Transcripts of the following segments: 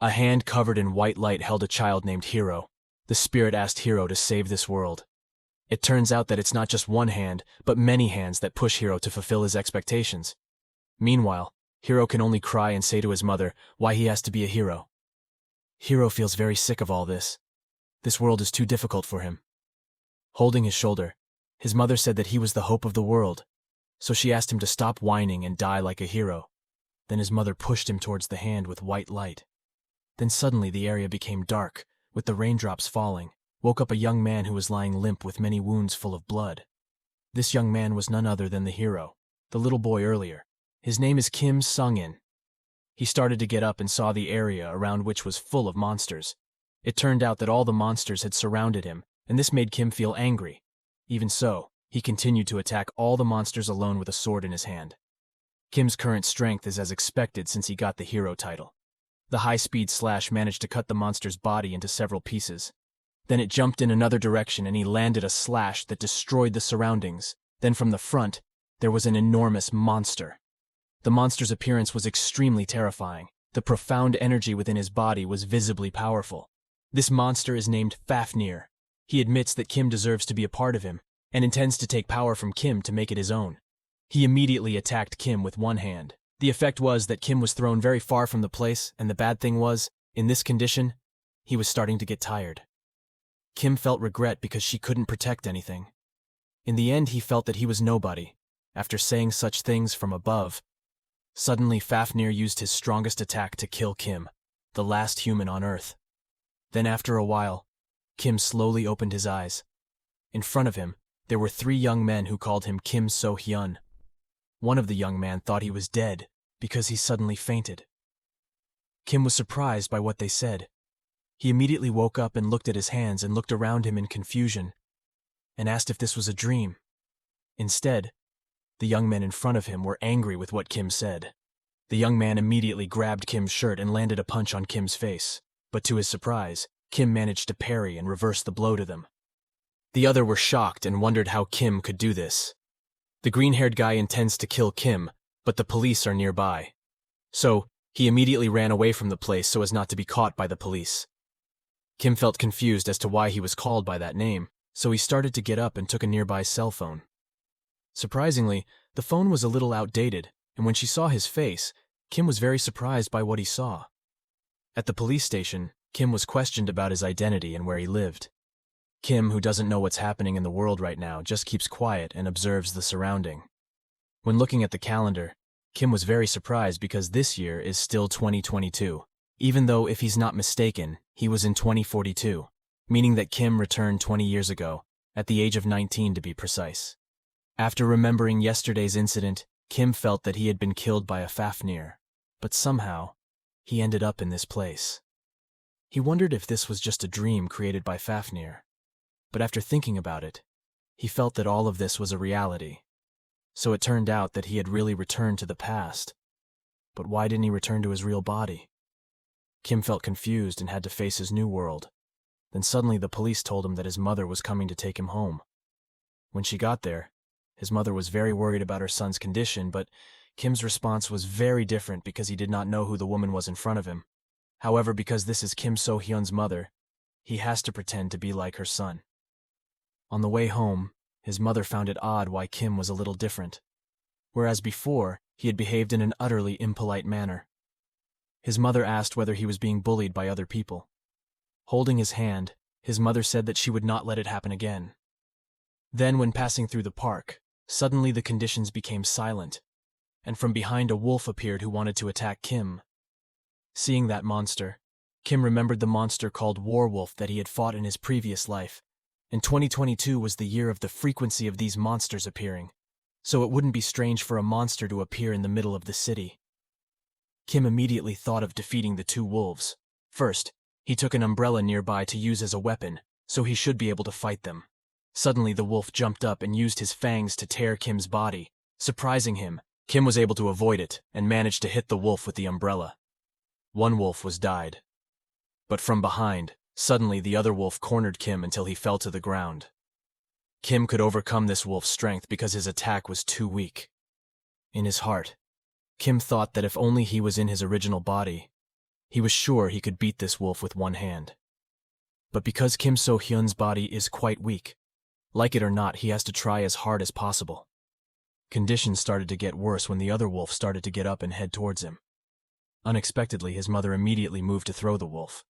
A hand covered in white light held a child named Hiro. The spirit asked Hiro to save this world. It turns out that it's not just one hand, but many hands that push Hiro to fulfill his expectations. Meanwhile, Hiro can only cry and say to his mother why he has to be a hero. Hiro feels very sick of all this. This world is too difficult for him. Holding his shoulder, his mother said that he was the hope of the world, so she asked him to stop whining and die like a hero. Then his mother pushed him towards the hand with white light. Then suddenly the area became dark, with the raindrops falling, woke up a young man who was lying limp with many wounds full of blood. This young man was none other than the hero, the little boy earlier. His name is Kim Su-hyeun. He started to get up and saw the area around which was full of monsters. It turned out that all the monsters had surrounded him, and this made Kim feel angry. Even so, he continued to attack all the monsters alone with a sword in his hand. Kim's current strength is as expected since he got the hero title. The high-speed slash managed to cut the monster's body into several pieces. Then it jumped in another direction and he landed a slash that destroyed the surroundings. Then from the front, there was an enormous monster. The monster's appearance was extremely terrifying. The profound energy within his body was visibly powerful. This monster is named Fafnir. He admits that Kim deserves to be a part of him, and intends to take power from Kim to make it his own. He immediately attacked Kim with one hand. The effect was that Kim was thrown very far from the place, and the bad thing was, in this condition, he was starting to get tired. Kim felt regret because she couldn't protect anything. In the end, he felt that he was nobody. After saying such things from above, suddenly Fafnir used his strongest attack to kill Kim, the last human on Earth. Then after a while, Kim slowly opened his eyes. In front of him, there were 3 young men who called him Kim Su-hyeun. One of the young men thought he was dead because he suddenly fainted. Kim was surprised by what they said. He immediately woke up and looked at his hands and looked around him in confusion and asked if this was a dream. Instead, the young men in front of him were angry with what Kim said. The young man immediately grabbed Kim's shirt and landed a punch on Kim's face, but to his surprise, Kim managed to parry and reverse the blow to them. The other were shocked and wondered how Kim could do this. The green-haired guy intends to kill Kim, but the police are nearby. So, he immediately ran away from the place so as not to be caught by the police. Kim felt confused as to why he was called by that name, so he started to get up and took a nearby cell phone. Surprisingly, the phone was a little outdated, and when she saw his face, Kim was very surprised by what he saw. At the police station, Kim was questioned about his identity and where he lived. Kim, who doesn't know what's happening in the world right now, just keeps quiet and observes the surrounding. When looking at the calendar, Kim was very surprised because this year is still 2022, even though, if he's not mistaken, he was in 2042, meaning that Kim returned 20 years ago, at the age of 19 to be precise. After remembering yesterday's incident, Kim felt that he had been killed by a Fafnir, but somehow, he ended up in this place. He wondered if this was just a dream created by Fafnir. But after thinking about it, he felt that all of this was a reality. So it turned out that he had really returned to the past. But why didn't he return to his real body? Kim felt confused and had to face his new world. Then suddenly the police told him that his mother was coming to take him home. When she got there, his mother was very worried about her son's condition, but Kim's response was very different because he did not know who the woman was in front of him. However, because this is Kim So-hyun's mother, he has to pretend to be like her son. On the way home, his mother found it odd why Kim was a little different, whereas before, he had behaved in an utterly impolite manner. His mother asked whether he was being bullied by other people. Holding his hand, his mother said that she would not let it happen again. Then, when passing through the park, suddenly the conditions became silent, and from behind a wolf appeared who wanted to attack Kim. Seeing that monster, Kim remembered the monster called Warwolf that he had fought in his previous life, and 2022 was the year of the frequency of these monsters appearing, so it wouldn't be strange for a monster to appear in the middle of the city. Kim immediately thought of defeating the 2 wolves. First, he took an umbrella nearby to use as a weapon, so he should be able to fight them. Suddenly the wolf jumped up and used his fangs to tear Kim's body. Surprising him, Kim was able to avoid it and managed to hit the wolf with the umbrella. One wolf was died. But from behind, suddenly the other wolf cornered Kim until he fell to the ground. Kim could overcome this wolf's strength because his attack was too weak. In his heart, Kim thought that if only he was in his original body, He was sure he could beat this wolf with one hand. But because Kim So-hyeun's body is quite weak, like it or not, he has to try as hard as possible. Conditions started to get worse when the other wolf started to get up and head towards him. Unexpectedly, his mother immediately moved to throw the wolf.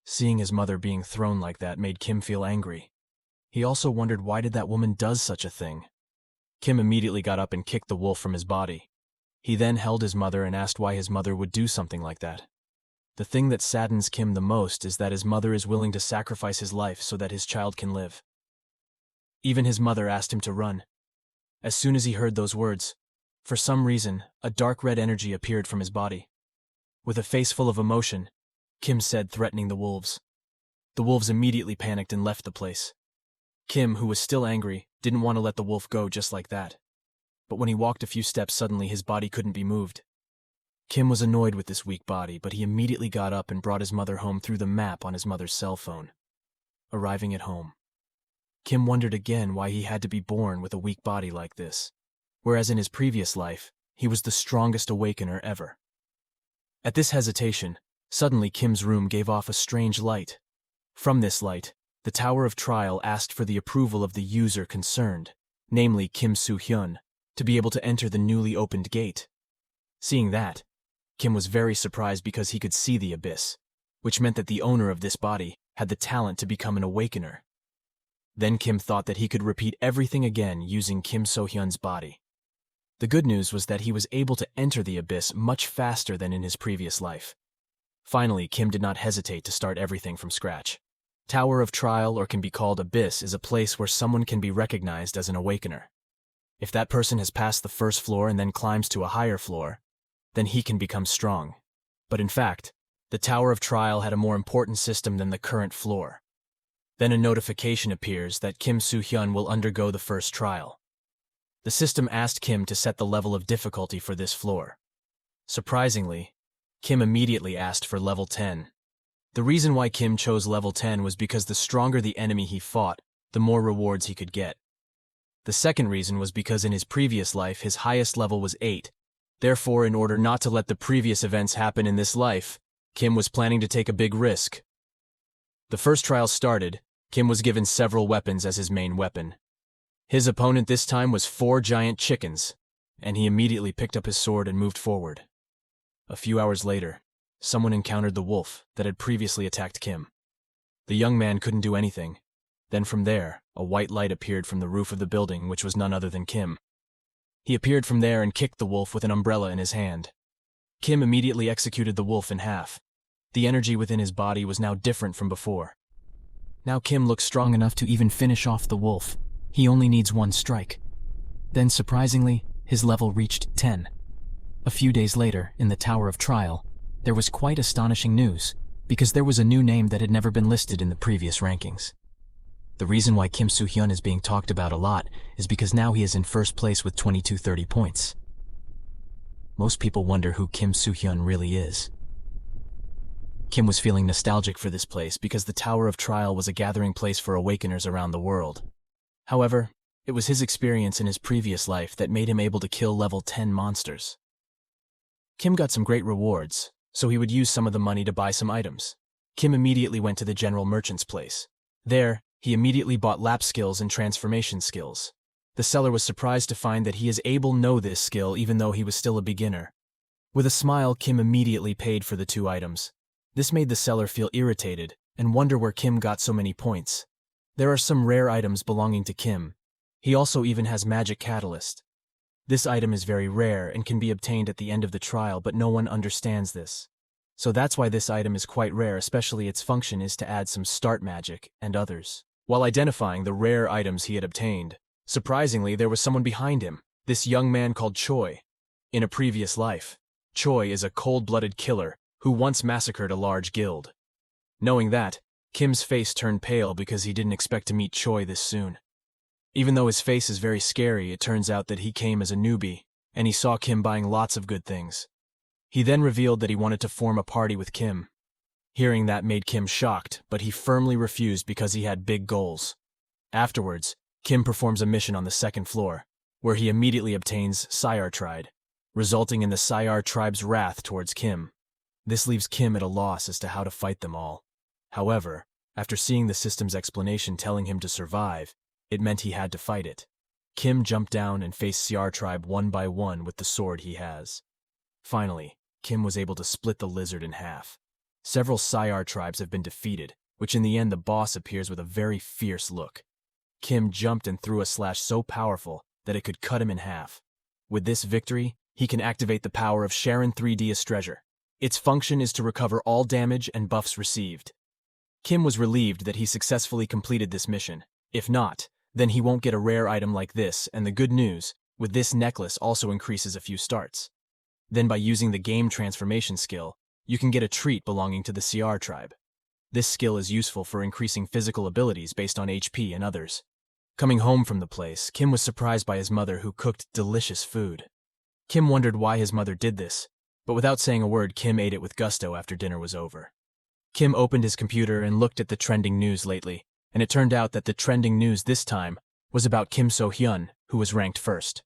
Seeing his mother being thrown like that made Kim feel angry. He also wondered why did that woman does such a thing. Kim immediately got up and kicked the wolf from his body. He then held his mother and asked why his mother would do something like that. The thing that saddens Kim the most is that his mother is willing to sacrifice his life so that his child can live. Even his mother asked him to run. As soon as he heard those words, for some reason, a dark red energy appeared from his body. With a face full of emotion, Kim said, threatening the wolves. The wolves immediately panicked and left the place. Kim, who was still angry, didn't want to let the wolf go just like that. But when he walked a few steps, suddenly his body couldn't be moved. Kim was annoyed with this weak body, but he immediately got up and brought his mother home through the map on his mother's cell phone. Arriving at home, Kim wondered again why he had to be born with a weak body like this, whereas in his previous life, he was the strongest awakener ever. At this hesitation, suddenly Kim's room gave off a strange light. From this light, the Tower of Trial asked for the approval of the user concerned, namely Kim Su-hyeun, to be able to enter the newly opened gate. Seeing that, Kim was very surprised because he could see the abyss, which meant that the owner of this body had the talent to become an awakener. Then Kim thought that he could repeat everything again using Kim So-hyeun's body. The good news was that he was able to enter the abyss much faster than in his previous life. Finally, Kim did not hesitate to start everything from scratch. Tower of Trial, or can be called Abyss, is a place where someone can be recognized as an awakener. If that person has passed the first floor and then climbs to a higher floor, then he can become strong. But in fact, the Tower of Trial had a more important system than the current floor. Then a notification appears that Kim Su-hyeun will undergo the first trial. The system asked Kim to set the level of difficulty for this floor. Surprisingly, Kim immediately asked for level 10. The reason why Kim chose level 10 was because the stronger the enemy he fought, the more rewards he could get. The second reason was because in his previous life his highest level was 8. Therefore, in order not to let the previous events happen in this life, Kim was planning to take a big risk. The first trial started. Kim was given several weapons as his main weapon. His opponent this time was 4 giant chickens, and he immediately picked up his sword and moved forward. A few hours later, someone encountered the wolf that had previously attacked Kim. The young man couldn't do anything. Then from there, a white light appeared from the roof of the building, which was none other than Kim. He appeared from there and kicked the wolf with an umbrella in his hand. Kim immediately executed the wolf in half. The energy within his body was now different from before. Now Kim looks strong enough to even finish off the wolf. He only needs one strike. Then surprisingly, his level reached 10. A few days later, in the Tower of Trial, there was quite astonishing news, because there was a new name that had never been listed in the previous rankings. The reason why Kim Su-hyeun is being talked about a lot is because now he is in first place with 2230 points. Most people wonder who Kim Su-hyeun really is. Kim was feeling nostalgic for this place because the Tower of Trial was a gathering place for awakeners around the world. However, it was his experience in his previous life that made him able to kill level 10 monsters. Kim got some great rewards, so he would use some of the money to buy some items. Kim immediately went to the general merchant's place. There, he immediately bought lap skills and transformation skills. The seller was surprised to find that he is able to know this skill even though he was still a beginner. With a smile, Kim immediately paid for the 2 items. This made the seller feel irritated and wonder where Kim got so many points. There are some rare items belonging to Kim. He also even has Magic Catalyst. This item is very rare and can be obtained at the end of the trial, but no one understands this. So that's why this item is quite rare, especially its function is to add some start magic and others. While identifying the rare items he had obtained, surprisingly there was someone behind him, this young man called Choi. In a previous life, Choi is a cold-blooded killer who once massacred a large guild. Knowing that, Kim's face turned pale because he didn't expect to meet Choi this soon. Even though his face is very scary, it turns out that he came as a newbie, and he saw Kim buying lots of good things. He then revealed that he wanted to form a party with Kim. Hearing that made Kim shocked, but he firmly refused because he had big goals. Afterwards, Kim performs a mission on the 2nd floor, where he immediately obtains Sayar Tribe, resulting in the Sayar tribe's wrath towards Kim. This leaves Kim at a loss as to how to fight them all. However, after seeing the system's explanation telling him to survive, it meant he had to fight it. Kim jumped down and faced Siar tribe one by one with the sword he has. Finally, Kim was able to split the lizard in half. Several Siar tribes have been defeated, which in the end the boss appears with a very fierce look. Kim jumped and threw a slash so powerful that it could cut him in half. With this victory, he can activate the power of Sharon 3D as treasure. Its function is to recover all damage and buffs received. Kim was relieved that he successfully completed this mission. If not, then he won't get a rare item like this, and the good news, with this necklace also increases a few starts. Then by using the game transformation skill, you can get a treat belonging to the Siar tribe. This skill is useful for increasing physical abilities based on HP and others. Coming home from the place, Kim was surprised by his mother who cooked delicious food. Kim wondered why his mother did this, but without saying a word, Kim ate it with gusto after dinner was over. Kim opened his computer and looked at the trending news lately, and it turned out that the trending news this time was about Kim Su-hyeun, who was ranked first.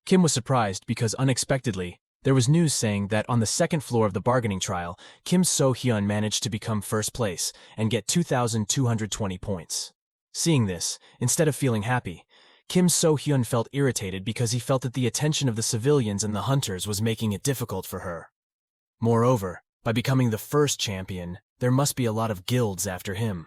Kim was surprised because unexpectedly, there was news saying that on the second floor of the bargaining trial, Kim Su-hyeun managed to become first place and get 2,220 points. Seeing this, instead of feeling happy, Kim Su-hyeun felt irritated because he felt that the attention of the civilians and the hunters was making it difficult for her. Moreover, by becoming the first champion, there must be a lot of guilds after him.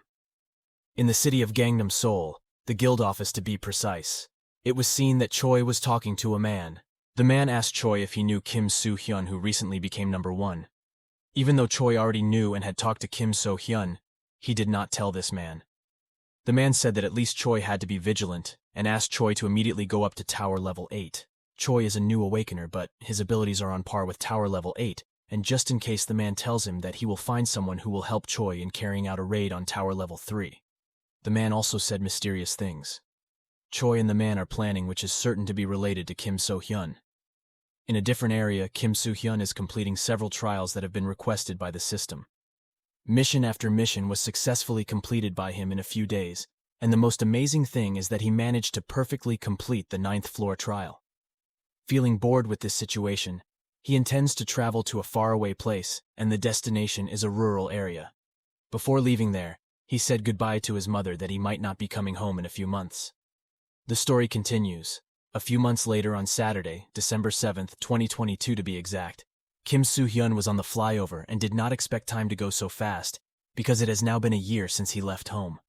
In the city of Gangnam Seoul, the guild office to be precise, it was seen that Choi was talking to a man. The man asked Choi if he knew Kim Su-hyeun, who recently became number 1. Even though Choi already knew and had talked to Kim Su-hyeun, he did not tell this man. The man said that at least Choi had to be vigilant and asked Choi to immediately go up to Tower Level 8. Choi is a new Awakener, but his abilities are on par with Tower Level 8, and just in case the man tells him that he will find someone who will help Choi in carrying out a raid on Tower Level 3. The man also said mysterious things. Choi and the man are planning, which is certain to be related to Kim Su-hyeun. In a different area, Kim Su-hyeun is completing several trials that have been requested by the system. Mission after mission was successfully completed by him in a few days, and the most amazing thing is that he managed to perfectly complete the 9th floor trial. Feeling bored with this situation, he intends to travel to a faraway place, and the destination is a rural area. Before leaving there, he said goodbye to his mother that he might not be coming home in a few months. The story continues. A few months later on Saturday, December 7th, 2022 to be exact, Kim Su-hyeun was on the flyover and did not expect time to go so fast, because it has now been a year since he left home.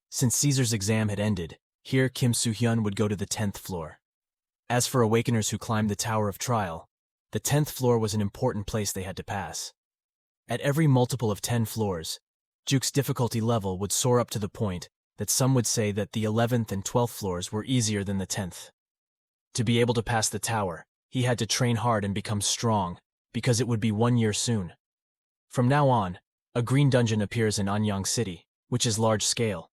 Since Caesar's exam had ended, here Kim Su-hyeun would go to the 10th floor. As for Awakeners who climbed the Tower of Trial, the 10th floor was an important place they had to pass. At every multiple of 10 floors, Juke's difficulty level would soar up to the point that some would say that the 11th and 12th floors were easier than the 10th. To be able to pass the tower, he had to train hard and become strong, because it would be 1 year soon. From now on, a green dungeon appears in Anyang City, which is large scale.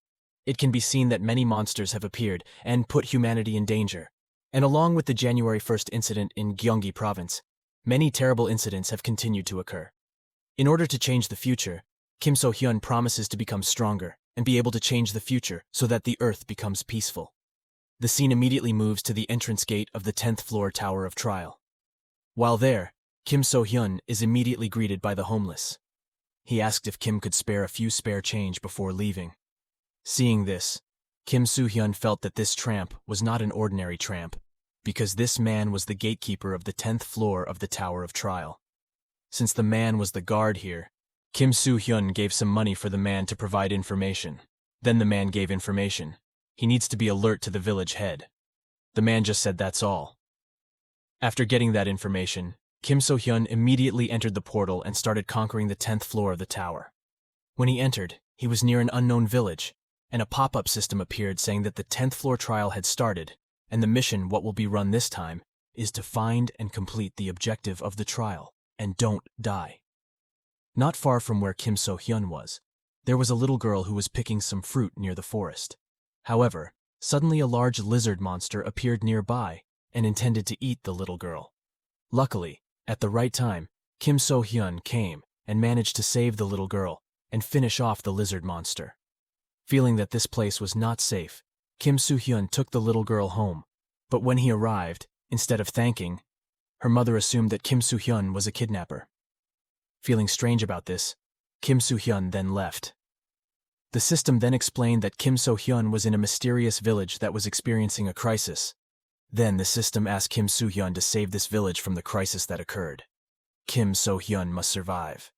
It can be seen that many monsters have appeared and put humanity in danger. And along with the January 1st incident in Gyeonggi province, many terrible incidents have continued to occur. In order to change the future, Kim Su-hyeun promises to become stronger and be able to change the future so that the earth becomes peaceful. The scene immediately moves to the entrance gate of the 10th floor Tower of Trial. While there, Kim Su-hyeun is immediately greeted by the homeless. He asked if Kim could spare a few spare change before leaving. Seeing this, Kim Su-hyeun felt that this tramp was not an ordinary tramp, because this man was the gatekeeper of the 10th floor of the Tower of Trial. Since the man was the guard here, Kim Su-hyeun gave some money for the man to provide information. Then the man gave information. He needs to be alert to the village head. The man just said that's all. After getting that information, Kim Su-hyeun immediately entered the portal and started conquering the 10th floor of the tower. When he entered, he was near an unknown village, and a pop-up system appeared saying that the 10th floor trial had started, and the mission, what will be run this time, is to find and complete the objective of the trial, and don't die. Not far from where Kim Su-hyeun was, there was a little girl who was picking some fruit near the forest. However, suddenly a large lizard monster appeared nearby and intended to eat the little girl. Luckily, at the right time, Kim Su-hyeun came and managed to save the little girl and finish off the lizard monster. Feeling that this place was not safe, Kim Su-hyeun took the little girl home, but when he arrived, instead of thanking, her mother assumed that Kim Su-hyeun was a kidnapper. Feeling strange about this, Kim Su-hyeun then left. The system then explained that Kim So-hyun was in a mysterious village that was experiencing a crisis. Then the system asked Kim Su-hyeun to save this village from the crisis that occurred. Kim So-hyun must survive.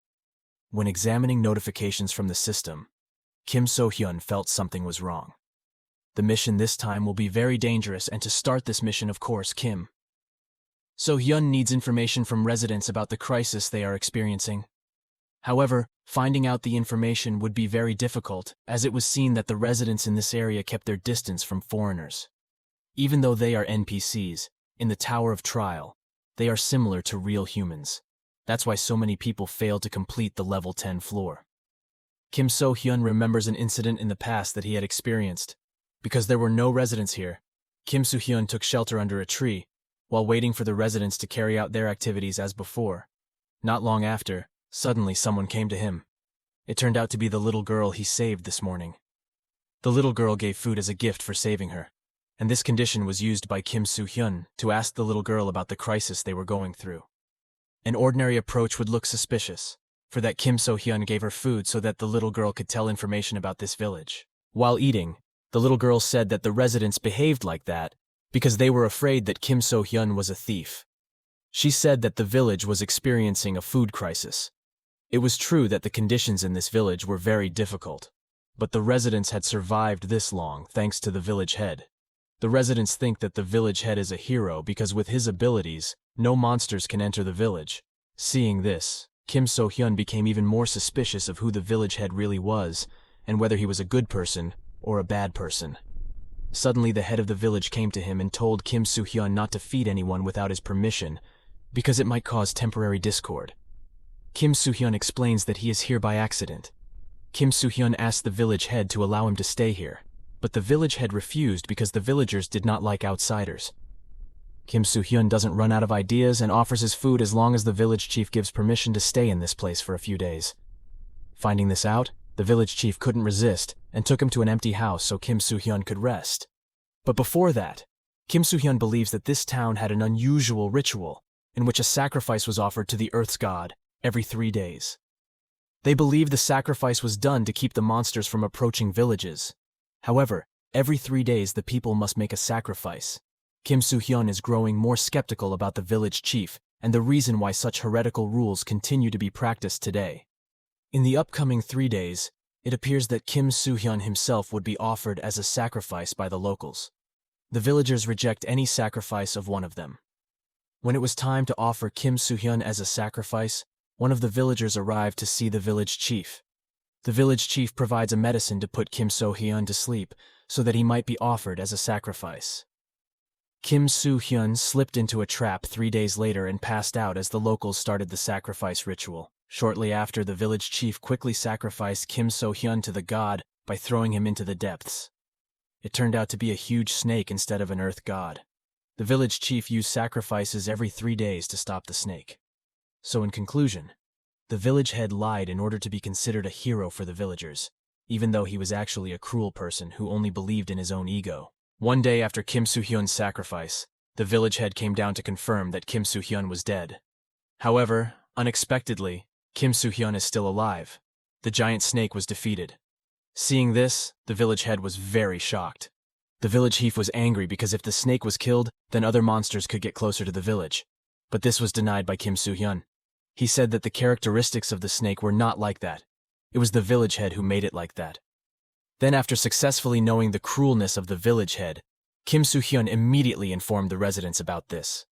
When examining notifications from the system, Kim So-hyun felt something was wrong. The mission this time will be very dangerous, and to start this mission, of course, Kim So-hyun needs information from residents about the crisis they are experiencing. However, finding out the information would be very difficult, as it was seen that the residents in this area kept their distance from foreigners. Even though they are NPCs, in the Tower of Trial, they are similar to real humans. That's why so many people failed to complete the level 10 floor. Kim So-hyun remembers an incident in the past that he had experienced. Because there were no residents here, Kim So-hyun took shelter under a tree, while waiting for the residents to carry out their activities as before. Not long after, suddenly someone came to him. It turned out to be the little girl he saved this morning. The little girl gave food as a gift for saving her, and this condition was used by Kim So-hyun to ask the little girl about the crisis they were going through. An ordinary approach would look suspicious, for that Kim So-hyun gave her food so that the little girl could tell information about this village. While eating, the little girl said that the residents behaved like that because they were afraid that Kim So-hyun was a thief. She said that the village was experiencing a food crisis. It was true that the conditions in this village were very difficult, but the residents had survived this long thanks to the village head. The residents think that the village head is a hero because with his abilities, no monsters can enter the village. Seeing this, Kim So-hyun became even more suspicious of who the village head really was and whether he was a good person or a bad person. Suddenly the head of the village came to him and told Kim So-hyun not to feed anyone without his permission because it might cause temporary discord. Kim So-hyun explains that he is here by accident. Kim So-hyun asked the village head to allow him to stay here, but the village head refused because the villagers did not like outsiders. Kim So-hyun doesn't run out of ideas and offers his food as long as the village chief gives permission to stay in this place for a few days. Finding this out, the village chief couldn't resist and took him to an empty house so Kim So-hyun could rest. But before that, Kim So-hyun believes that this town had an unusual ritual in which a sacrifice was offered to the Earth's god every 3 days. They believed the sacrifice was done to keep the monsters from approaching villages. However, every 3 days the people must make a sacrifice. Kim So-hyun is growing more skeptical about the village chief and the reason why such heretical rules continue to be practiced today. In the upcoming 3 days, it appears that Kim So-hyun himself would be offered as a sacrifice by the locals. The villagers reject any sacrifice of one of them. When it was time to offer Kim So-hyun as a sacrifice, one of the villagers arrived to see the village chief. The village chief provides a medicine to put Kim So-hyun to sleep so that he might be offered as a sacrifice. Kim So-hyun slipped into a trap 3 days later and passed out as the locals started the sacrifice ritual. Shortly after, the village chief quickly sacrificed Kim So-hyun to the god by throwing him into the depths. It turned out to be a huge snake instead of an earth god. The village chief used sacrifices every 3 days to stop the snake. So in conclusion, the village head lied in order to be considered a hero for the villagers, even though he was actually a cruel person who only believed in his own ego. One day after Kim So-hyun's sacrifice, the village head came down to confirm that Kim So-hyun was dead. However, unexpectedly, Kim So-hyun is still alive. The giant snake was defeated. Seeing this, the village head was very shocked. The village chief was angry because if the snake was killed, then other monsters could get closer to the village. But this was denied by Kim So-hyun. He said that the characteristics of the snake were not like that. It was the village head who made it like that. Then after successfully knowing the cruelness of the village head, Kim So-hyun immediately informed the residents about this.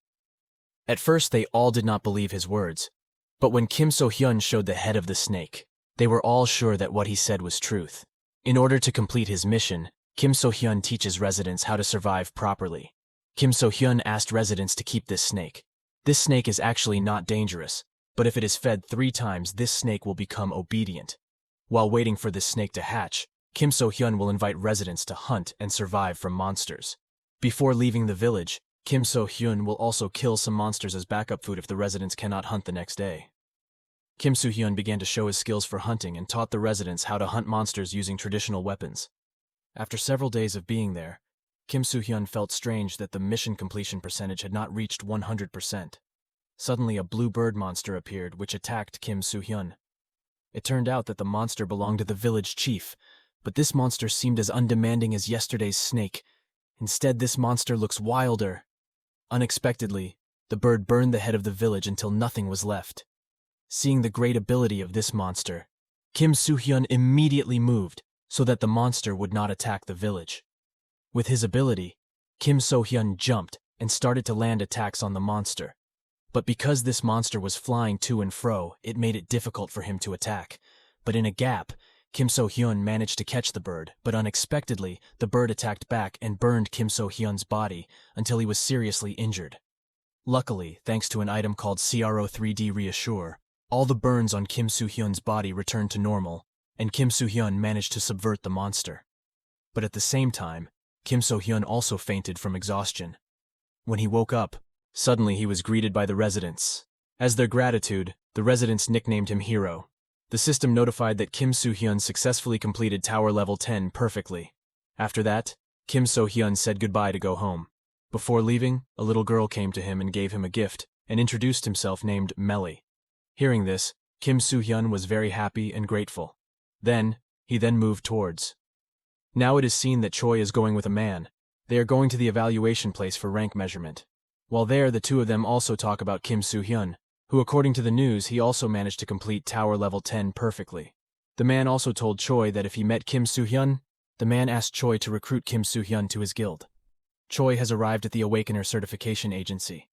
At first they all did not believe his words, but when Kim So-hyun showed the head of the snake, they were all sure that what he said was truth. In order to complete his mission, Kim So-hyun teaches residents how to survive properly. Kim So-hyun asked residents to keep this snake. This snake is actually not dangerous, but if it is fed 3 times, this snake will become obedient. While waiting for this snake to hatch, Kim So-hyun will invite residents to hunt and survive from monsters. Before leaving the village, Kim So-hyun will also kill some monsters as backup food if the residents cannot hunt the next day. Kim So-hyun began to show his skills for hunting and taught the residents how to hunt monsters using traditional weapons. After several days of being there, Kim So-hyun felt strange that the mission completion percentage had not reached 100%. Suddenly a blue bird monster appeared which attacked Kim Su-hyeun. It turned out that the monster belonged to the village chief, but this monster seemed as undemanding as yesterday's snake. Instead, this monster looks wilder. Unexpectedly, the bird burned the head of the village until nothing was left. Seeing the great ability of this monster, Kim Su-hyeun immediately moved so that the monster would not attack the village. With his ability, Kim So-hyun jumped and started to land attacks on the monster. But because this monster was flying to and fro, it made it difficult for him to attack. But in a gap, Kim So-hyun managed to catch the bird, but unexpectedly, the bird attacked back and burned Kim So-hyun's body until he was seriously injured. Luckily, thanks to an item called CRO3D Reassure, all the burns on Kim Su-hyun's body returned to normal, and Kim Su-hyun managed to subvert the monster. But at the same time, Kim So-hyun also fainted from exhaustion. When he woke up, suddenly he was greeted by the residents. As their gratitude, the residents nicknamed him Hero. The system notified that Kim Su-hyun successfully completed Tower Level 10 perfectly. After that, Kim So-hyun said goodbye to go home. Before leaving, a little girl came to him and gave him a gift, and introduced himself named Melly. Hearing this, Kim Su-hyun was very happy and grateful. He then moved towards. Now it is seen that Choi is going with a man. They are going to the evaluation place for rank measurement. While there, the two of them also talk about Kim Su-hyun, who according to the news, he also managed to complete Tower Level 10 perfectly. The man also told Choi that if he met Kim Su-hyun, the man asked Choi to recruit Kim Su-hyun to his guild. Choi has arrived at the Awakener certification agency.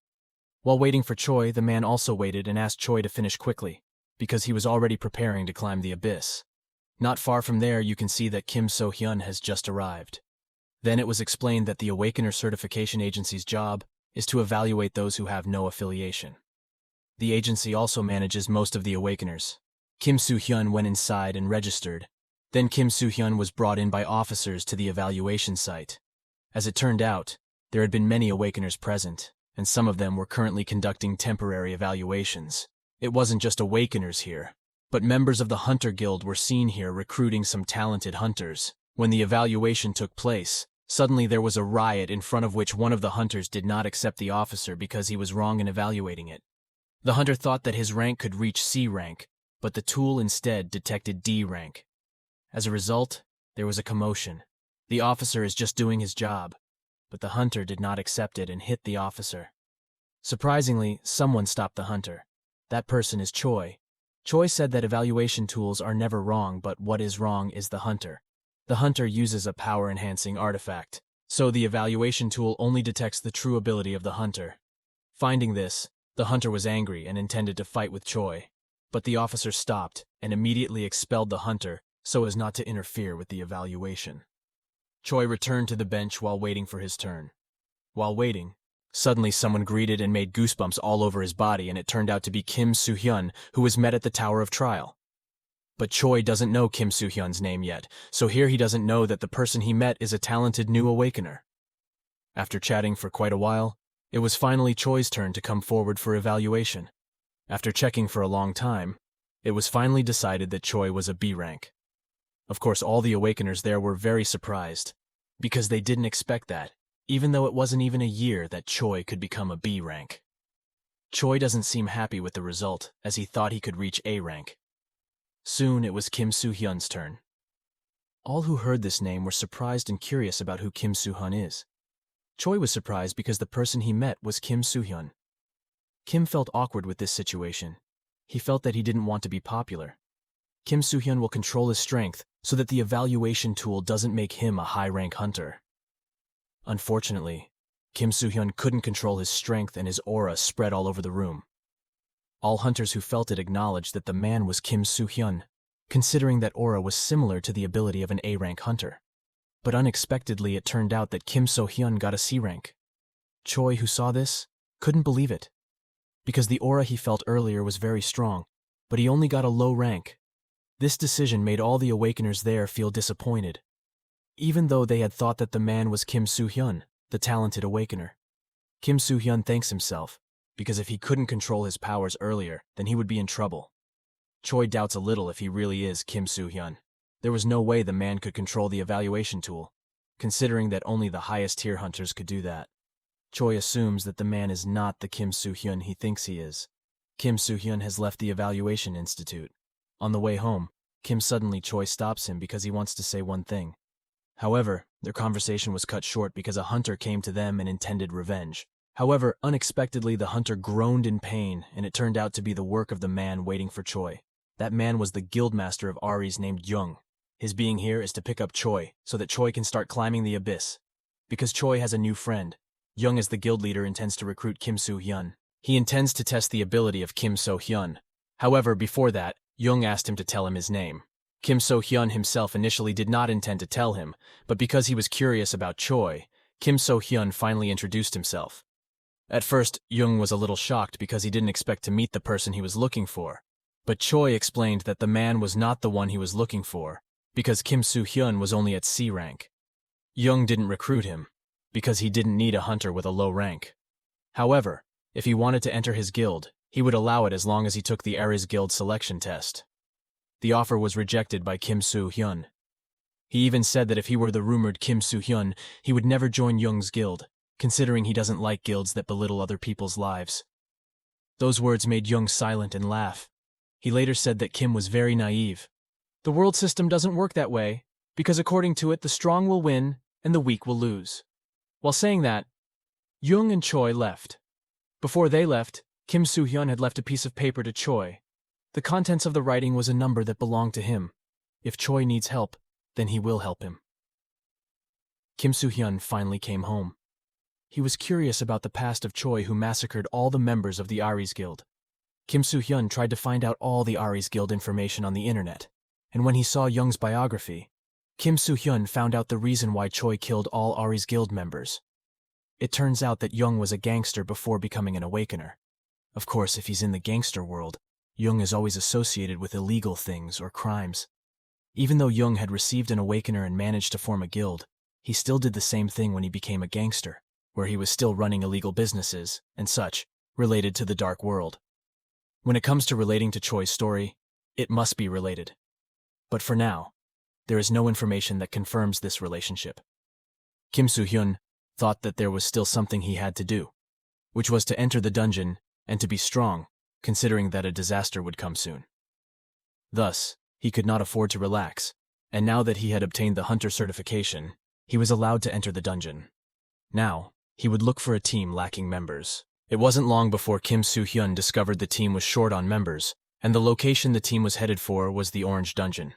While waiting for Choi, the man also waited and asked Choi to finish quickly, because he was already preparing to climb the abyss. Not far from there, you can see that Kim So-hyun has just arrived. Then it was explained that the Awakener certification agency's job is to evaluate those who have no affiliation. The agency also manages most of the Awakeners. Kim Su-hyun went inside and registered. Then Kim Su-hyun was brought in by officers to the evaluation site. As it turned out, there had been many Awakeners present, and some of them were currently conducting temporary evaluations. It wasn't just Awakeners here, but members of the Hunter Guild were seen here recruiting some talented hunters. When the evaluation took place, suddenly there was a riot in front of which one of the hunters did not accept the officer because he was wrong in evaluating it. The hunter thought that his rank could reach C rank, but the tool instead detected D rank. As a result, there was a commotion. The officer is just doing his job, but the hunter did not accept it and hit the officer. Surprisingly, someone stopped the hunter. That person is Choi. Choi said that evaluation tools are never wrong, but what is wrong is the hunter. The hunter uses a power-enhancing artifact, so the evaluation tool only detects the true ability of the hunter. Finding this, the hunter was angry and intended to fight with Choi, but the officer stopped and immediately expelled the hunter so as not to interfere with the evaluation. Choi returned to the bench while waiting for his turn. While waiting, suddenly someone greeted and made goosebumps all over his body, and it turned out to be Kim Su-hyun, who was met at the Tower of Trial. But Choi doesn't know Kim Su-hyun's name yet, so here he doesn't know that the person he met is a talented new Awakener. After chatting for quite a while, it was finally Choi's turn to come forward for evaluation. After checking for a long time, it was finally decided that Choi was a B rank. Of course, all the Awakeners there were very surprised, because they didn't expect that, even though it wasn't even a year that Choi could become a B rank. Choi doesn't seem happy with the result, as he thought he could reach A rank. Soon it was Kim Su-hyun's turn. All who heard this name were surprised and curious about who Kim Su-hyun is. Choi was surprised because the person he met was Kim Su-hyun. Kim felt awkward with this situation. He felt that he didn't want to be popular. Kim Su-hyun will control his strength so that the evaluation tool doesn't make him a high-rank hunter. Unfortunately, Kim Su-hyun couldn't control his strength and his aura spread all over the room. All hunters who felt it acknowledged that the man was Kim Su-hyun, considering that aura was similar to the ability of an A-rank hunter. But unexpectedly it turned out that Kim So-hyun got a C rank. Choi, who saw this, couldn't believe it, because the aura he felt earlier was very strong, but he only got a low rank. This decision made all the Awakeners there feel disappointed, even though they had thought that the man was Kim Su-hyun, the talented Awakener. Kim Su-hyun thanks himself, because if he couldn't control his powers earlier, then he would be in trouble. Choi doubts a little if he really is Kim Su-hyun. There was no way the man could control the evaluation tool, considering that only the highest tier hunters could do that. Choi assumes that the man is not the Kim Su-hyeun he thinks he is. Kim Su-hyeun has left the Evaluation Institute. On the way home, Choi stops him because he wants to say one thing. However, their conversation was cut short because a hunter came to them and intended revenge. However, unexpectedly the hunter groaned in pain, and it turned out to be the work of the man waiting for Choi. That man was the guildmaster of Aries named Jung. His being here is to pick up Choi, so that Choi can start climbing the abyss. Because Choi has a new friend, Jung as the guild leader intends to recruit Kim Su-hyeun. He intends to test the ability of Kim So-hyeun. However, before that, Jung asked him to tell him his name. Kim So-hyeun himself initially did not intend to tell him, but because he was curious about Choi, Kim So-hyeun finally introduced himself. At first, Jung was a little shocked because he didn't expect to meet the person he was looking for. But Choi explained that the man was not the one he was looking for, because Kim Su-hyeun was only at C rank. Jung didn't recruit him, because he didn't need a hunter with a low rank. However, if he wanted to enter his guild, he would allow it as long as he took the Aries Guild selection test. The offer was rejected by Kim Su-hyeun. He even said that if he were the rumored Kim Su-hyeun, he would never join Jung's guild, considering he doesn't like guilds that belittle other people's lives. Those words made Jung silent and laugh. He later said that Kim was very naive. The world system doesn't work that way, because according to it, the strong will win and the weak will lose. While saying that, Jung and Choi left. Before they left, Kim Su-hyeun had left a piece of paper to Choi. The contents of the writing was a number that belonged to him. If Choi needs help, then he will help him. Kim Su-hyeun finally came home. He was curious about the past of Choi, who massacred all the members of the Aries Guild. Kim Su-hyeun tried to find out all the Aries Guild information on the internet, and when he saw Jung's biography, Kim Su-hyeun found out the reason why Choi killed all Aries Guild members. It turns out that Jung was a gangster before becoming an Awakener. Of course, if he's in the gangster world, Jung is always associated with illegal things or crimes. Even though Jung had received an Awakener and managed to form a guild, he still did the same thing when he became a gangster, where he was still running illegal businesses, and such, related to the dark world. When it comes to relating to Choi's story, it must be related. But for now, there is no information that confirms this relationship. Kim Su-hyeun thought that there was still something he had to do, which was to enter the dungeon and to be strong, considering that a disaster would come soon. Thus, he could not afford to relax, and now that he had obtained the hunter certification, he was allowed to enter the dungeon. Now, he would look for a team lacking members. It wasn't long before Kim Su-hyeun discovered the team was short on members, and the location the team was headed for was the Orange Dungeon.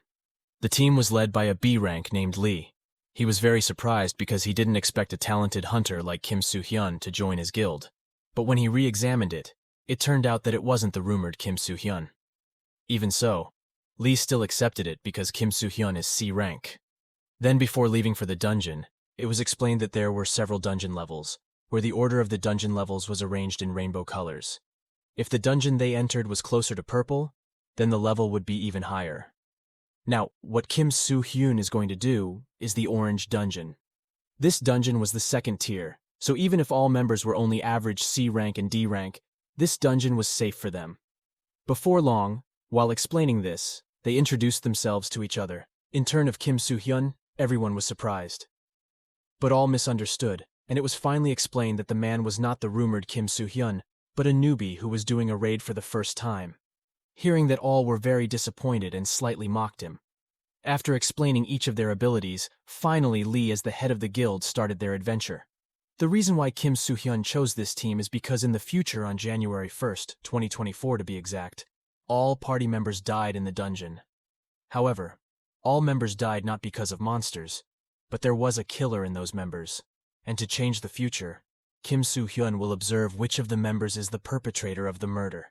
The team was led by a B rank named Lee. He was very surprised because he didn't expect a talented hunter like Kim Su-hyeun to join his guild. But when he re-examined it, it turned out that it wasn't the rumored Kim Su-hyeun. Even so, Lee still accepted it because Kim Su-hyeun is C rank. Then before leaving for the dungeon, it was explained that there were several dungeon levels, where the order of the dungeon levels was arranged in rainbow colors. If the dungeon they entered was closer to purple, then the level would be even higher. Now, what Kim Su-hyeun is going to do is the Orange Dungeon. This dungeon was the second tier, so even if all members were only average C rank and D rank, this dungeon was safe for them. Before long, while explaining this, they introduced themselves to each other. In turn of Kim Su-hyeun, everyone was surprised. But all misunderstood, and it was finally explained that the man was not the rumored Kim Su-hyeun, but a newbie who was doing a raid for the first time. Hearing that, all were very disappointed and slightly mocked him. After explaining each of their abilities, finally Lee as the head of the guild started their adventure. The reason why Kim Su-hyeun chose this team is because in the future, on January 1st, 2024 to be exact, all party members died in the dungeon. However, all members died not because of monsters, but there was a killer in those members. And to change the future, Kim Su-hyeun will observe which of the members is the perpetrator of the murder.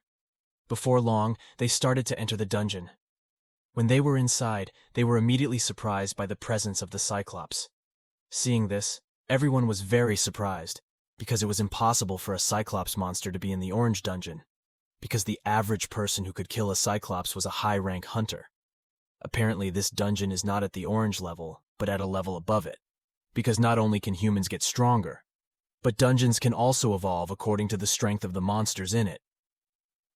Before long, they started to enter the dungeon. When they were inside, they were immediately surprised by the presence of the Cyclops. Seeing this, everyone was very surprised, because it was impossible for a Cyclops monster to be in the Orange Dungeon, because the average person who could kill a Cyclops was a high-rank hunter. Apparently, this dungeon is not at the orange level, but at a level above it, because not only can humans get stronger, but dungeons can also evolve according to the strength of the monsters in it.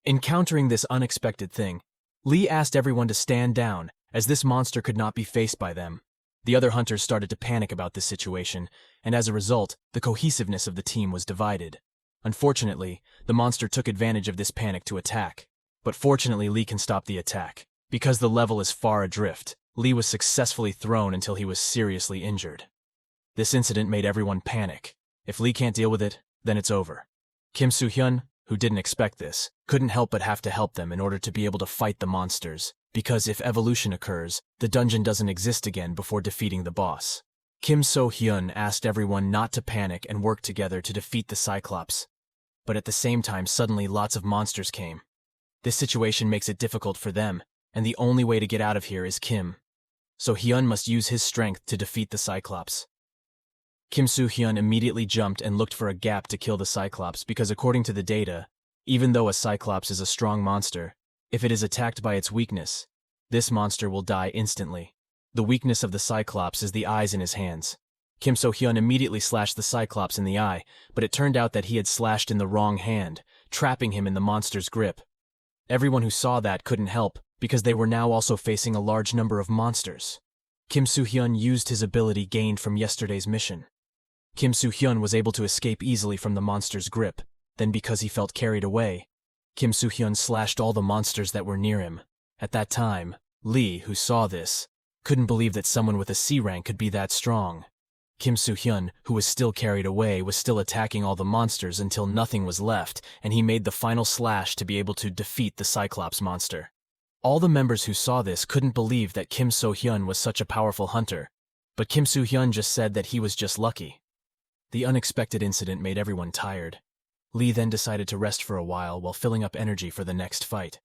Encountering this unexpected thing, Lee asked everyone to stand down, as this monster could not be faced by them. The other hunters started to panic about this situation, and as a result, the cohesiveness of the team was divided. Unfortunately, the monster took advantage of this panic to attack. But fortunately, Lee can stop the attack. Because the level is far adrift, Lee was successfully thrown until he was seriously injured. This incident made everyone panic. If Lee can't deal with it, then it's over. Kim Su-hyeun, who didn't expect this, couldn't help but have to help them in order to be able to fight the monsters, because if evolution occurs, the dungeon doesn't exist again before defeating the boss. Kim So-hyun asked everyone not to panic and work together to defeat the Cyclops. But at the same time, suddenly lots of monsters came. This situation makes it difficult for them, and the only way to get out of here is Kim. So Hyun must use his strength to defeat the Cyclops. Kim Su-hyun immediately jumped and looked for a gap to kill the Cyclops because according to the data, even though a Cyclops is a strong monster, if it is attacked by its weakness, this monster will die instantly. The weakness of the Cyclops is the eyes in his hands. Kim So-hyun immediately slashed the Cyclops in the eye, but it turned out that he had slashed in the wrong hand, trapping him in the monster's grip. Everyone who saw that couldn't help, because they were now also facing a large number of monsters. Kim Su-hyun used his ability gained from yesterday's mission. Kim Su-hyun was able to escape easily from the monster's grip, then because he felt carried away, Kim Su-hyun slashed all the monsters that were near him. At that time, Lee, who saw this, couldn't believe that someone with a C rank could be that strong. Kim Su-hyun, who was still carried away, was still attacking all the monsters until nothing was left, and he made the final slash to be able to defeat the Cyclops monster. All the members who saw this couldn't believe that Kim So-hyun was such a powerful hunter, but Kim Su-hyun just said that he was just lucky. The unexpected incident made everyone tired. Lee then decided to rest for a while filling up energy for the next fight.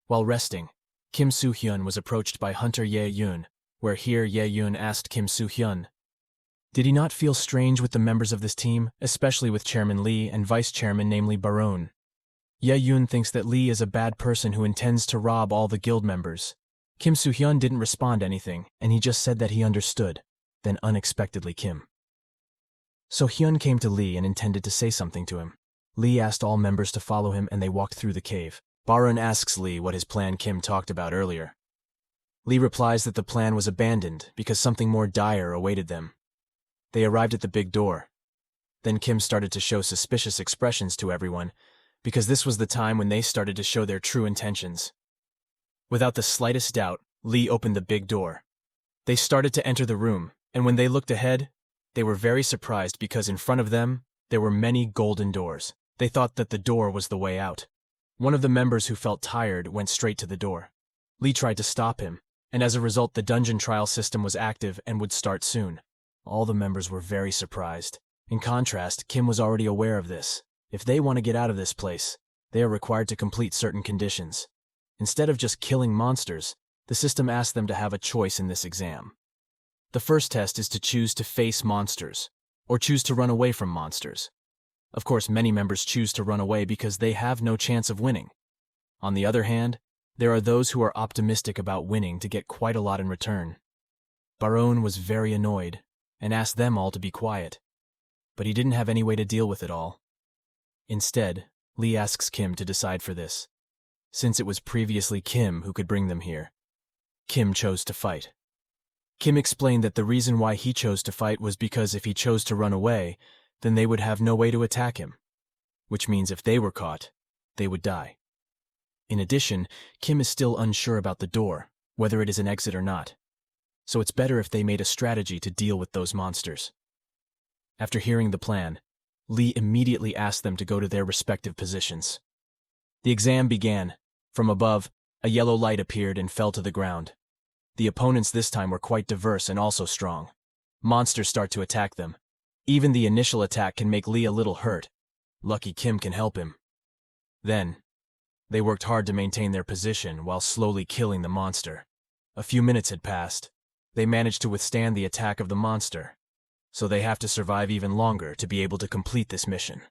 While resting, Kim Su-hyun was approached by Hunter Ye-yoon, where here Ye-yoon asked Kim Su-hyun, did he not feel strange with the members of this team, especially with Chairman Lee and Vice Chairman namely Baron? Ye-yoon thinks that Lee is a bad person who intends to rob all the guild members. Kim Su-hyun didn't respond anything, and he just said that he understood. Then unexpectedly Kim So-hyun came to Lee and intended to say something to him. Lee asked all members to follow him and they walked through the cave. Baron asks Lee what his plan Kim talked about earlier. Lee replies that the plan was abandoned because something more dire awaited them. They arrived at the big door. Then Kim started to show suspicious expressions to everyone, because this was the time when they started to show their true intentions. Without the slightest doubt, Lee opened the big door. They started to enter the room, and when they looked ahead, they were very surprised because in front of them, there were many golden doors. They thought that the door was the way out. One of the members who felt tired went straight to the door. Lee tried to stop him, and as a result the dungeon trial system was active and would start soon. All the members were very surprised. In contrast, Kim was already aware of this. If they want to get out of this place, they are required to complete certain conditions. Instead of just killing monsters, the system asked them to have a choice in this exam. The first test is to choose to face monsters, or choose to run away from monsters. Of course, many members choose to run away because they have no chance of winning. On the other hand, there are those who are optimistic about winning to get quite a lot in return. Baron was very annoyed, and asked them all to be quiet. But he didn't have any way to deal with it all. Instead, Lee asks Kim to decide for this, since it was previously Kim who could bring them here. Kim chose to fight. Kim explained that the reason why he chose to fight was because if he chose to run away, then they would have no way to attack him, which means if they were caught, they would die. In addition, Kim is still unsure about the door, whether it is an exit or not. So it's better if they made a strategy to deal with those monsters. After hearing the plan, Lee immediately asked them to go to their respective positions. The exam began. From above, a yellow light appeared and fell to the ground. The opponents this time were quite diverse and also strong. Monsters start to attack them. Even the initial attack can make Lee a little hurt. Lucky Kim can help him. Then, they worked hard to maintain their position while slowly killing the monster. A few minutes had passed. They managed to withstand the attack of the monster, so they have to survive even longer to be able to complete this mission.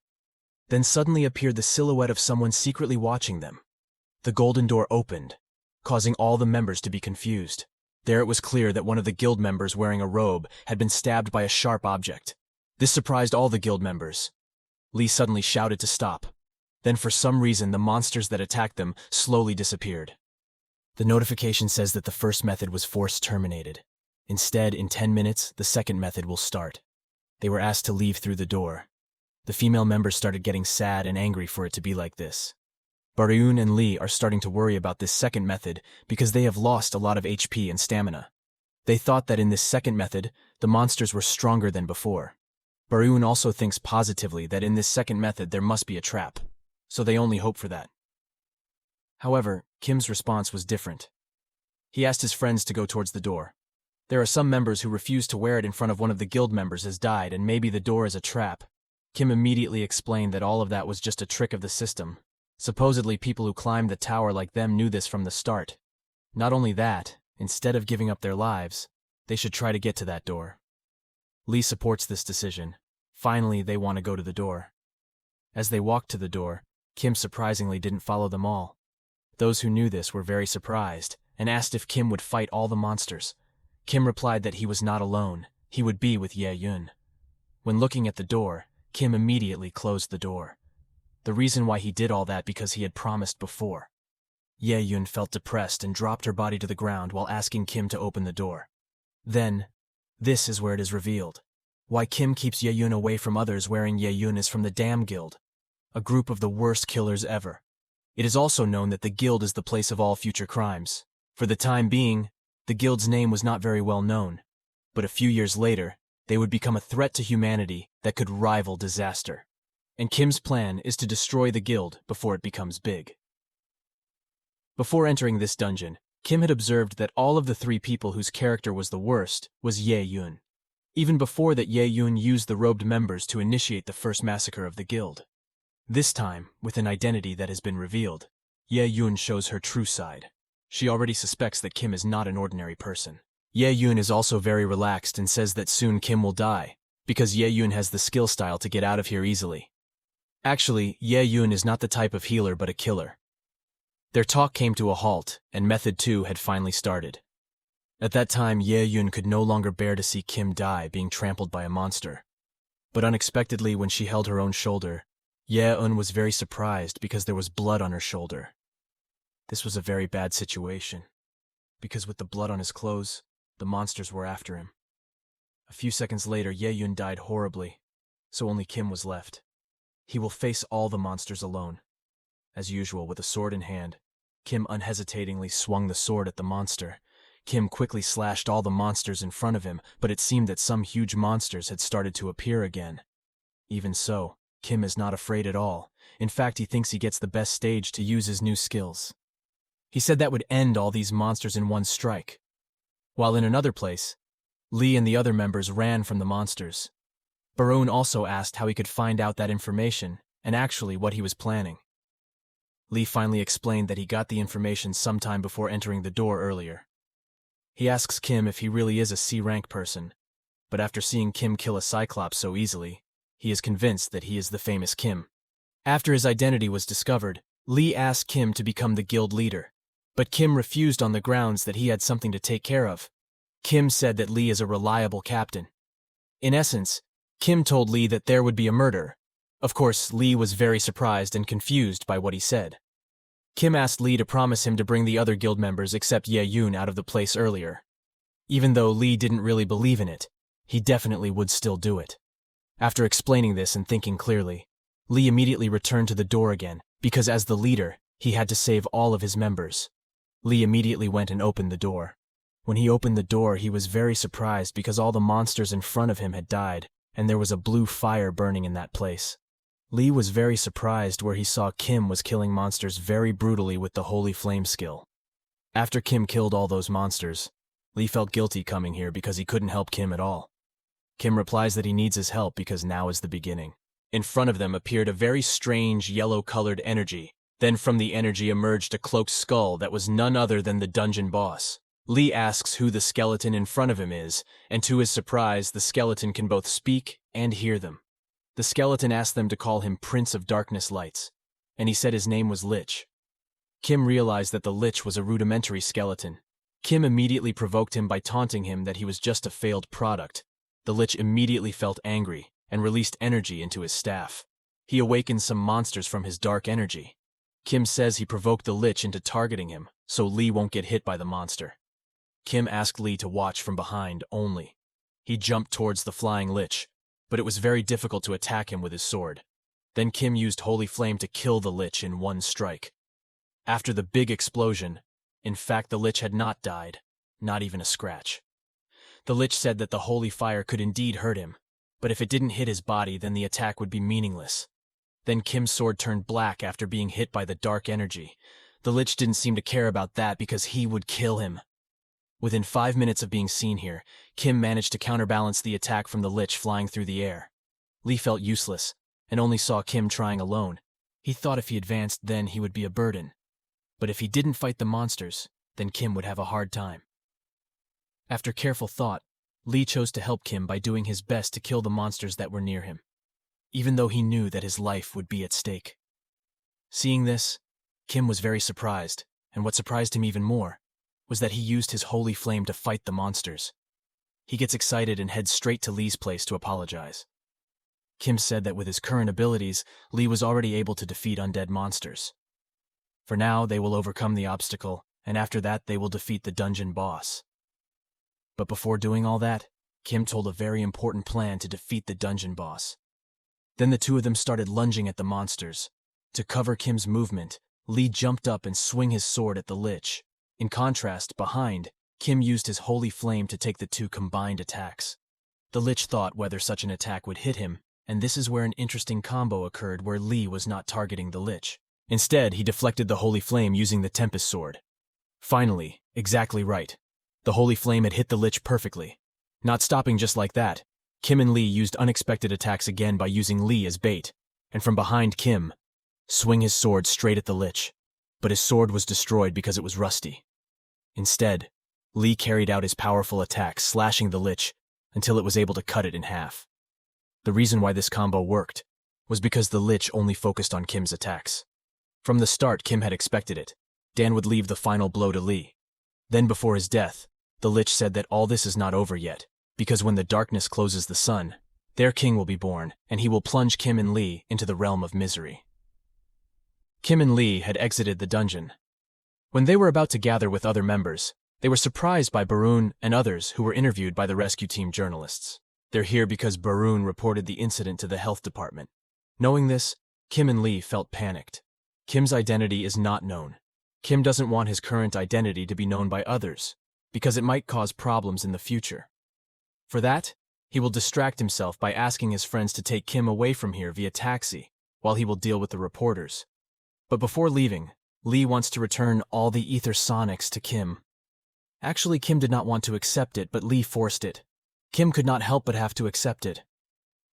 Then suddenly appeared the silhouette of someone secretly watching them. The golden door opened, causing all the members to be confused. There it was clear that one of the guild members wearing a robe had been stabbed by a sharp object. This surprised all the guild members. Lee suddenly shouted to stop. Then for some reason the monsters that attacked them slowly disappeared. The notification says that the first method was force terminated. Instead, in 10 minutes, the second method will start. They were asked to leave through the door. The female members started getting sad and angry for it to be like this. Bareun and Lee are starting to worry about this second method because they have lost a lot of HP and stamina. They thought that in this second method, the monsters were stronger than before. Bareun also thinks positively that in this second method there must be a trap, so they only hope for that. However, Kim's response was different. He asked his friends to go towards the door. There are some members who refuse to wear it in front of one of the guild members as died, and maybe the door is a trap. Kim immediately explained that all of that was just a trick of the system. Supposedly people who climbed the tower like them knew this from the start. Not only that, instead of giving up their lives, they should try to get to that door. Lee supports this decision. Finally, they want to go to the door. As they walked to the door, Kim surprisingly didn't follow them all. Those who knew this were very surprised and asked if Kim would fight all the monsters. Kim replied that he was not alone, he would be with Ye-yun. When looking at the door, Kim immediately closed the door. The reason why he did all that because he had promised before. Ye-yun felt depressed and dropped her body to the ground while asking Kim to open the door. Then, this is where it is revealed. Why Kim keeps Ye-yun away from others wearing Ye-yun is from the Damn Guild, a group of the worst killers ever. It is also known that the guild is the place of all future crimes. For the time being, the guild's name was not very well known, but a few years later, they would become a threat to humanity that could rival disaster. And Kim's plan is to destroy the guild before it becomes big. Before entering this dungeon, Kim had observed that all of the three people whose character was the worst was Ye-yun. Even before that, Ye-yun used the robed members to initiate the first massacre of the guild. This time, with an identity that has been revealed, Ye-yun shows her true side. She already suspects that Kim is not an ordinary person. Ye-yun is also very relaxed and says that soon Kim will die, because Ye-yun has the skill style to get out of here easily. Actually, Ye-yun is not the type of healer but a killer. Their talk came to a halt, and Method 2 had finally started. At that time, Ye-yun could no longer bear to see Kim die being trampled by a monster. But unexpectedly, when she held her own shoulder, Ye-eun was very surprised because there was blood on her shoulder. This was a very bad situation, because with the blood on his clothes, the monsters were after him. A few seconds later, Ye-yun died horribly, so only Kim was left. He will face all the monsters alone. As usual, with a sword in hand, Kim unhesitatingly swung the sword at the monster. Kim quickly slashed all the monsters in front of him, but it seemed that some huge monsters had started to appear again. Even so, Kim is not afraid at all. In fact, he thinks he gets the best stage to use his new skills. He said that would end all these monsters in one strike. While in another place, Lee and the other members ran from the monsters. Bareun also asked how he could find out that information, and actually what he was planning. Lee finally explained that he got the information sometime before entering the door earlier. He asks Kim if he really is a C-rank person, but after seeing Kim kill a Cyclops so easily, he is convinced that he is the famous Kim. After his identity was discovered, Lee asked Kim to become the guild leader, but Kim refused on the grounds that he had something to take care of. Kim said that Lee is a reliable captain. In essence, Kim told Lee that there would be a murder. Of course, Lee was very surprised and confused by what he said. Kim asked Lee to promise him to bring the other guild members except Ye-yun out of the place earlier. Even though Lee didn't really believe in it, he definitely would still do it. After explaining this and thinking clearly, Lee immediately returned to the door again, because as the leader, he had to save all of his members. Lee immediately went and opened the door. When he opened the door, he was very surprised because all the monsters in front of him had died, and there was a blue fire burning in that place. Lee was very surprised where he saw Kim was killing monsters very brutally with the Holy Flame skill. After Kim killed all those monsters, Lee felt guilty coming here because he couldn't help Kim at all. Kim replies that he needs his help because now is the beginning. In front of them appeared a very strange yellow-colored energy. Then from the energy emerged a cloaked skull that was none other than the dungeon boss. Lee asks who the skeleton in front of him is, and to his surprise, the skeleton can both speak and hear them. The skeleton asked them to call him Prince of Darkness Lights, and he said his name was Lich. Kim realized that the Lich was a rudimentary skeleton. Kim immediately provoked him by taunting him that he was just a failed product. The Lich immediately felt angry and released energy into his staff. He awakened some monsters from his dark energy. Kim says he provoked the Lich into targeting him, so Lee won't get hit by the monster. Kim asked Lee to watch from behind only. He jumped towards the flying lich, but it was very difficult to attack him with his sword. Then Kim used Holy Flame to kill the lich in one strike. After the big explosion, in fact the lich had not died, not even a scratch. The lich said that the holy fire could indeed hurt him, but if it didn't hit his body then the attack would be meaningless. Then Kim's sword turned black after being hit by the dark energy. The lich didn't seem to care about that because he would kill him. Within 5 minutes of being seen here, Kim managed to counterbalance the attack from the lich flying through the air. Lee felt useless, and only saw Kim trying alone. He thought if he advanced then he would be a burden. But if he didn't fight the monsters, then Kim would have a hard time. After careful thought, Lee chose to help Kim by doing his best to kill the monsters that were near him, even though he knew that his life would be at stake. Seeing this, Kim was very surprised, and what surprised him even more was that he used his holy flame to fight the monsters. He gets excited and heads straight to Lee's place to apologize. Kim said that with his current abilities, Lee was already able to defeat undead monsters. For now, they will overcome the obstacle, and after that they will defeat the dungeon boss. But before doing all that, Kim told a very important plan to defeat the dungeon boss. Then the two of them started lunging at the monsters. To cover Kim's movement, Lee jumped up and swung his sword at the lich. In contrast, behind, Kim used his holy flame to take the two combined attacks. The lich thought whether such an attack would hit him, and this is where an interesting combo occurred where Lee was not targeting the lich. Instead, he deflected the holy flame using the Tempest sword. Finally, exactly right. The holy flame had hit the lich perfectly. Not stopping just like that, Kim and Lee used unexpected attacks again by using Lee as bait, and from behind Kim, swing his sword straight at the lich. But his sword was destroyed because it was rusty. Instead, Lee carried out his powerful attack, slashing the lich until it was able to cut it in half. The reason why this combo worked was because the lich only focused on Kim's attacks. From the start, Kim had expected it. Dan would leave the final blow to Lee. Then before his death, the lich said that all this is not over yet, because when the darkness closes the sun, their king will be born, and he will plunge Kim and Lee into the realm of misery. Kim and Lee had exited the dungeon. When they were about to gather with other members, they were surprised by Barun and others who were interviewed by the rescue team journalists. They're here because Barun reported the incident to the health department. Knowing this, Kim and Lee felt panicked. Kim's identity is not known. Kim doesn't want his current identity to be known by others, because it might cause problems in the future. For that, he will distract himself by asking his friends to take Kim away from here via taxi, while he will deal with the reporters. But before leaving, Lee wants to return all the ether sonics to Kim. Actually, Kim did not want to accept it, but Lee forced it. Kim could not help but have to accept it.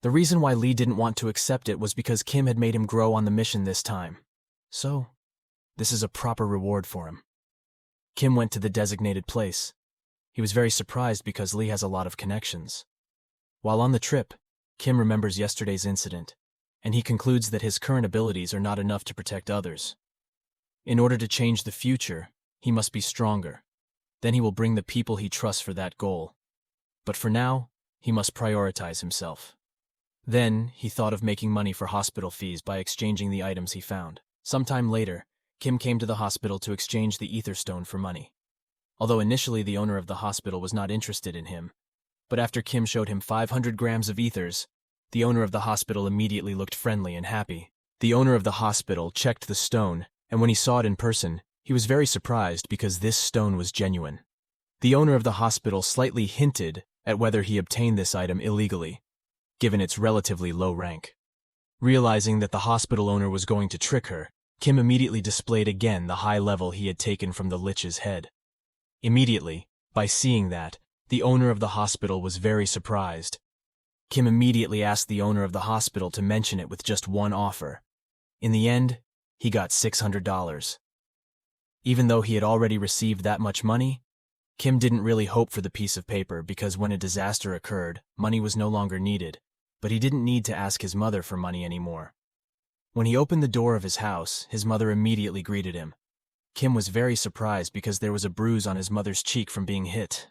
The reason why Lee didn't want to accept it was because Kim had made him grow on the mission this time. So, this is a proper reward for him. Kim went to the designated place. He was very surprised because Lee has a lot of connections. While on the trip, Kim remembers yesterday's incident, and he concludes that his current abilities are not enough to protect others. In order to change the future, he must be stronger. Then he will bring the people he trusts for that goal. But for now, he must prioritize himself. Then, he thought of making money for hospital fees by exchanging the items he found. Sometime later, Kim came to the hospital to exchange the ether stone for money. Although initially the owner of the hospital was not interested in him, but after Kim showed him 500 grams of ethers, the owner of the hospital immediately looked friendly and happy. The owner of the hospital checked the stone, and when he saw it in person, he was very surprised because this stone was genuine. The owner of the hospital slightly hinted at whether he obtained this item illegally, given its relatively low rank. Realizing that the hospital owner was going to trick her, Kim immediately displayed again the high level he had taken from the lich's head. Immediately, by seeing that, the owner of the hospital was very surprised. Kim immediately asked the owner of the hospital to mention it with just one offer. In the end, he got $600. Even though he had already received that much money, Kim didn't really hope for the piece of paper because when a disaster occurred, money was no longer needed, but he didn't need to ask his mother for money anymore. When he opened the door of his house, his mother immediately greeted him. Kim was very surprised because there was a bruise on his mother's cheek from being hit.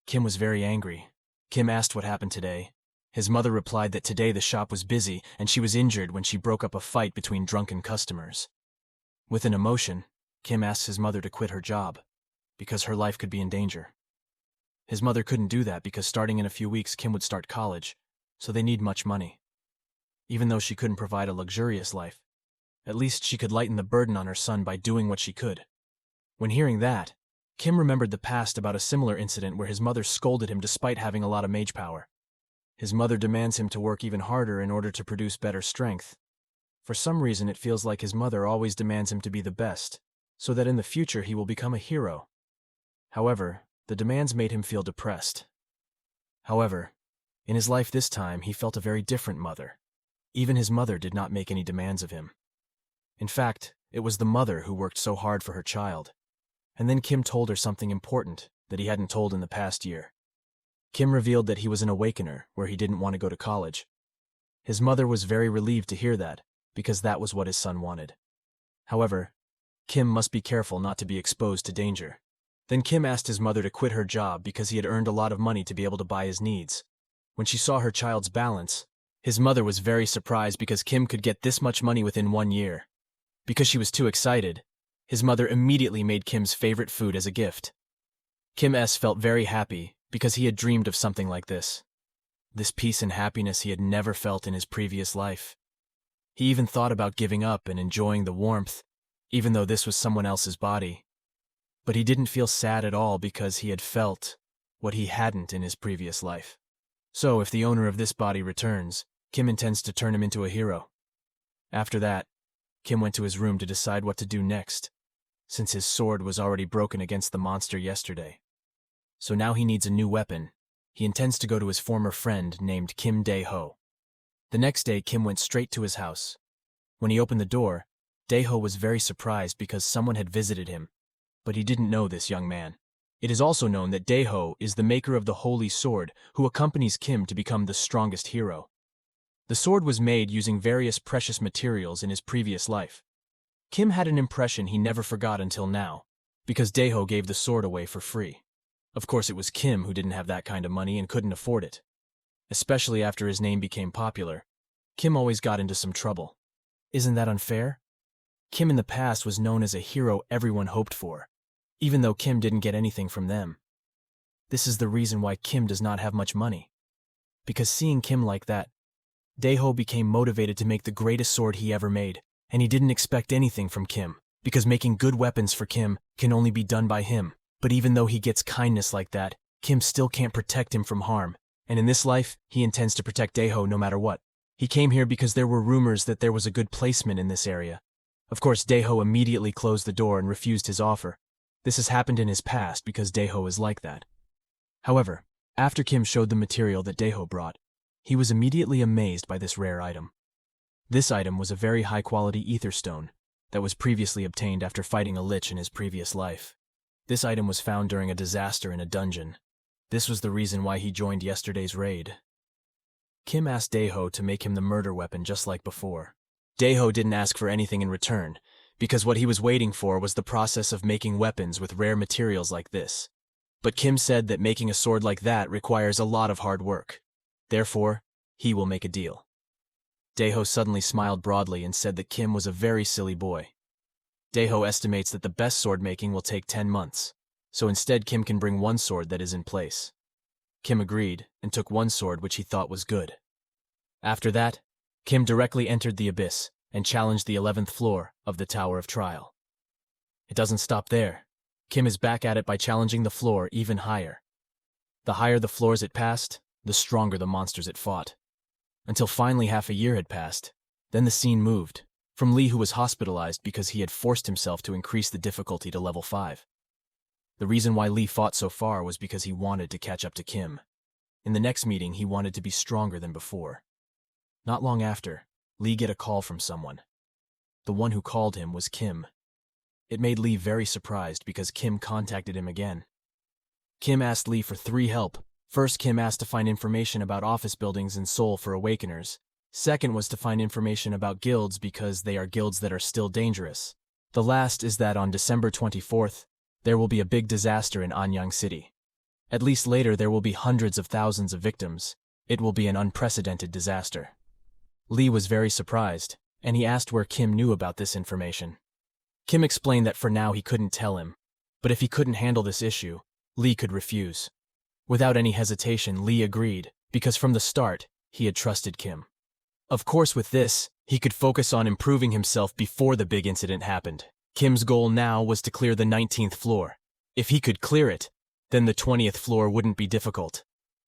Kim was very angry. Kim asked what happened today. His mother replied that today the shop was busy and she was injured when she broke up a fight between drunken customers. With an emotion, Kim asked his mother to quit her job, because her life could be in danger. His mother couldn't do that because starting in a few weeks Kim would start college, so they need much money. Even though she couldn't provide a luxurious life, at least she could lighten the burden on her son by doing what she could. When hearing that, Kim remembered the past about a similar incident where his mother scolded him despite having a lot of mage power. His mother demands him to work even harder in order to produce better strength. For some reason, it feels like his mother always demands him to be the best, so that in the future he will become a hero. However, the demands made him feel depressed. However, in his life this time, he felt a very different mother. Even his mother did not make any demands of him. In fact, it was the mother who worked so hard for her child. And then Kim told her something important that he hadn't told in the past year. Kim revealed that he was an Awakener, where he didn't want to go to college. His mother was very relieved to hear that, because that was what his son wanted. However, Kim must be careful not to be exposed to danger. Then Kim asked his mother to quit her job because he had earned a lot of money to be able to buy his needs. When she saw her child's balance, his mother was very surprised because Kim could get this much money within 1 year. Because she was too excited, his mother immediately made Kim's favorite food as a gift. Kim S. felt very happy because he had dreamed of something like this. This peace and happiness he had never felt in his previous life. He even thought about giving up and enjoying the warmth, even though this was someone else's body. But he didn't feel sad at all because he had felt what he hadn't in his previous life. So if the owner of this body returns, Kim intends to turn him into a hero. After that, Kim went to his room to decide what to do next, since his sword was already broken against the monster yesterday. So now he needs a new weapon. He intends to go to his former friend named Kim Dae-ho. The next day, Kim went straight to his house. When he opened the door, Dae-ho was very surprised because someone had visited him, but he didn't know this young man. It is also known that Dae-ho is the maker of the Holy Sword who accompanies Kim to become the strongest hero. The sword was made using various precious materials in his previous life. Kim had an impression he never forgot until now, because Dae-ho gave the sword away for free. Of course, it was Kim who didn't have that kind of money and couldn't afford it. Especially after his name became popular, Kim always got into some trouble. Isn't that unfair? Kim in the past was known as a hero everyone hoped for, even though Kim didn't get anything from them. This is the reason why Kim does not have much money. Because seeing Kim like that, Dae-ho became motivated to make the greatest sword he ever made, and he didn't expect anything from Kim, because making good weapons for Kim can only be done by him. But even though he gets kindness like that, Kim still can't protect him from harm, and in this life, he intends to protect Dae-ho no matter what. He came here because there were rumors that there was a good placement in this area. Of course, Dae-ho immediately closed the door and refused his offer. This has happened in his past because Dae-ho is like that. However, after Kim showed the material that Dae-ho brought, he was immediately amazed by this rare item. This item was a very high-quality ether stone that was previously obtained after fighting a lich in his previous life. This item was found during a disaster in a dungeon. This was the reason why he joined yesterday's raid. Kim asked Dae-ho to make him the murder weapon just like before. Dae-ho didn't ask for anything in return, because what he was waiting for was the process of making weapons with rare materials like this. But Kim said that making a sword like that requires a lot of hard work. Therefore, he will make a deal. Dae-ho suddenly smiled broadly and said that Kim was a very silly boy. Dae-ho estimates that the best sword making will take 10 months, so instead Kim can bring one sword that is in place. Kim agreed and took one sword which he thought was good. After that, Kim directly entered the abyss and challenged the 11th floor of the Tower of Trial. It doesn't stop there. Kim is back at it by challenging the floor even higher. The higher the floors it passed, the stronger the monsters it fought. Until finally half a year had passed. Then the scene moved from Lee, who was hospitalized because he had forced himself to increase the difficulty to level 5. The reason why Lee fought so far was because he wanted to catch up to Kim. In the next meeting, he wanted to be stronger than before. Not long after, Lee get a call from someone. The one who called him was Kim. It made Lee very surprised because Kim contacted him again. Kim asked Lee for 3 help. First, Kim asked to find information about office buildings in Seoul for Awakeners. Second was to find information about guilds because they are guilds that are still dangerous. The last is that on December 24th, there will be a big disaster in Anyang City. At least later there will be hundreds of thousands of victims. It will be an unprecedented disaster. Lee was very surprised, and he asked where Kim knew about this information. Kim explained that for now he couldn't tell him, but if he couldn't handle this issue, Lee could refuse. Without any hesitation, Lee agreed, because from the start, he had trusted Kim. Of course, with this, he could focus on improving himself before the big incident happened. Kim's goal now was to clear the 19th floor. If he could clear it, then the 20th floor wouldn't be difficult.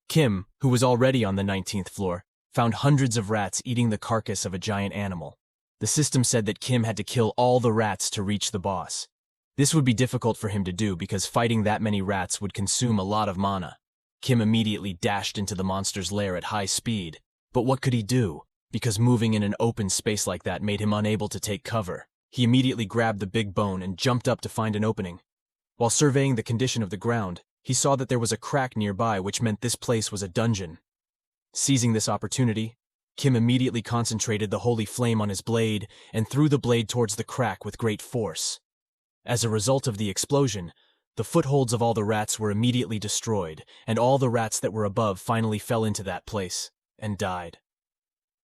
Kim, who was already on the 19th floor, found hundreds of rats eating the carcass of a giant animal. The system said that Kim had to kill all the rats to reach the boss. This would be difficult for him to do because fighting that many rats would consume a lot of mana. Kim immediately dashed into the monster's lair at high speed. But what could he do? Because moving in an open space like that made him unable to take cover. He immediately grabbed the big bone and jumped up to find an opening. While surveying the condition of the ground, he saw that there was a crack nearby, which meant this place was a dungeon. Seizing this opportunity, Kim immediately concentrated the holy flame on his blade and threw the blade towards the crack with great force. As a result of the explosion, the footholds of all the rats were immediately destroyed, and all the rats that were above finally fell into that place and died.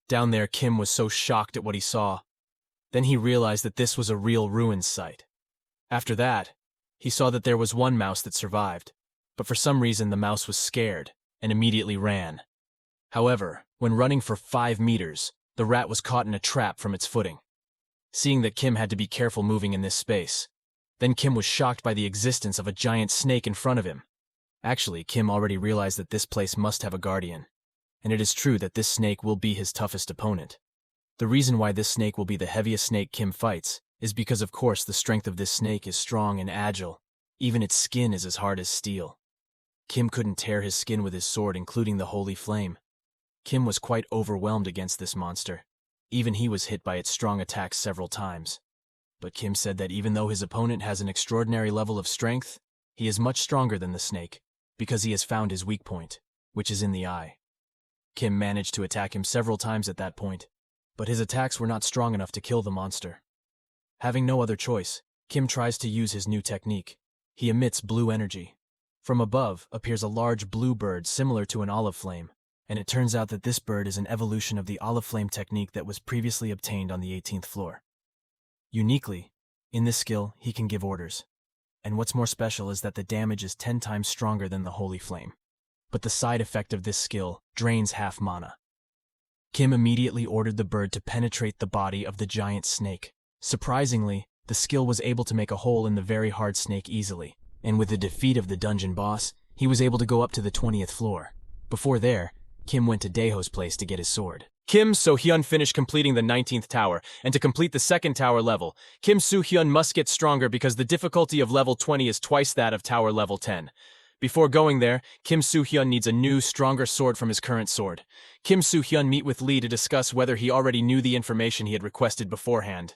Down there, Kim was so shocked at what he saw. Then he realized that this was a real ruin site. After that, he saw that there was one mouse that survived, but for some reason the mouse was scared and immediately ran. However, when running for 5 meters, the rat was caught in a trap from its footing. Seeing that Kim had to be careful moving in this space, then Kim was shocked by the existence of a giant snake in front of him. Actually, Kim already realized that this place must have a guardian, and it is true that this snake will be his toughest opponent. The reason why this snake will be the heaviest snake Kim fights is because, of course, the strength of this snake is strong and agile. Even its skin is as hard as steel. Kim couldn't tear his skin with his sword, including the holy flame. Kim was quite overwhelmed against this monster. Even he was hit by its strong attacks several times. But Kim said that even though his opponent has an extraordinary level of strength, he is much stronger than the snake, because he has found his weak point, which is in the eye. Kim managed to attack him several times at that point, but his attacks were not strong enough to kill the monster. Having no other choice, Kim tries to use his new technique. He emits blue energy. From above appears a large blue bird similar to an olive flame, and it turns out that this bird is an evolution of the olive flame technique that was previously obtained on the 18th floor. Uniquely, in this skill, he can give orders. And what's more special is that the damage is 10 times stronger than the holy flame. But the side effect of this skill drains half mana. Kim immediately ordered the bird to penetrate the body of the giant snake. Surprisingly, the skill was able to make a hole in the very hard snake easily, and with the defeat of the dungeon boss, he was able to go up to the 20th floor. Before there, Kim went to Daeho's place to get his sword. Kim So-hyeun finished completing the 19th tower, and to complete the 2nd tower level, Kim Su-hyeun must get stronger because the difficulty of level 20 is twice that of tower level 10. Before going there, Kim Su-hyeun needs a new, stronger sword from his current sword. Kim Su-hyeun meet with Lee to discuss whether he already knew the information he had requested beforehand.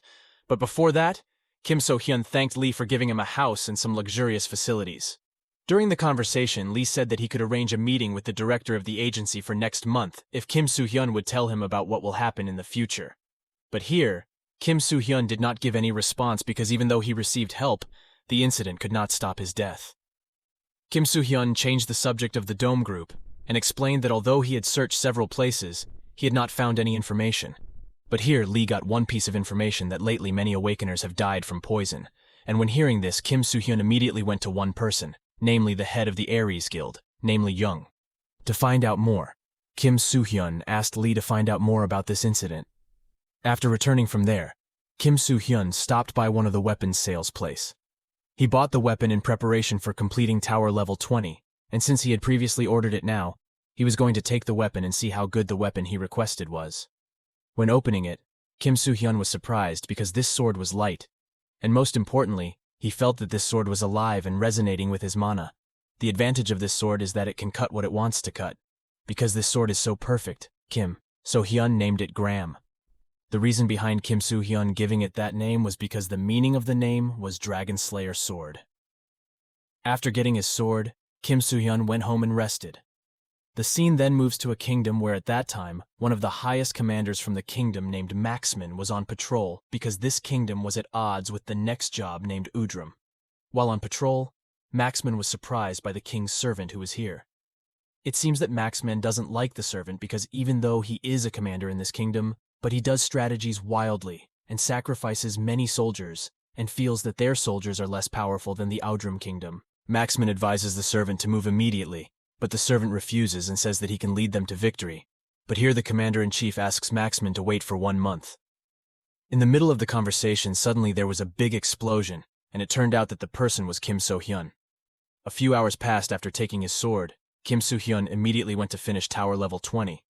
But before that, Kim So-hyeun thanked Lee for giving him a house and some luxurious facilities. During the conversation, Lee said that he could arrange a meeting with the director of the agency for next month if Kim Su-hyeun would tell him about what will happen in the future. But here, Kim Su-hyeun did not give any response because even though he received help, the incident could not stop his death. Kim Su-hyeun changed the subject of the Dome Group and explained that although he had searched several places, he had not found any information. But here, Lee got one piece of information that lately many Awakeners have died from poison, and when hearing this, Kim Su-hyeun immediately went to one person, namely the head of the Ares Guild, namely Young. To find out more, Kim Su-hyeun asked Lee to find out more about this incident. After returning from there, Kim Su-hyeun stopped by one of the weapons sales place. He bought the weapon in preparation for completing tower level 20, and since he had previously ordered it now, he was going to take the weapon and see how good the weapon he requested was. When opening it, Kim Su-hyeun was surprised because this sword was light, and most importantly, he felt that this sword was alive and resonating with his mana. The advantage of this sword is that it can cut what it wants to cut. Because this sword is so perfect, Kim So-hyeun named it Gram. The reason behind Kim So-hyeun giving it that name was because the meaning of the name was Dragon Slayer Sword. After getting his sword, Kim So-hyeun went home and rested. The scene then moves to a kingdom where at that time, one of the highest commanders from the kingdom named Maxman was on patrol because this kingdom was at odds with the next job named Udrum. While on patrol, Maxman was surprised by the king's servant who was here. It seems that Maxman doesn't like the servant because even though he is a commander in this kingdom, but he does strategies wildly and sacrifices many soldiers and feels that their soldiers are less powerful than the Udrum kingdom. Maxman advises the servant to move immediately but the servant refuses and says that he can lead them to victory. But here the commander-in-chief asks Maxman to wait for 1 month. In the middle of the conversation, suddenly there was a big explosion, and it turned out that the person was Kim So-hyun. A few hours passed after taking his sword. Kim Su-hyeun immediately went to finish tower level 20.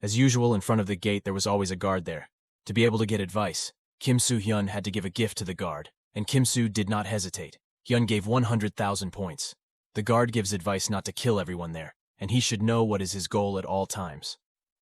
As usual, in front of the gate there was always a guard there. To be able to get advice, Kim Su-hyeun had to give a gift to the guard, and Kim Su did not hesitate. Hyun gave 100,000 points. The guard gives advice not to kill everyone there, and he should know what is his goal at all times.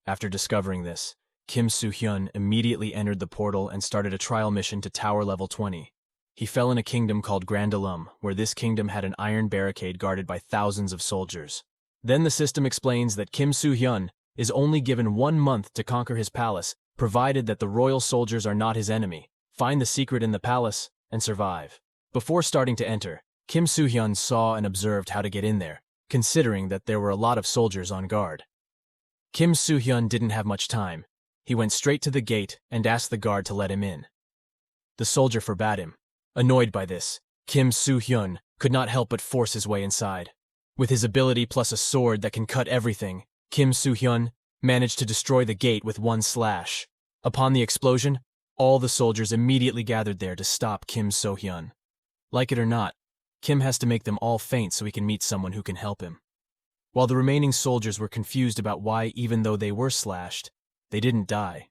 After discovering this, Kim Su-hyeun immediately entered the portal and started a trial mission to tower level 20. He fell in a kingdom called Grandalum, where this kingdom had an iron barricade guarded by thousands of soldiers. Then the system explains that Kim Su-hyeun is only given 1 month to conquer his palace, provided that the royal soldiers are not his enemy, find the secret in the palace, and survive. Before starting to enter, Kim Su-hyeun saw and observed how to get in there, considering that there were a lot of soldiers on guard. Kim Su-hyeun didn't have much time. He went straight to the gate and asked the guard to let him in. The soldier forbade him. Annoyed by this, Kim Su-hyeun could not help but force his way inside. With his ability plus a sword that can cut everything, Kim Su-hyeun managed to destroy the gate with 1 slash. Upon the explosion, all the soldiers immediately gathered there to stop Kim So-hyun. Like it or not, Kim has to make them all faint so he can meet someone who can help him. While the remaining soldiers were confused about why, even though they were slashed, they didn't die.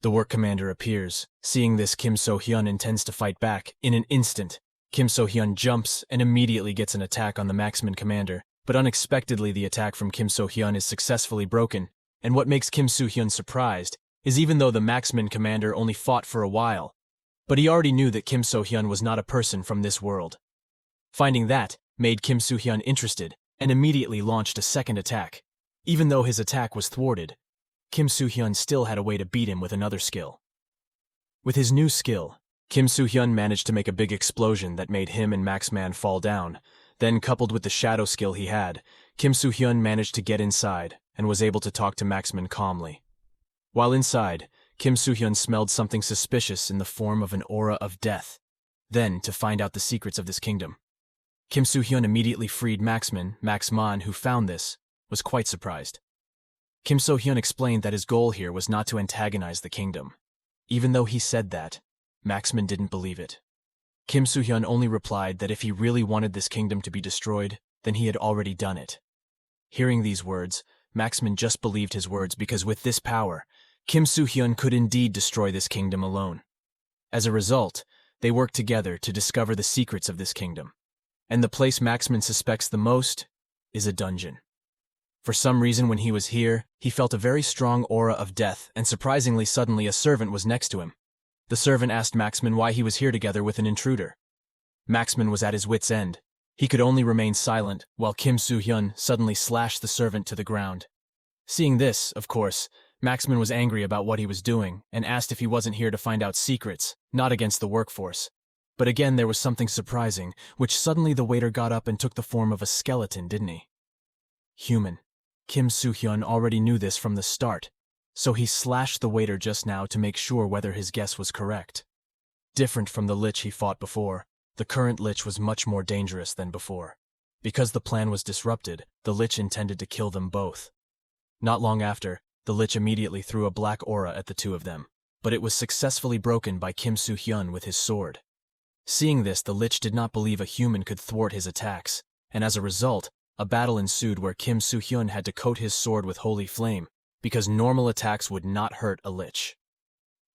The work commander appears. Seeing this, Kim So-hyun intends to fight back. In an instant, Kim So-hyun jumps and immediately gets an attack on the marksman commander, but unexpectedly the attack from Kim So-hyun is successfully broken, and what makes Kim So-hyun surprised is even though the marksman commander only fought for a while, but he already knew that Kim So-hyun was not a person from this world. Finding that made Kim So-hyun interested and immediately launched a second attack. Even though his attack was thwarted, Kim So-hyun still had a way to beat him with another skill. With his new skill, Kim So-hyun managed to make a big explosion that made him and Maxman fall down. Then, coupled with the shadow skill he had, Kim So-hyun managed to get inside and was able to talk to Maxman calmly. While inside, Kim So-hyun smelled something suspicious in the form of an aura of death. Then, to find out the secrets of this kingdom, Kim So-hyun immediately freed Maxman, who found this, was quite surprised. Kim So-hyun explained that his goal here was not to antagonize the kingdom. Even though he said that, Maxman didn't believe it. Kim So-hyun only replied that if he really wanted this kingdom to be destroyed, then he had already done it. Hearing these words, Maxman just believed his words because with this power, Kim So-hyun could indeed destroy this kingdom alone. As a result, they worked together to discover the secrets of this kingdom. And the place Maxman suspects the most is a dungeon. For some reason, when he was here, he felt a very strong aura of death, and surprisingly suddenly a servant was next to him. The servant asked Maxman why he was here together with an intruder. Maxman was at his wit's end. He could only remain silent, while Kim So-hyun suddenly slashed the servant to the ground. Seeing this, of course, Maxman was angry about what he was doing, and asked if he wasn't here to find out secrets, not against the workforce. But again there was something surprising, which suddenly the waiter got up and took the form of a skeleton, didn't he? Human. Kim So-hyun already knew this from the start, so he slashed the waiter just now to make sure whether his guess was correct. Different from the lich he fought before, the current lich was much more dangerous than before. Because the plan was disrupted, the lich intended to kill them both. Not long after, the lich immediately threw a black aura at the two of them, but it was successfully broken by Kim So-hyun with his sword. Seeing this, the lich did not believe a human could thwart his attacks, and as a result, a battle ensued where Kim So-hyun had to coat his sword with holy flame, because normal attacks would not hurt a lich.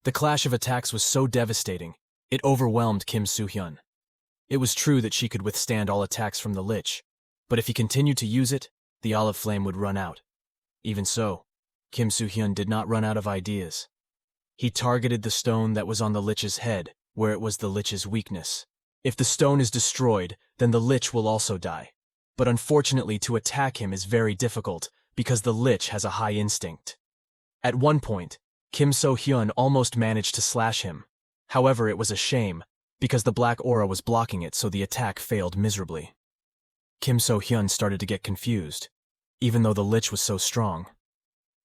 The clash of attacks was so devastating, it overwhelmed Kim So-hyun. It was true that she could withstand all attacks from the lich, but if he continued to use it, the olive flame would run out. Even so, Kim So-hyun did not run out of ideas. He targeted the stone that was on the lich's head, where it was the lich's weakness. If the stone is destroyed, then the lich will also die. But unfortunately, to attack him is very difficult, because the lich has a high instinct. At one point, Kim So-hyun almost managed to slash him. However, it was a shame, because the black aura was blocking it, so the attack failed miserably. Kim So-hyun started to get confused, even though the lich was so strong.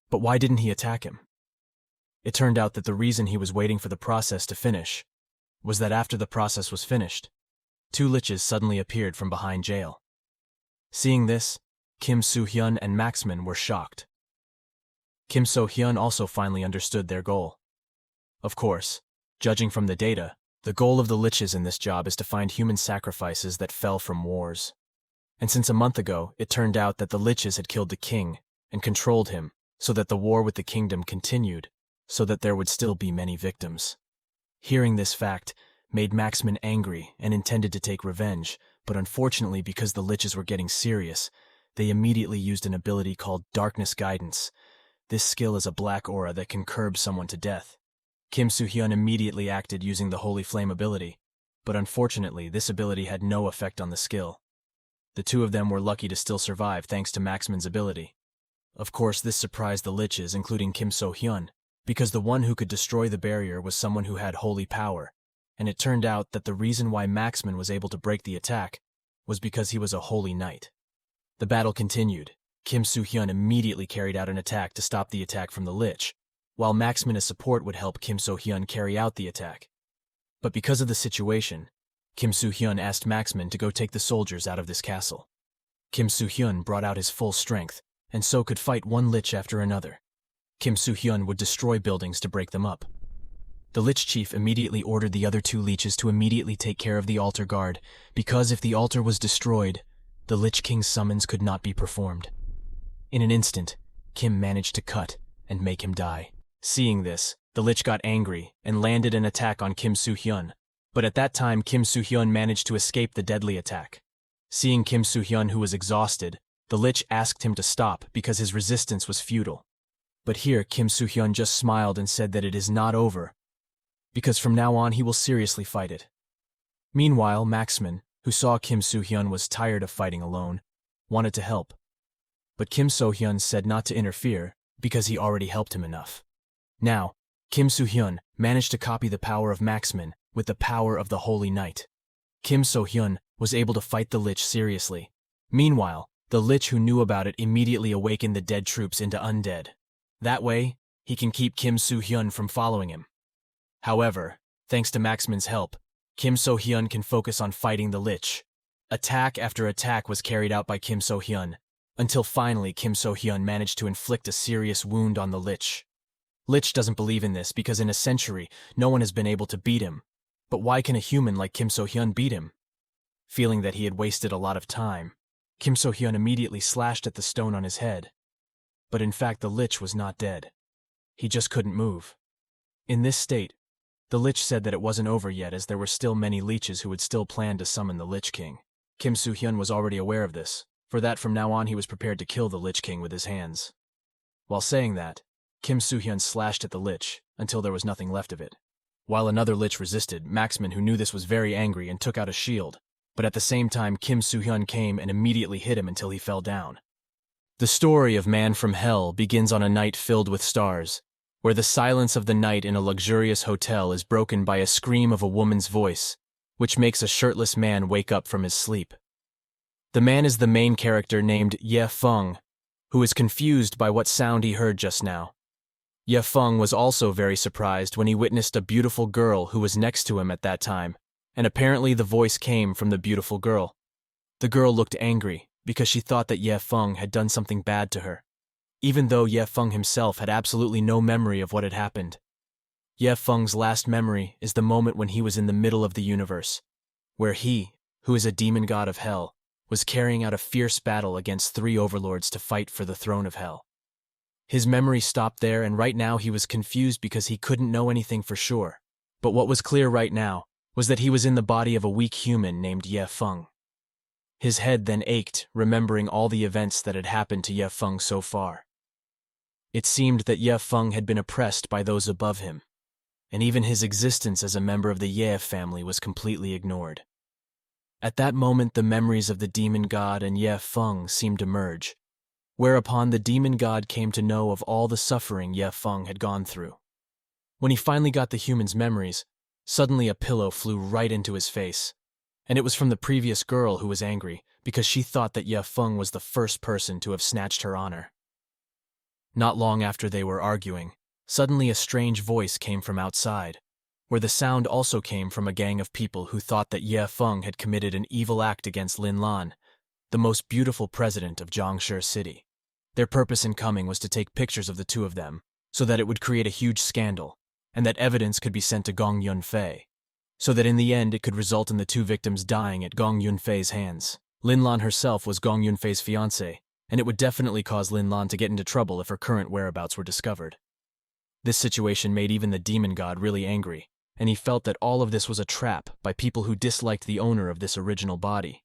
But why didn't he attack him? It turned out that the reason he was waiting for the process to finish was that after the process was finished, two liches suddenly appeared from behind jail. Seeing this, Kim Su-hyeun and Maxman were shocked. Kim So-hyeun also finally understood their goal. Of course, judging from the data, the goal of the liches in this job is to find human sacrifices that fell from wars. And since a month ago, it turned out that the liches had killed the king and controlled him so that the war with the kingdom continued, so that there would still be many victims. Hearing this fact made Maxman angry and intended to take revenge, but unfortunately because the liches were getting serious, they immediately used an ability called Darkness Guidance. This skill is a black aura that can curb someone to death. Kim Su-hyeun immediately acted using the Holy Flame ability, but unfortunately this ability had no effect on the skill. The two of them were lucky to still survive thanks to Maxman's ability. Of course, this surprised the liches, including Kim So-hyeun, because the one who could destroy the barrier was someone who had holy power, and it turned out that the reason why Maxman was able to break the attack was because he was a holy knight. The battle continued. Kim Su-hyeun immediately carried out an attack to stop the attack from the lich, while Maxman as support would help Kim So-hyeun carry out the attack. But because of the situation, Kim Su-hyeun asked Maxman to go take the soldiers out of this castle. Kim Su-hyeun brought out his full strength, and so could fight one lich after another. Kim Su-hyeun would destroy buildings to break them up. The lich chief immediately ordered the other two liches to immediately take care of the altar guard, because if the altar was destroyed, the Lich King's summons could not be performed. In an instant, Kim managed to cut and make him die. Seeing this, the lich got angry and landed an attack on Kim Su-hyeun, but at that time Kim Su-hyeun managed to escape the deadly attack. Seeing Kim Su-hyeun, who was exhausted, the lich asked him to stop because his resistance was futile. But here Kim Su-hyeun just smiled and said that it is not over, because from now on he will seriously fight it. Meanwhile, Maxman, who saw Kim Su-hyeun was tired of fighting alone, wanted to help. But Kim So-hyeun said not to interfere because he already helped him enough. Now, Kim Su-hyeun managed to copy the power of Maxman with the power of the Holy Knight. Kim So-hyeun was able to fight the lich seriously. Meanwhile, the lich who knew about it immediately awakened the dead troops into undead. That way, he can keep Kim Su-hyeun from following him. However, thanks to Maxman's help, Kim So-hyeun can focus on fighting the lich. Attack after attack was carried out by Kim So-hyeun, until finally Kim So-hyeun managed to inflict a serious wound on the lich. Lich doesn't believe in this because in a century, no one has been able to beat him. But why can a human like Kim So-hyeun beat him? Feeling that he had wasted a lot of time, Kim So-hyeun immediately slashed at the stone on his head. But in fact, the lich was not dead. He just couldn't move. In this state, the lich said that it wasn't over yet as there were still many liches who would still plan to summon the Lich King. Kim Su-hyeun was already aware of this, for that from now on he was prepared to kill the Lich King with his hands. While saying that, Kim Su-hyeun slashed at the lich until there was nothing left of it. While another lich resisted, Maxman, who knew this, was very angry and took out a shield, but at the same time Kim Su-hyeun came and immediately hit him until he fell down. The story of Man from Hell begins on a night filled with stars, where the silence of the night in a luxurious hotel is broken by a scream of a woman's voice, which makes a shirtless man wake up from his sleep. The man is the main character named Ye Feng, who is confused by what sound he heard just now. Ye Feng was also very surprised when he witnessed a beautiful girl who was next to him at that time, and apparently the voice came from the beautiful girl. The girl looked angry because she thought that Ye Feng had done something bad to her, even though Ye Feng himself had absolutely no memory of what had happened. Ye Feng's last memory is the moment when he was in the middle of the universe, where he, who is a demon god of hell, was carrying out a fierce battle against 3 overlords to fight for the throne of hell. His memory stopped there, and right now he was confused because he couldn't know anything for sure. But what was clear right now was that he was in the body of a weak human named Ye Feng. His head then ached, remembering all the events that had happened to Ye Feng so far. It seemed that Ye Feng had been oppressed by those above him, and even his existence as a member of the Ye family was completely ignored. At that moment, the memories of the demon god and Ye Feng seemed to merge, whereupon the demon god came to know of all the suffering Ye Feng had gone through. When he finally got the human's memories, suddenly a pillow flew right into his face, and it was from the previous girl who was angry because she thought that Ye Feng was the first person to have snatched her honor. Not long after they were arguing, suddenly a strange voice came from outside, where the sound also came from a gang of people who thought that Ye Feng had committed an evil act against Lin Lan, the most beautiful president of Zhangshi City. Their purpose in coming was to take pictures of the two of them, so that it would create a huge scandal, and that evidence could be sent to Gong Yunfei, so that in the end it could result in the two victims dying at Gong Yunfei's hands. Lin Lan herself was Gong Yunfei's fiancée, and it would definitely cause Lin Lan to get into trouble if her current whereabouts were discovered. This situation made even the demon god really angry, and he felt that all of this was a trap by people who disliked the owner of this original body.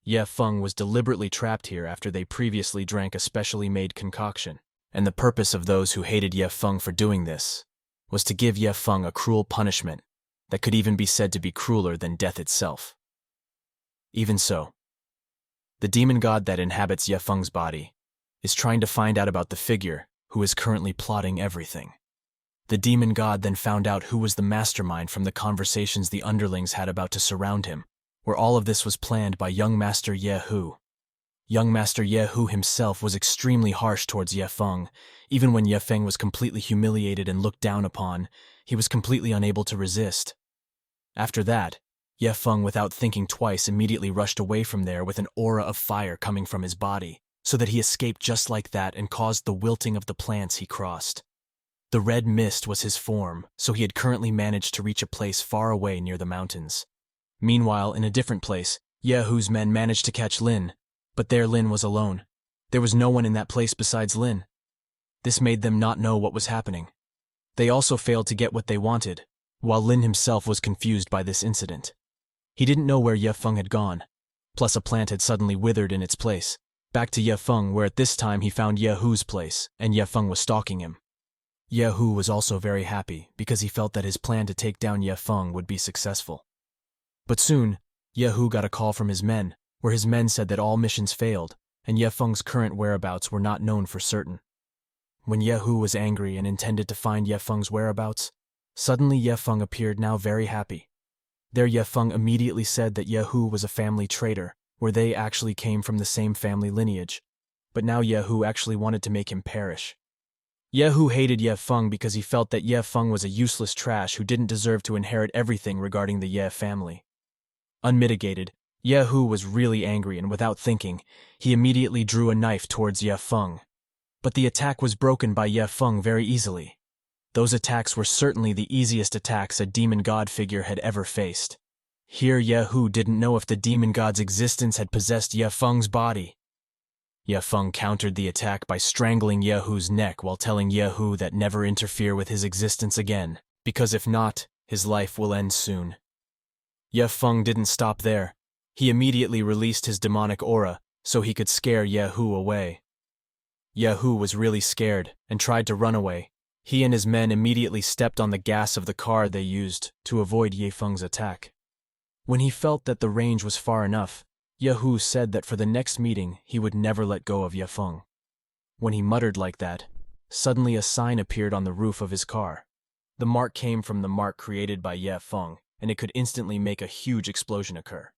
Ye Feng was deliberately trapped here after they previously drank a specially made concoction, and the purpose of those who hated Ye Feng for doing this was to give Ye Feng a cruel punishment that could even be said to be crueler than death itself. Even so, the demon god that inhabits Ye Feng's body is trying to find out about the figure who is currently plotting everything. The demon god then found out who was the mastermind from the conversations the underlings had about to surround him, where all of this was planned by young Master Ye Hu. Young Master Ye Hu himself was extremely harsh towards Ye Feng. Even when Ye Feng was completely humiliated and looked down upon, he was completely unable to resist. After that, Ye Feng, without thinking twice, immediately rushed away from there with an aura of fire coming from his body, so that he escaped just like that and caused the wilting of the plants he crossed. The red mist was his form, so he had currently managed to reach a place far away near the mountains. Meanwhile, in a different place, Ye Hu's men managed to catch Lin, but there Lin was alone. There was no one in that place besides Lin. This made them not know what was happening. They also failed to get what they wanted, while Lin himself was confused by this incident. He didn't know where Ye Feng had gone, plus a plant had suddenly withered in its place, back to Ye Feng, where at this time he found Ye Hu's place, and Ye Feng was stalking him. Ye Hu was also very happy because he felt that his plan to take down Ye Feng would be successful. But soon, Ye Hu got a call from his men, where his men said that all missions failed, and Ye Feng's current whereabouts were not known for certain. When Ye Hu was angry and intended to find Ye Feng's whereabouts, suddenly Ye Feng appeared, now very happy. There Ye Feng immediately said that Ye Hu was a family traitor, where they actually came from the same family lineage, but now Ye Hu actually wanted to make him perish. Ye Hu hated Ye Feng because he felt that Ye Feng was a useless trash who didn't deserve to inherit everything regarding the Ye family. Unmitigated, Ye Hu was really angry, and without thinking, he immediately drew a knife towards Ye Feng. But the attack was broken by Ye Feng very easily. Those attacks were certainly the easiest attacks a demon god figure had ever faced. Here Ye Hu didn't know if the demon god's existence had possessed Ye Feng's body. Ye Feng countered the attack by strangling Ye Hu's neck while telling Ye Hu that never interfere with his existence again, because if not, his life will end soon. Ye Feng didn't stop there. He immediately released his demonic aura so he could scare Ye Hu away. Ye Hu was really scared and tried to run away. He and his men immediately stepped on the gas of the car they used to avoid Ye Feng's attack. When he felt that the range was far enough, Ye Hu said that for the next meeting he would never let go of Ye Feng. When he muttered like that, suddenly a sign appeared on the roof of his car. The mark came from the mark created by Ye Feng, and it could instantly make a huge explosion occur.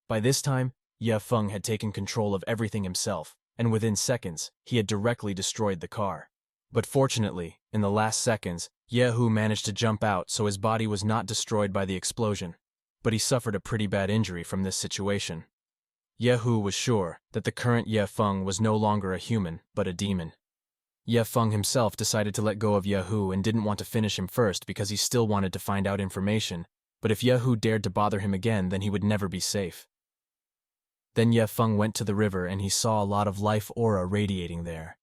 By this time, Ye Feng had taken control of everything himself, and within seconds, he had directly destroyed the car. But fortunately, in the last seconds, Ye Hu managed to jump out, so his body was not destroyed by the explosion. But he suffered a pretty bad injury from this situation. Ye Hu was sure that the current Ye Feng was no longer a human, but a demon. Ye Feng himself decided to let go of Ye Hu and didn't want to finish him first because he still wanted to find out information, but if Ye Hu dared to bother him again, then he would never be safe. Then Ye Feng went to the river and he saw a lot of life aura radiating there.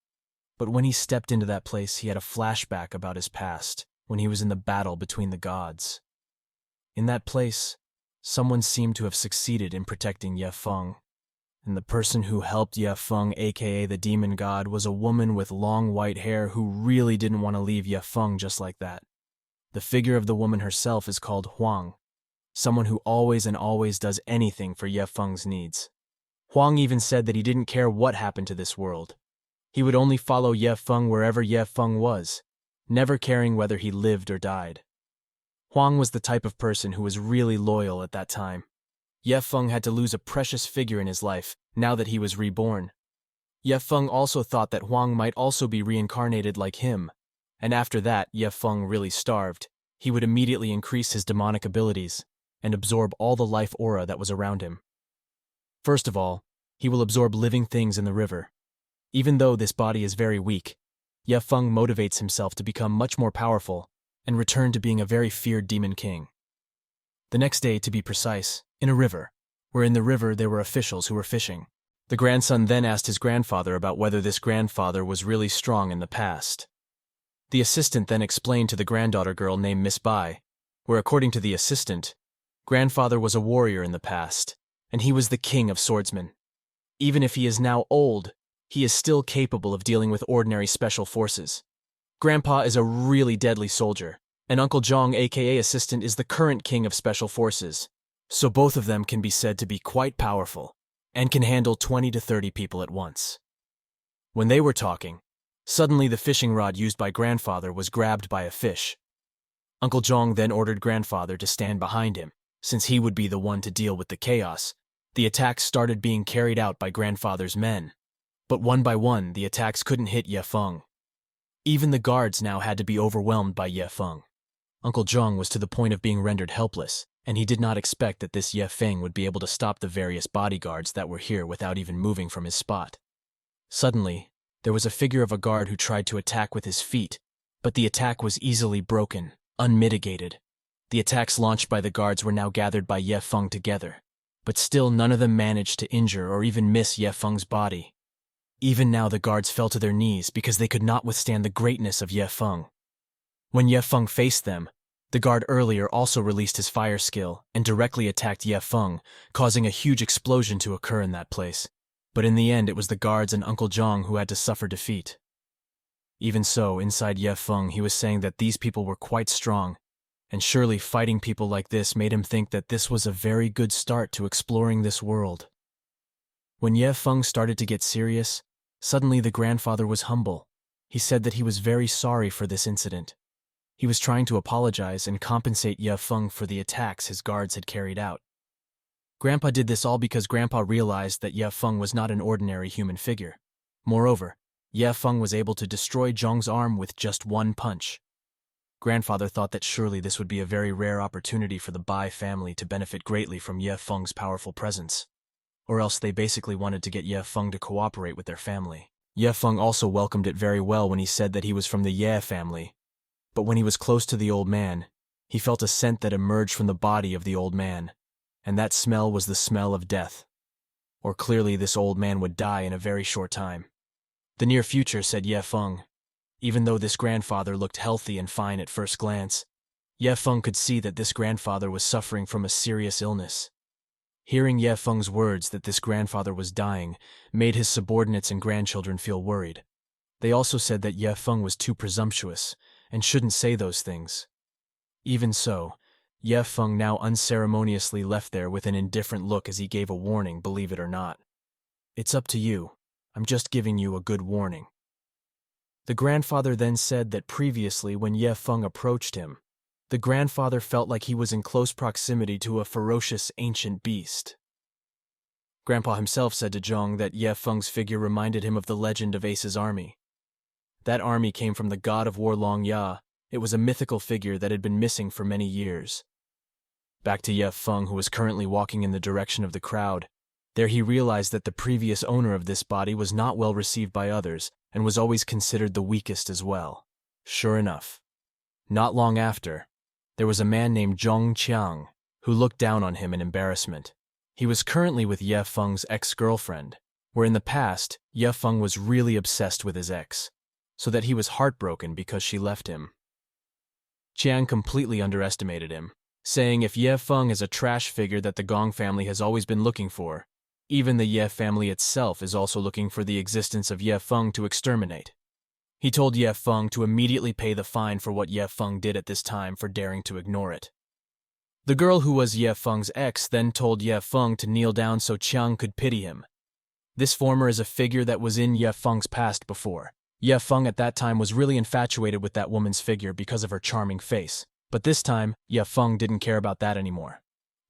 But when he stepped into that place, he had a flashback about his past, when he was in the battle between the gods. In that place, someone seemed to have succeeded in protecting Ye Feng, and the person who helped Ye Feng, aka the demon god, was a woman with long white hair who really didn't want to leave Ye Feng just like that. The figure of the woman herself is called Huang, someone who always and always does anything for Ye Feng's needs. Huang even said that he didn't care what happened to this world. He would only follow Ye Feng wherever Ye Feng was, never caring whether he lived or died. Huang was the type of person who was really loyal at that time. Ye Feng had to lose a precious figure in his life now that he was reborn. Ye Feng also thought that Huang might also be reincarnated like him, and after that Ye Feng really starved. He would immediately increase his demonic abilities and absorb all the life aura that was around him. First of all, he will absorb living things in the river. Even though this body is very weak, Ye Feng motivates himself to become much more powerful and return to being a very feared demon king. The next day, to be precise, in a river, where in the river there were officials who were fishing. The grandson then asked his grandfather about whether this grandfather was really strong in the past. The assistant then explained to the granddaughter girl named Miss Bai, where according to the assistant, grandfather was a warrior in the past, and he was the king of swordsmen. Even if he is now old, he is still capable of dealing with ordinary special forces. Grandpa is a really deadly soldier, and Uncle Jong aka assistant is the current king of special forces, so both of them can be said to be quite powerful, and can handle 20 to 30 people at once. When they were talking, suddenly the fishing rod used by grandfather was grabbed by a fish. Uncle Jong then ordered grandfather to stand behind him, since he would be the one to deal with the chaos. The attacks started being carried out by grandfather's men, but one by one the attacks couldn't hit Ye Feng. Even the guards now had to be overwhelmed by Ye Feng. Uncle Jong was to the point of being rendered helpless, and he did not expect that this Ye Feng would be able to stop the various bodyguards that were here without even moving from his spot. Suddenly, there was a figure of a guard who tried to attack with his feet, but the attack was easily broken, unmitigated. The attacks launched by the guards were now gathered by Ye Feng together, but still none of them managed to injure or even miss Ye Feng's body. Even now the guards fell to their knees because they could not withstand the greatness of Ye Feng. When Ye Feng faced them, the guard earlier also released his fire skill and directly attacked Ye Feng, causing a huge explosion to occur in that place. But in the end it was the guards and Uncle Jong who had to suffer defeat. Even so, inside Ye Feng he was saying that these people were quite strong, and surely fighting people like this made him think that this was a very good start to exploring this world. When Ye Feng started to get serious, suddenly the grandfather was humble. He said that he was very sorry for this incident. He was trying to apologize and compensate Ye Feng for the attacks his guards had carried out. Grandpa did this all because Grandpa realized that Ye Feng was not an ordinary human figure. Moreover, Ye Feng was able to destroy Zhong's arm with just one punch. Grandfather thought that surely this would be a very rare opportunity for the Bai family to benefit greatly from Ye Feng's powerful presence. Or else they basically wanted to get Ye Feng to cooperate with their family. Ye Feng also welcomed it very well when he said that he was from the Ye family. But when he was close to the old man, he felt a scent that emerged from the body of the old man, and that smell was the smell of death. Or clearly this old man would die in a very short time. The near future, said Ye Feng. Even though this grandfather looked healthy and fine at first glance, Ye Feng could see that this grandfather was suffering from a serious illness. Hearing Ye Feng's words that this grandfather was dying made his subordinates and grandchildren feel worried. They also said that Ye Feng was too presumptuous and shouldn't say those things. Even so, Ye Feng now unceremoniously left there with an indifferent look as he gave a warning, believe it or not. It's up to you. I'm just giving you a good warning. The grandfather then said that previously when Ye Feng approached him, the grandfather felt like he was in close proximity to a ferocious ancient beast. Grandpa himself said to Zhong that Ye Feng's figure reminded him of the legend of Ace's army. That army came from the god of war Long Ya. It was a mythical figure that had been missing for many years. Back to Ye Feng, who was currently walking in the direction of the crowd. There he realized that the previous owner of this body was not well received by others and was always considered the weakest as well. Sure enough, not long after, there was a man named Zhong Qiang who looked down on him in embarrassment. He was currently with Ye Feng's ex-girlfriend, where in the past, Ye Feng was really obsessed with his ex, so that he was heartbroken because she left him. Qiang completely underestimated him, saying if Ye Feng is a trash figure that the Gong family has always been looking for, even the Ye family itself is also looking for the existence of Ye Feng to exterminate. He told Ye Feng to immediately pay the fine for what Ye Feng did at this time for daring to ignore it. The girl who was Ye Feng's ex then told Ye Feng to kneel down so Qiang could pity him. This former is a figure that was in Ye Feng's past before. Ye Feng at that time was really infatuated with that woman's figure because of her charming face, but this time, Ye Feng didn't care about that anymore.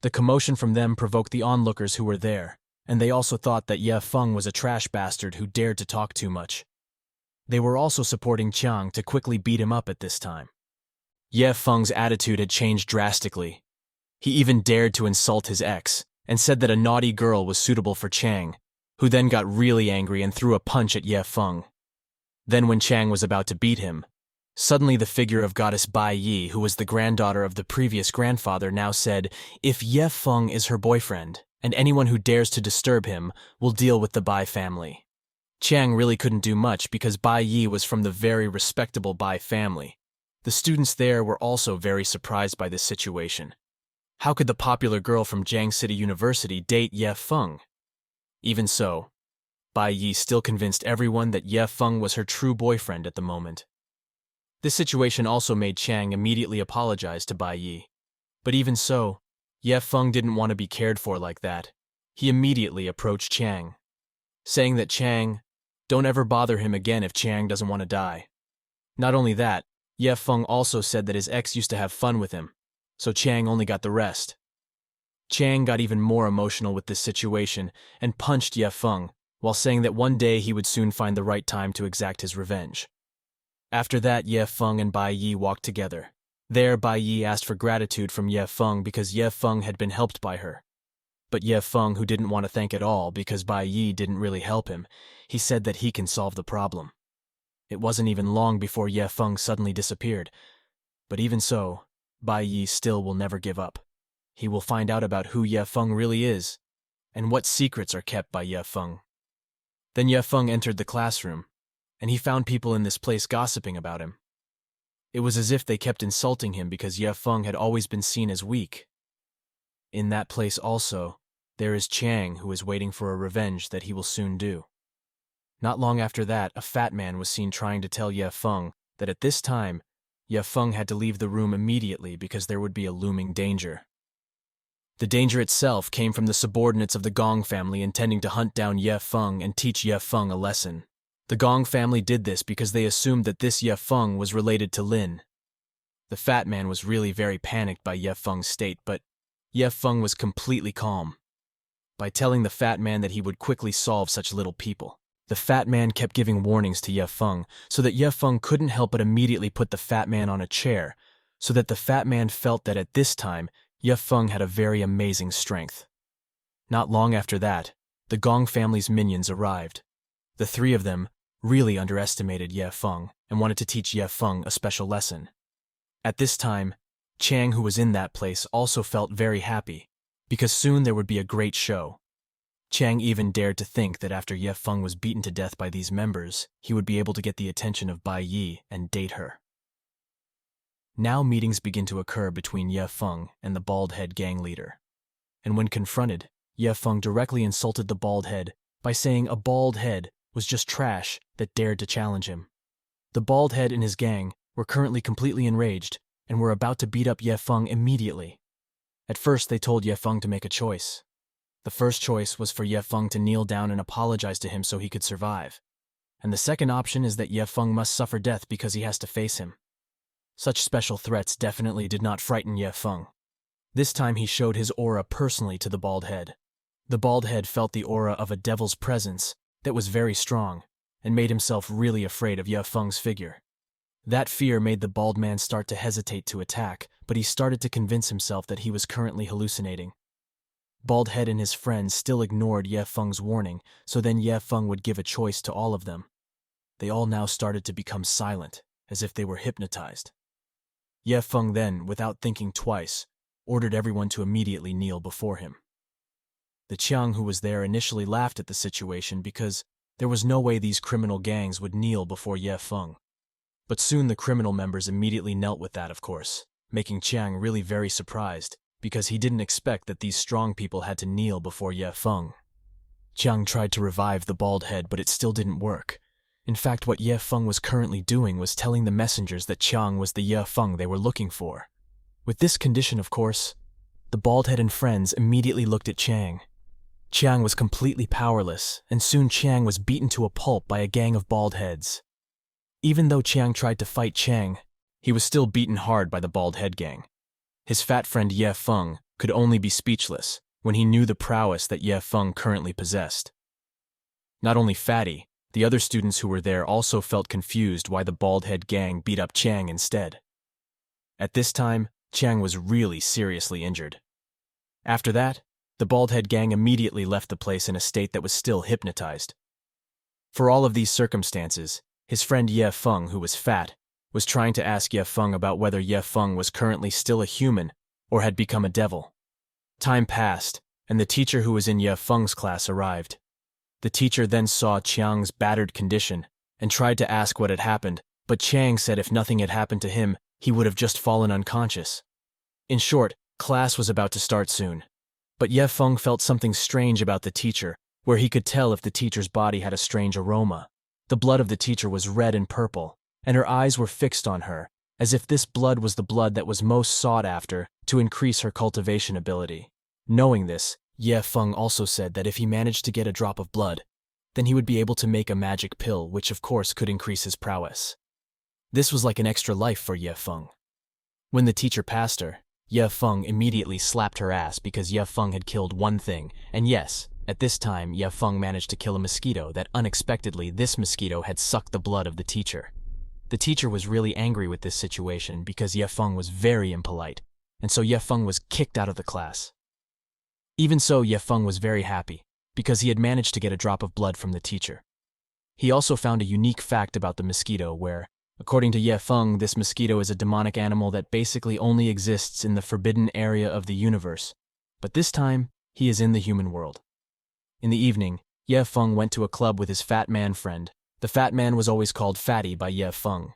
The commotion from them provoked the onlookers who were there, and they also thought that Ye Feng was a trash bastard who dared to talk too much. They were also supporting Qiang to quickly beat him up at this time. Ye Feng's attitude had changed drastically. He even dared to insult his ex, and said that a naughty girl was suitable for Qiang, who then got really angry and threw a punch at Ye Feng. Then when Chang was about to beat him, suddenly the figure of goddess Bai Yi, who was the granddaughter of the previous grandfather, now said, "If Ye Feng is her boyfriend, and anyone who dares to disturb him will deal with the Bai family." Chang really couldn't do much because Bai Yi was from the very respectable Bai family. The students there were also very surprised by this situation. How could the popular girl from Jiang City University date Ye Feng? Even so, Bai Yi still convinced everyone that Ye Feng was her true boyfriend at the moment. This situation also made Chang immediately apologize to Bai Yi. But even so, Ye Feng didn't want to be cared for like that. He immediately approached Chang, saying that Chang, don't ever bother him again if Chang doesn't want to die. Not only that, Ye Feng also said that his ex used to have fun with him, so Chang only got the rest. Chang got even more emotional with this situation and punched Ye Feng, while saying that one day he would soon find the right time to exact his revenge. After that, Ye Feng and Bai Yi walked together. There, Bai Yi asked for gratitude from Ye Feng because Ye Feng had been helped by her. But Ye Feng, who didn't want to thank at all because Bai Yi didn't really help him, he said that he can solve the problem. It wasn't even long before Ye Feng suddenly disappeared. But even so, Bai Yi still will never give up. He will find out about who Ye Feng really is, and what secrets are kept by Ye Feng. Then Ye Feng entered the classroom, and he found people in this place gossiping about him. It was as if they kept insulting him because Ye Feng had always been seen as weak. In that place also, there is Chang, who is waiting for a revenge that he will soon do. Not long after that, a fat man was seen trying to tell Ye Feng that at this time, Ye Feng had to leave the room immediately because there would be a looming danger. The danger itself came from the subordinates of the Gong family intending to hunt down Ye Feng and teach Ye Feng a lesson. The Gong family did this because they assumed that this Ye Feng was related to Lin. The fat man was really very panicked by Ye Feng's state, but Ye Feng was completely calm. By telling the fat man that he would quickly solve such little people, the fat man kept giving warnings to Ye Feng so that Ye Feng couldn't help but immediately put the fat man on a chair, so that the fat man felt that at this time, Ye Feng had a very amazing strength. Not long after that, the Gong family's minions arrived. The three of them really underestimated Ye Feng and wanted to teach Ye Feng a special lesson. At this time, Chang, who was in that place, also felt very happy, because soon there would be a great show. Chang even dared to think that after Ye Feng was beaten to death by these members, he would be able to get the attention of Bai Yi and date her. Now meetings begin to occur between Ye Feng and the bald head gang leader. And when confronted, Ye Feng directly insulted the bald head by saying a bald head was just trash that dared to challenge him. The bald head and his gang were currently completely enraged and were about to beat up Ye Feng immediately. At first, they told Ye Feng to make a choice. The first choice was for Ye Feng to kneel down and apologize to him so he could survive. And the second option is that Ye Feng must suffer death because he has to face him. Such special threats definitely did not frighten Ye Feng. This time he showed his aura personally to the bald head. The bald head felt the aura of a devil's presence that was very strong and made himself really afraid of Ye Feng's figure. That fear made the bald man start to hesitate to attack, but he started to convince himself that he was currently hallucinating. Bald head and his friends still ignored Ye Feng's warning, so then Ye Feng would give a choice to all of them. They all now started to become silent, as if they were hypnotized. Ye Feng then, without thinking twice, ordered everyone to immediately kneel before him. The Qiang who was there initially laughed at the situation because there was no way these criminal gangs would kneel before Ye Feng. But soon the criminal members immediately knelt with that, of course, making Qiang really very surprised because he didn't expect that these strong people had to kneel before Ye Feng. Qiang tried to revive the bald head, but it still didn't work. In fact, what Ye Feng was currently doing was telling the messengers that Qiang was the Ye Feng they were looking for. With this condition, of course, the bald head and friends immediately looked at Qiang. Qiang was completely powerless, and soon Qiang was beaten to a pulp by a gang of bald heads. Even though Qiang tried to fight Qiang, he was still beaten hard by the bald head gang. His fat friend Ye Feng could only be speechless when he knew the prowess that Ye Feng currently possessed. Not only Fatty, the other students who were there also felt confused why the bald head gang beat up Qiang instead. At this time, Qiang was really seriously injured. After that, The bald-head gang immediately left the place in a state that was still hypnotized. For all of these circumstances, his friend Ye Feng, who was fat, was trying to ask Ye Feng about whether Ye Feng was currently still a human or had become a devil. Time passed, and the teacher who was in Ye Feng's class arrived. The teacher then saw Chiang's battered condition and tried to ask what had happened, but Chiang said if nothing had happened to him, he would have just fallen unconscious. In short, class was about to start soon. But Ye Feng felt something strange about the teacher, where he could tell if the teacher's body had a strange aroma. The blood of the teacher was red and purple, and her eyes were fixed on her, as if this blood was the blood that was most sought after to increase her cultivation ability. Knowing this, Ye Feng also said that if he managed to get a drop of blood, then he would be able to make a magic pill, which of course could increase his prowess. This was like an extra life for Ye Feng. When the teacher passed her, Ye Feng immediately slapped her ass because Ye Feng had killed one thing, and yes, at this time Ye Feng managed to kill a mosquito that unexpectedly this mosquito had sucked the blood of the teacher. The teacher was really angry with this situation because Ye Feng was very impolite, and so Ye Feng was kicked out of the class. Even so, Ye Feng was very happy, because he had managed to get a drop of blood from the teacher. He also found a unique fact about the mosquito where, according to Ye Feng, this mosquito is a demonic animal that basically only exists in the forbidden area of the universe, but this time, he is in the human world. In the evening, Ye Feng went to a club with his fat man friend. The fat man was always called Fatty by Ye Feng.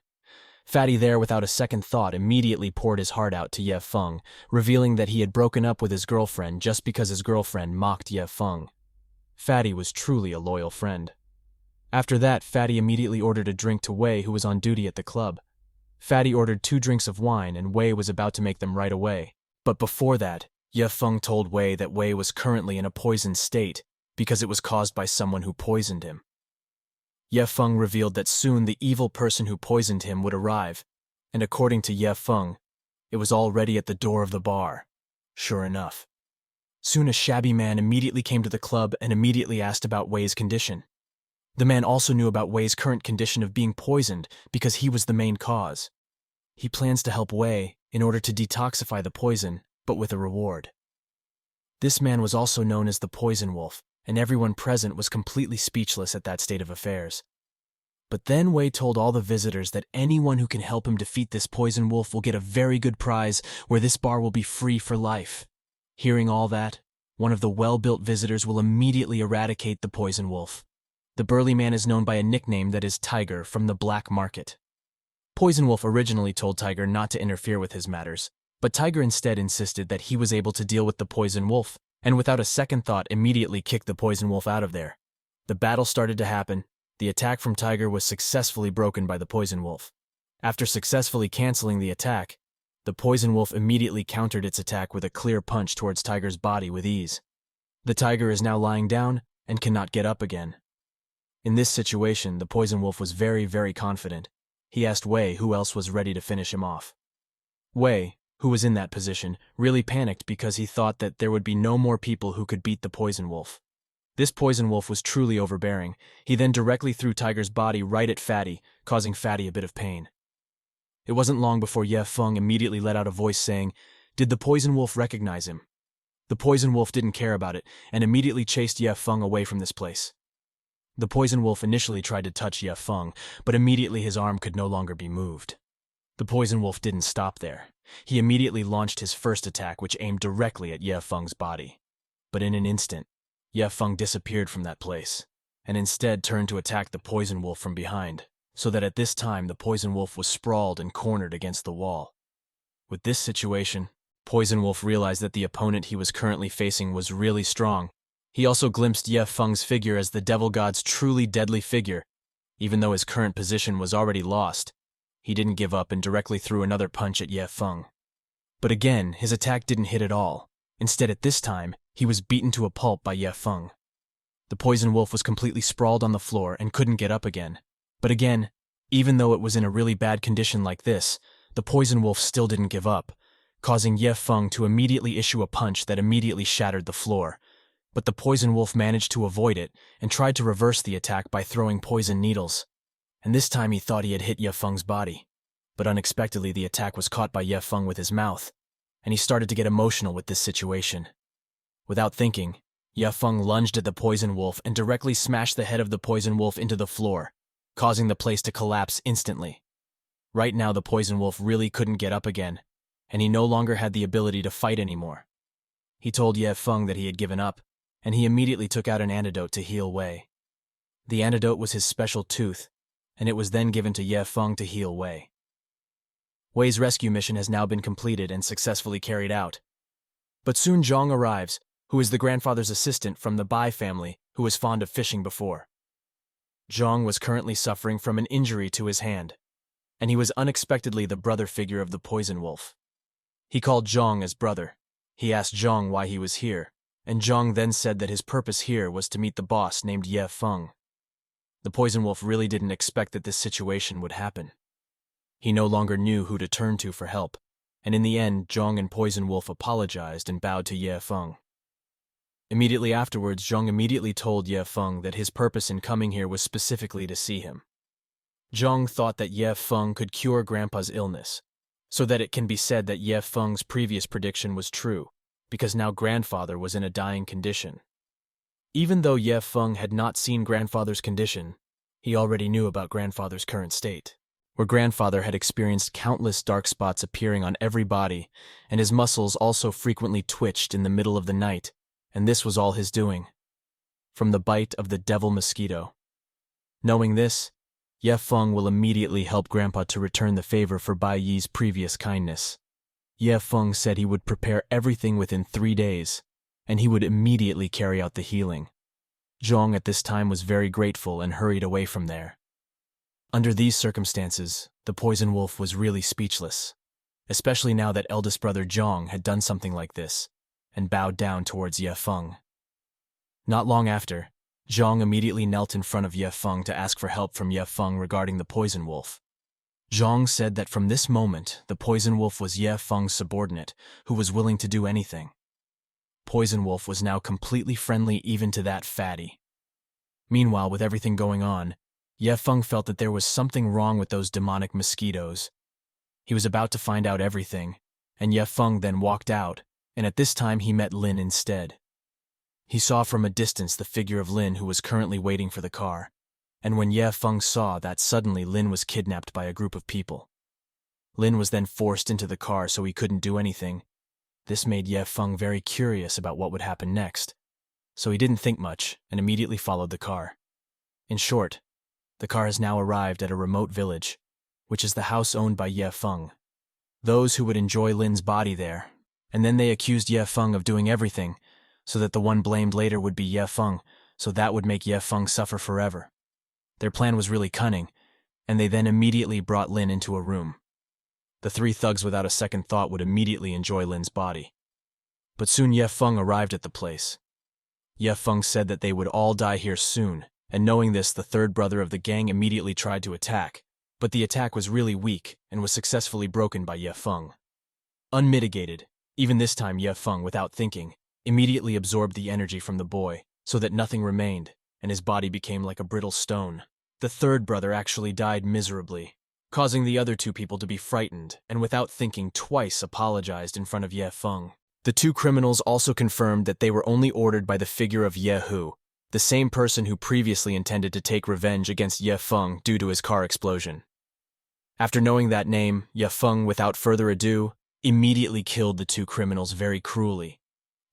Fatty there, without a second thought, immediately poured his heart out to Ye Feng, revealing that he had broken up with his girlfriend just because his girlfriend mocked Ye Feng. Fatty was truly a loyal friend. After that, Fatty immediately ordered a drink to Wei, who was on duty at the club. Fatty ordered 2 drinks of wine, and Wei was about to make them right away. But before that, Ye Feng told Wei that Wei was currently in a poisoned state because it was caused by someone who poisoned him. Ye Feng revealed that soon the evil person who poisoned him would arrive, and according to Ye Feng, it was already at the door of the bar. Sure enough. Soon a shabby man immediately came to the club and immediately asked about Wei's condition. The man also knew about Wei's current condition of being poisoned because he was the main cause. He plans to help Wei in order to detoxify the poison, but with a reward. This man was also known as the Poison Wolf, and everyone present was completely speechless at that state of affairs. But then Wei told all the visitors that anyone who can help him defeat this Poison Wolf will get a very good prize where this bar will be free for life. Hearing all that, one of the well-built visitors will immediately eradicate the Poison Wolf. The burly man is known by a nickname that is Tiger from the black market. Poison Wolf originally told Tiger not to interfere with his matters, but Tiger instead insisted that he was able to deal with the Poison Wolf, and without a second thought immediately kicked the Poison Wolf out of there. The battle started to happen. The attack from Tiger was successfully broken by the Poison Wolf. After successfully canceling the attack, the Poison Wolf immediately countered its attack with a clear punch towards Tiger's body with ease. The Tiger is now lying down and cannot get up again. In this situation, the Poison Wolf was very, very confident. He asked Wei who else was ready to finish him off. Wei, who was in that position, really panicked because he thought that there would be no more people who could beat the Poison Wolf. This Poison Wolf was truly overbearing. He then directly threw Tiger's body right at Fatty, causing Fatty a bit of pain. It wasn't long before Ye Feng immediately let out a voice saying, "Did the Poison Wolf recognize him?" The Poison Wolf didn't care about it and immediately chased Ye Feng away from this place. The Poison Wolf initially tried to touch Ye Feng, but immediately his arm could no longer be moved. The Poison Wolf didn't stop there. He immediately launched his first attack, which aimed directly at Ye Feng's body. But in an instant, Ye Feng disappeared from that place, and instead turned to attack the Poison Wolf from behind, so that at this time the Poison Wolf was sprawled and cornered against the wall. With this situation, Poison Wolf realized that the opponent he was currently facing was really strong. He also glimpsed Ye Feng's figure as the Devil God's truly deadly figure. Even though his current position was already lost, he didn't give up and directly threw another punch at Ye Feng. But again, his attack didn't hit at all. Instead, at this time, he was beaten to a pulp by Ye Feng. The Poison Wolf was completely sprawled on the floor and couldn't get up again. But again, even though it was in a really bad condition like this, the Poison Wolf still didn't give up, causing Ye Feng to immediately issue a punch that immediately shattered the floor. But the Poison Wolf managed to avoid it and tried to reverse the attack by throwing poison needles. And this time he thought he had hit Ye Feng's body. But unexpectedly the attack was caught by Ye Feng with his mouth, and he started to get emotional with this situation. Without thinking, Ye Feng lunged at the poison wolf and directly smashed the head of the poison wolf into the floor, causing the place to collapse instantly. Right now the poison wolf really couldn't get up again, and he no longer had the ability to fight anymore. He told Ye Feng that he had given up, and he immediately took out an antidote to heal Wei. The antidote was his special tooth, and it was then given to Ye Feng to heal Wei. Wei's rescue mission has now been completed and successfully carried out. But soon Zhang arrives, who is the grandfather's assistant from the Bai family who was fond of fishing before. Zhang was currently suffering from an injury to his hand, and he was unexpectedly the brother figure of the poison wolf. He called Zhang as brother. He asked Zhang why he was here, and Zhang then said that his purpose here was to meet the boss named Ye Feng. The poison wolf really didn't expect that this situation would happen. He no longer knew who to turn to for help, and in the end Zhang and poison wolf apologized and bowed to Ye Feng. Immediately afterwards, Zhang immediately told Ye Feng that his purpose in coming here was specifically to see him. Zhang thought that Ye Feng could cure Grandpa's illness, so that it can be said that Ye Feng's previous prediction was true, because now Grandfather was in a dying condition. Even though Ye Feng had not seen Grandfather's condition, he already knew about Grandfather's current state, where Grandfather had experienced countless dark spots appearing on every body, and his muscles also frequently twitched in the middle of the night, and this was all his doing, from the bite of the devil mosquito. Knowing this, Ye Feng will immediately help Grandpa to return the favor for Bai Yi's previous kindness. Ye Feng said he would prepare everything within 3 days, and he would immediately carry out the healing. Zhang at this time was very grateful and hurried away from there. Under these circumstances, the poison wolf was really speechless, especially now that eldest brother Zhang had done something like this, and bowed down towards Ye Feng. Not long after, Zhang immediately knelt in front of Ye Feng to ask for help from Ye Feng regarding the poison wolf. Zhang said that from this moment, the poison wolf was Ye Feng's subordinate, who was willing to do anything. Poison wolf was now completely friendly even to that fatty. Meanwhile, with everything going on, Ye Feng felt that there was something wrong with those demonic mosquitoes. He was about to find out everything, and Ye Feng then walked out, and at this time he met Lin instead. He saw from a distance the figure of Lin, who was currently waiting for the car, and when Ye Feng saw that, suddenly Lin was kidnapped by a group of people. Lin was then forced into the car so he couldn't do anything. This made Ye Feng very curious about what would happen next, so he didn't think much and immediately followed the car. In short, the car has now arrived at a remote village, which is the house owned by Ye Feng. Those who would enjoy Lin's body there, and then they accused Ye Feng of doing everything, so that the one blamed later would be Ye Feng, so that would make Ye Feng suffer forever. Their plan was really cunning, and they then immediately brought Lin into a room. The 3 thugs without a second thought would immediately enjoy Lin's body. But soon Ye Feng arrived at the place. Ye Feng said that they would all die here soon, and knowing this, the 3rd brother of the gang immediately tried to attack, but the attack was really weak and was successfully broken by Ye Feng. Unmitigated, even this time Ye Feng, without thinking, immediately absorbed the energy from the boy, so that nothing remained, and his body became like a brittle stone. The 3rd brother actually died miserably, causing the other 2 people to be frightened, and without thinking twice apologized in front of Ye Feng. The 2 criminals also confirmed that they were only ordered by the figure of Ye Hu, the same person who previously intended to take revenge against Ye Feng due to his car explosion. After knowing that name, Ye Feng, without further ado, immediately killed the 2 criminals very cruelly.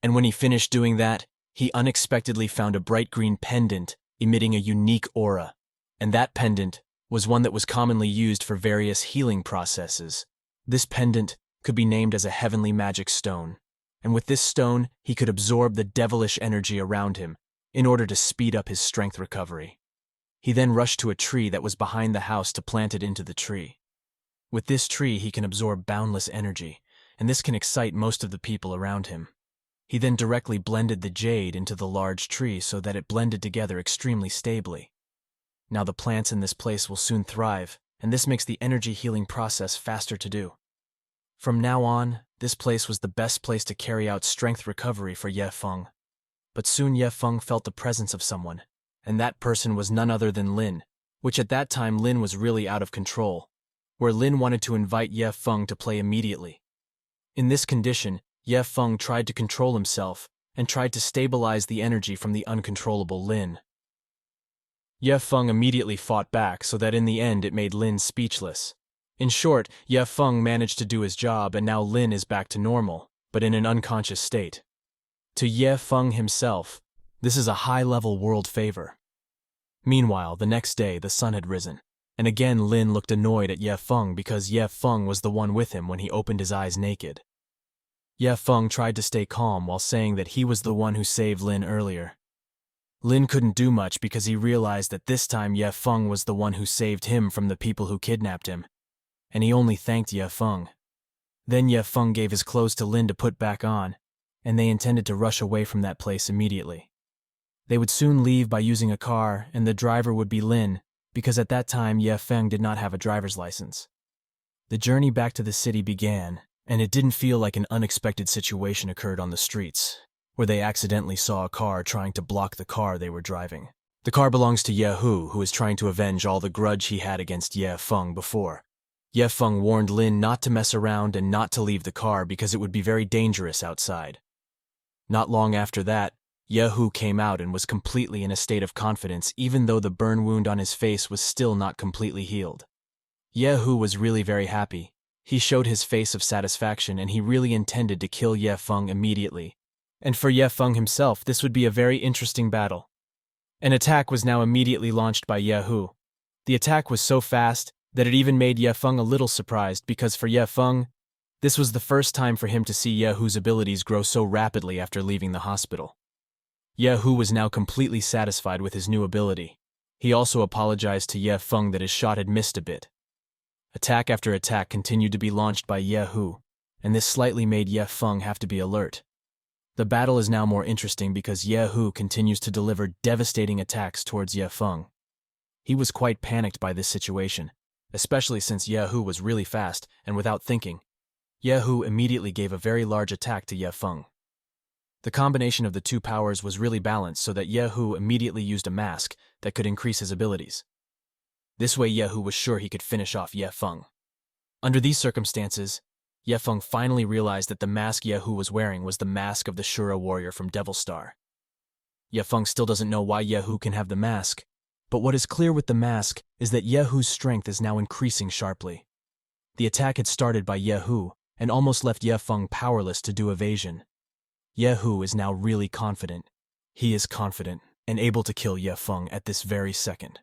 And when he finished doing that, he unexpectedly found a bright green pendant emitting a unique aura, and that pendant was one that was commonly used for various healing processes. This pendant could be named as a heavenly magic stone, and with this stone he could absorb the devilish energy around him in order to speed up his strength recovery. He then rushed to a tree that was behind the house to plant it into the tree. With this tree he can absorb boundless energy, and this can excite most of the people around him. He then directly blended the jade into the large tree so that it blended together extremely stably. Now the plants in this place will soon thrive, and this makes the energy healing process faster to do. From now on, this place was the best place to carry out strength recovery for Ye Feng. But soon Ye Feng felt the presence of someone, and that person was none other than Lin, which at that time Lin was really out of control, where Lin wanted to invite Ye Feng to play immediately. In this condition, Ye Feng tried to control himself and tried to stabilize the energy from the uncontrollable Lin. Ye Feng immediately fought back so that in the end it made Lin speechless. In short, Ye Feng managed to do his job and now Lin is back to normal, but in an unconscious state. To Ye Feng himself, this is a high-level world favor. Meanwhile, the next day the sun had risen, and again Lin looked annoyed at Ye Feng because Ye Feng was the one with him when he opened his eyes naked. Ye Feng tried to stay calm while saying that he was the one who saved Lin earlier. Lin couldn't do much because he realized that this time Ye Feng was the one who saved him from the people who kidnapped him, and he only thanked Ye Feng. Then Ye Feng gave his clothes to Lin to put back on, and they intended to rush away from that place immediately. They would soon leave by using a car, and the driver would be Lin, because at that time Ye Feng did not have a driver's license. The journey back to the city began, and it didn't feel like an unexpected situation occurred on the streets, where they accidentally saw a car trying to block the car they were driving. The car belongs to Yehu, who is trying to avenge all the grudge he had against Ye Feng before. Ye Feng warned Lin not to mess around and not to leave the car because it would be very dangerous outside. Not long after that, Yehu came out and was completely in a state of confidence even though the burn wound on his face was still not completely healed. Yehu was really very happy. He showed his face of satisfaction and he really intended to kill Ye Feng immediately. And for Ye Feng himself, this would be a very interesting battle. An attack was now immediately launched by Yehu. The attack was so fast that it even made Ye Feng a little surprised because for Ye Feng, this was the first time for him to see Yehu's abilities grow so rapidly after leaving the hospital. Yehu was now completely satisfied with his new ability. He also apologized to Ye Feng that his shot had missed a bit. Attack after attack continued to be launched by Yehu, and this slightly made Ye Feng have to be alert. The battle is now more interesting because Yehu continues to deliver devastating attacks towards Ye Feng. He was quite panicked by this situation, especially since Yehu was really fast, and without thinking, Yehu immediately gave a very large attack to Ye Feng. The combination of the two powers was really balanced so that Yehu immediately used a mask that could increase his abilities. This way Yehu was sure he could finish off Ye Feng. Under these circumstances, Ye Feng finally realized that the mask Yehu was wearing was the mask of the Shura warrior from Devil Star. Ye Feng still doesn't know why Yehu can have the mask, but what is clear with the mask is that Yehu's strength is now increasing sharply. The attack had started by Yehu and almost left Ye Feng powerless to do evasion. Yehu is now really confident. He is confident and able to kill Ye Feng at this very second.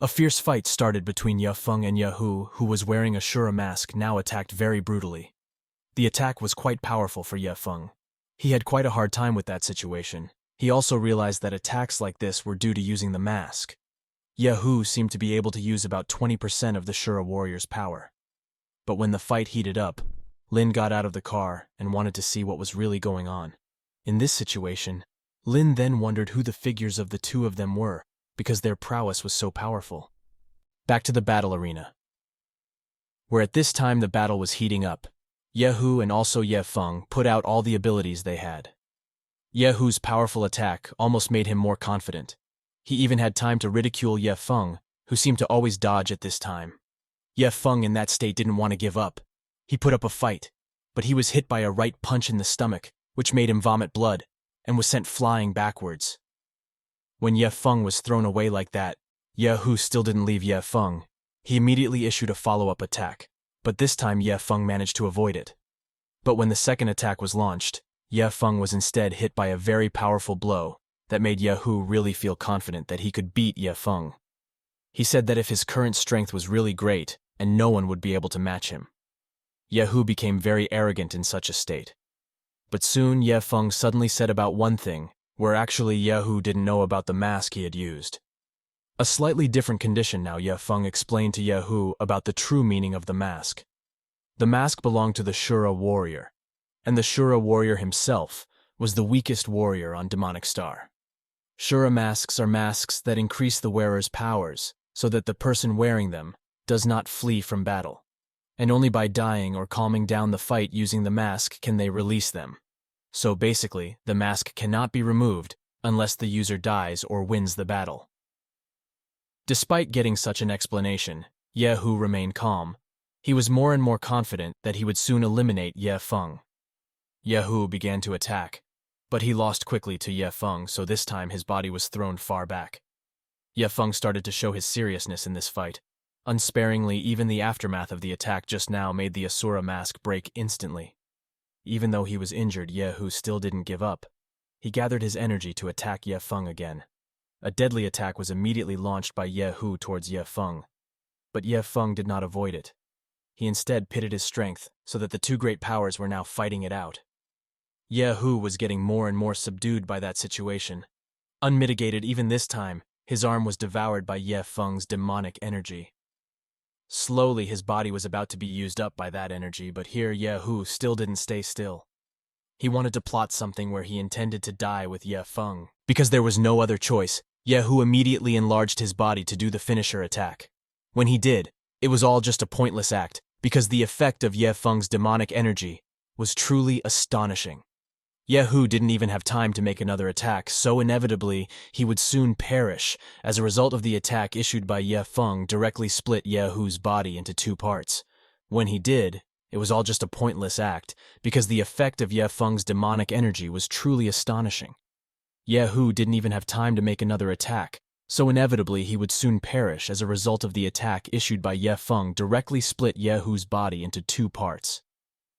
A fierce fight started between Ye Feng and Yehu, who was wearing a Shura mask, now attacked very brutally. The attack was quite powerful for Ye Feng. He had quite a hard time with that situation. He also realized that attacks like this were due to using the mask. Yehu seemed to be able to use about 20% of the Shura warrior's power. But when the fight heated up, Lin got out of the car and wanted to see what was really going on. In this situation, Lin then wondered who the figures of the two of them were, because their prowess was so powerful. Back to the battle arena, where at this time the battle was heating up. Yehu and also Ye Feng put out all the abilities they had. Yehu's powerful attack almost made him more confident. He even had time to ridicule Ye Feng, who seemed to always dodge at this time. Ye Feng in that state didn't want to give up. He put up a fight, but he was hit by a right punch in the stomach, which made him vomit blood, and was sent flying backwards. When Ye Feng was thrown away like that, Yehu still didn't leave Ye Feng. He immediately issued a follow-up attack, but this time Ye Feng managed to avoid it. But when the second attack was launched, Ye Feng was instead hit by a very powerful blow that made Yehu really feel confident that he could beat Ye Feng. He said that if his current strength was really great, and no one would be able to match him. Yehu became very arrogant in such a state. But soon Ye Feng suddenly said about one thing, where actually Yehu didn't know about the mask he had used. A slightly different condition now Ye Feng explained to Yehu about the true meaning of the mask. The mask belonged to the Shura warrior, and the Shura warrior himself was the weakest warrior on Demonic Star. Shura masks are masks that increase the wearer's powers so that the person wearing them does not flee from battle, and only by dying or calming down the fight using the mask can they release them. So basically, the mask cannot be removed unless the user dies or wins the battle. Despite getting such an explanation, Yehu remained calm. He was more and more confident that he would soon eliminate Ye Feng. Yehu began to attack. But he lost quickly to Ye Feng, so this time his body was thrown far back. Ye Feng started to show his seriousness in this fight. Unsparingly, even the aftermath of the attack just now made the Asura mask break instantly. Even though he was injured, Ye Hu still didn't give up. He gathered his energy to attack Ye Feng again. A deadly attack was immediately launched by Ye Hu towards Ye Feng. But Ye Feng did not avoid it. He instead pitted his strength, so that the two great powers were now fighting it out. Ye Hu was getting more and more subdued by that situation. Unmitigated even this time, his arm was devoured by Ye Feng's demonic energy. Slowly, his body was about to be used up by that energy, but here Ye Hu still didn't stay still. He wanted to plot something where he intended to die with Ye Feng. Because there was no other choice, Ye Hu immediately enlarged his body to do the finisher attack. When he did, it was all just a pointless act, because the effect of Ye Feng's demonic energy was truly astonishing. Ye Hu didn't even have time to make another attack, so inevitably he would soon perish. As a result of the attack issued by Ye Feng directly split Ye Hu's body into two parts. When he did, it was all just a pointless act, because the effect of Ye Feng's demonic energy was truly astonishing. Ye Hu didn't even have time to make another attack, so inevitably he would soon perish as a result of the attack issued by Ye Feng directly split Ye Hu's body into two parts.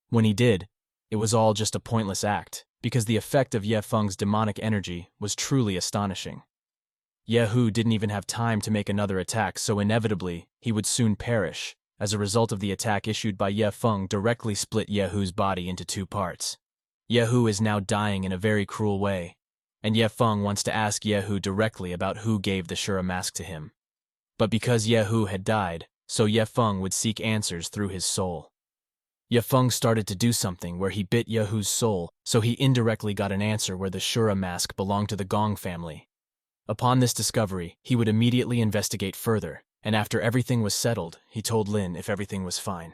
When he did, it was all just a pointless act, because the effect of Ye Feng's demonic energy was truly astonishing. Ye Hu didn't even have time to make another attack, so inevitably he would soon perish as a result of the attack issued by Ye Feng directly split Ye Hu's body into two parts. Ye Hu is now dying in a very cruel way, and Ye Feng wants to ask Ye Hu directly about who gave the Shura mask to him. But because Ye Hu had died, so Ye Feng would seek answers through his soul. Ye Feng started to do something where he bit Ye Hu's soul, so he indirectly got an answer where the Shura mask belonged to the Gong family. Upon this discovery, he would immediately investigate further, and after everything was settled, he told Lin if everything was fine.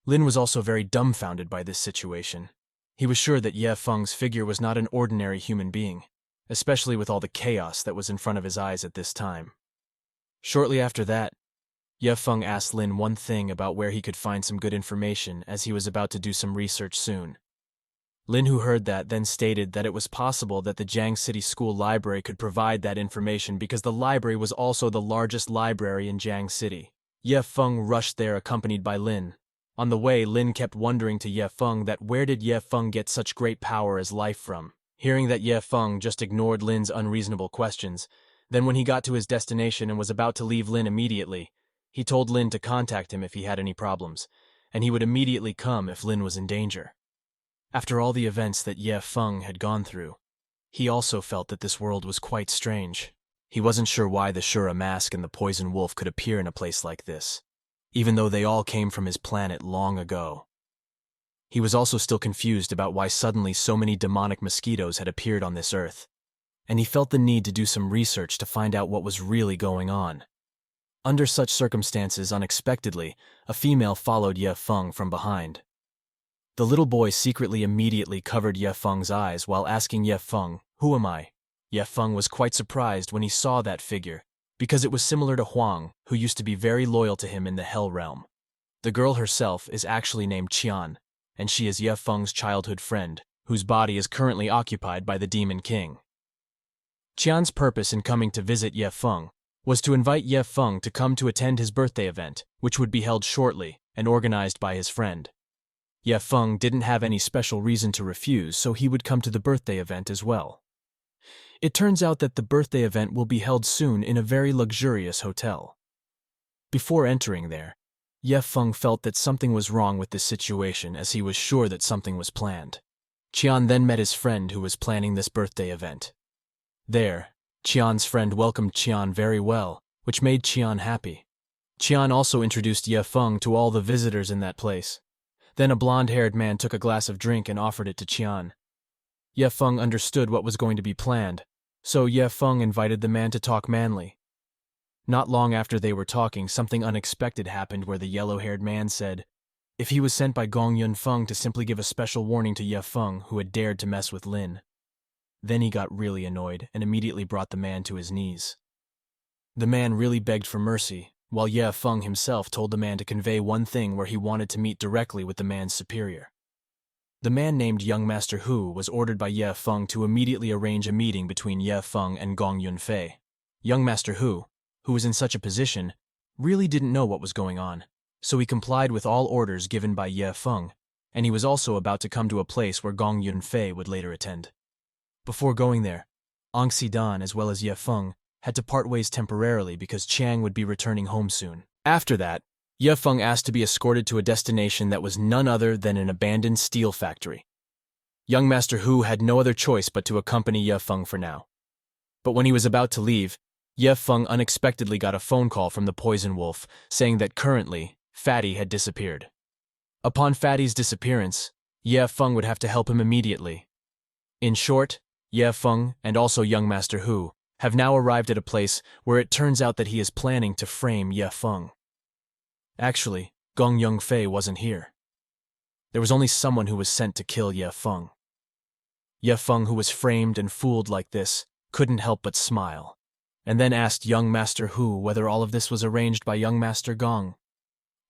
Lin was also very dumbfounded by this situation. He was sure that Ye Feng's figure was not an ordinary human being, especially with all the chaos that was in front of his eyes at this time. Shortly after that, Ye Feng asked Lin one thing about where he could find some good information, as he was about to do some research soon. Lin, who heard that, then stated that it was possible that the Jiang City School Library could provide that information because the library was also the largest library in Jiang City. Ye Feng rushed there accompanied by Lin. On the way, Lin kept wondering to Ye Feng that where did Ye Feng get such great power as life from. Hearing that Ye Feng just ignored Lin's unreasonable questions, then when he got to his destination and was about to leave Lin immediately, he told Lin to contact him if he had any problems, and he would immediately come if Lin was in danger. After all the events that Ye Feng had gone through, he also felt that this world was quite strange. He wasn't sure why the Shura mask and the poison wolf could appear in a place like this, even though they all came from his planet long ago. He was also still confused about why suddenly so many demonic mosquitoes had appeared on this earth, and he felt the need to do some research to find out what was really going on. Under such circumstances, unexpectedly, a female followed Ye Feng from behind. The little boy secretly immediately covered Ye Feng's eyes while asking Ye Feng, "Who am I?" Ye Feng was quite surprised when he saw that figure, because it was similar to Huang, who used to be very loyal to him in the Hell Realm. The girl herself is actually named Qian, and she is Ye Feng's childhood friend, whose body is currently occupied by the Demon King. Qian's purpose in coming to visit Ye Feng was to invite Ye Feng to come to attend his birthday event, which would be held shortly and organized by his friend. Ye Feng didn't have any special reason to refuse, so he would come to the birthday event as well. It turns out that the birthday event will be held soon in a very luxurious hotel. Before entering there, Ye Feng felt that something was wrong with this situation, as he was sure that something was planned. Qian then met his friend who was planning this birthday event. There, Qian's friend welcomed Qian very well, which made Qian happy. Qian also introduced Ye Feng to all the visitors in that place. Then a blonde-haired man took a glass of drink and offered it to Qian. Ye Feng understood what was going to be planned, so Ye Feng invited the man to talk manly. Not long after they were talking, something unexpected happened where the yellow-haired man said if he was sent by Gong Yunfeng to simply give a special warning to Ye Feng, who had dared to mess with Lin. Then he got really annoyed and immediately brought the man to his knees. The man really begged for mercy, while Ye Feng himself told the man to convey one thing where he wanted to meet directly with the man's superior. The man named Young Master Hu was ordered by Ye Feng to immediately arrange a meeting between Ye Feng and Gong Yunfei. Young Master Hu, who was in such a position, really didn't know what was going on, so he complied with all orders given by Ye Feng, and he was also about to come to a place where Gong Yunfei would later attend. Before going there, Ong Si-dan as well as Ye Feng had to part ways temporarily because Chiang would be returning home soon. After that, Ye Feng asked to be escorted to a destination that was none other than an abandoned steel factory. Young Master Hu had no other choice but to accompany Ye Feng for now. But when he was about to leave, Ye Feng unexpectedly got a phone call from the Poison Wolf saying that currently, Fatty had disappeared. Upon Fatty's disappearance, Ye Feng would have to help him immediately. In short, Ye Feng and also Young Master Hu have now arrived at a place where it turns out that he is planning to frame Ye Feng. Actually, Gong Yunfei wasn't here. There was only someone who was sent to kill Ye Feng. Ye Feng, who was framed and fooled like this, couldn't help but smile, and then asked Young Master Hu whether all of this was arranged by Young Master Gong.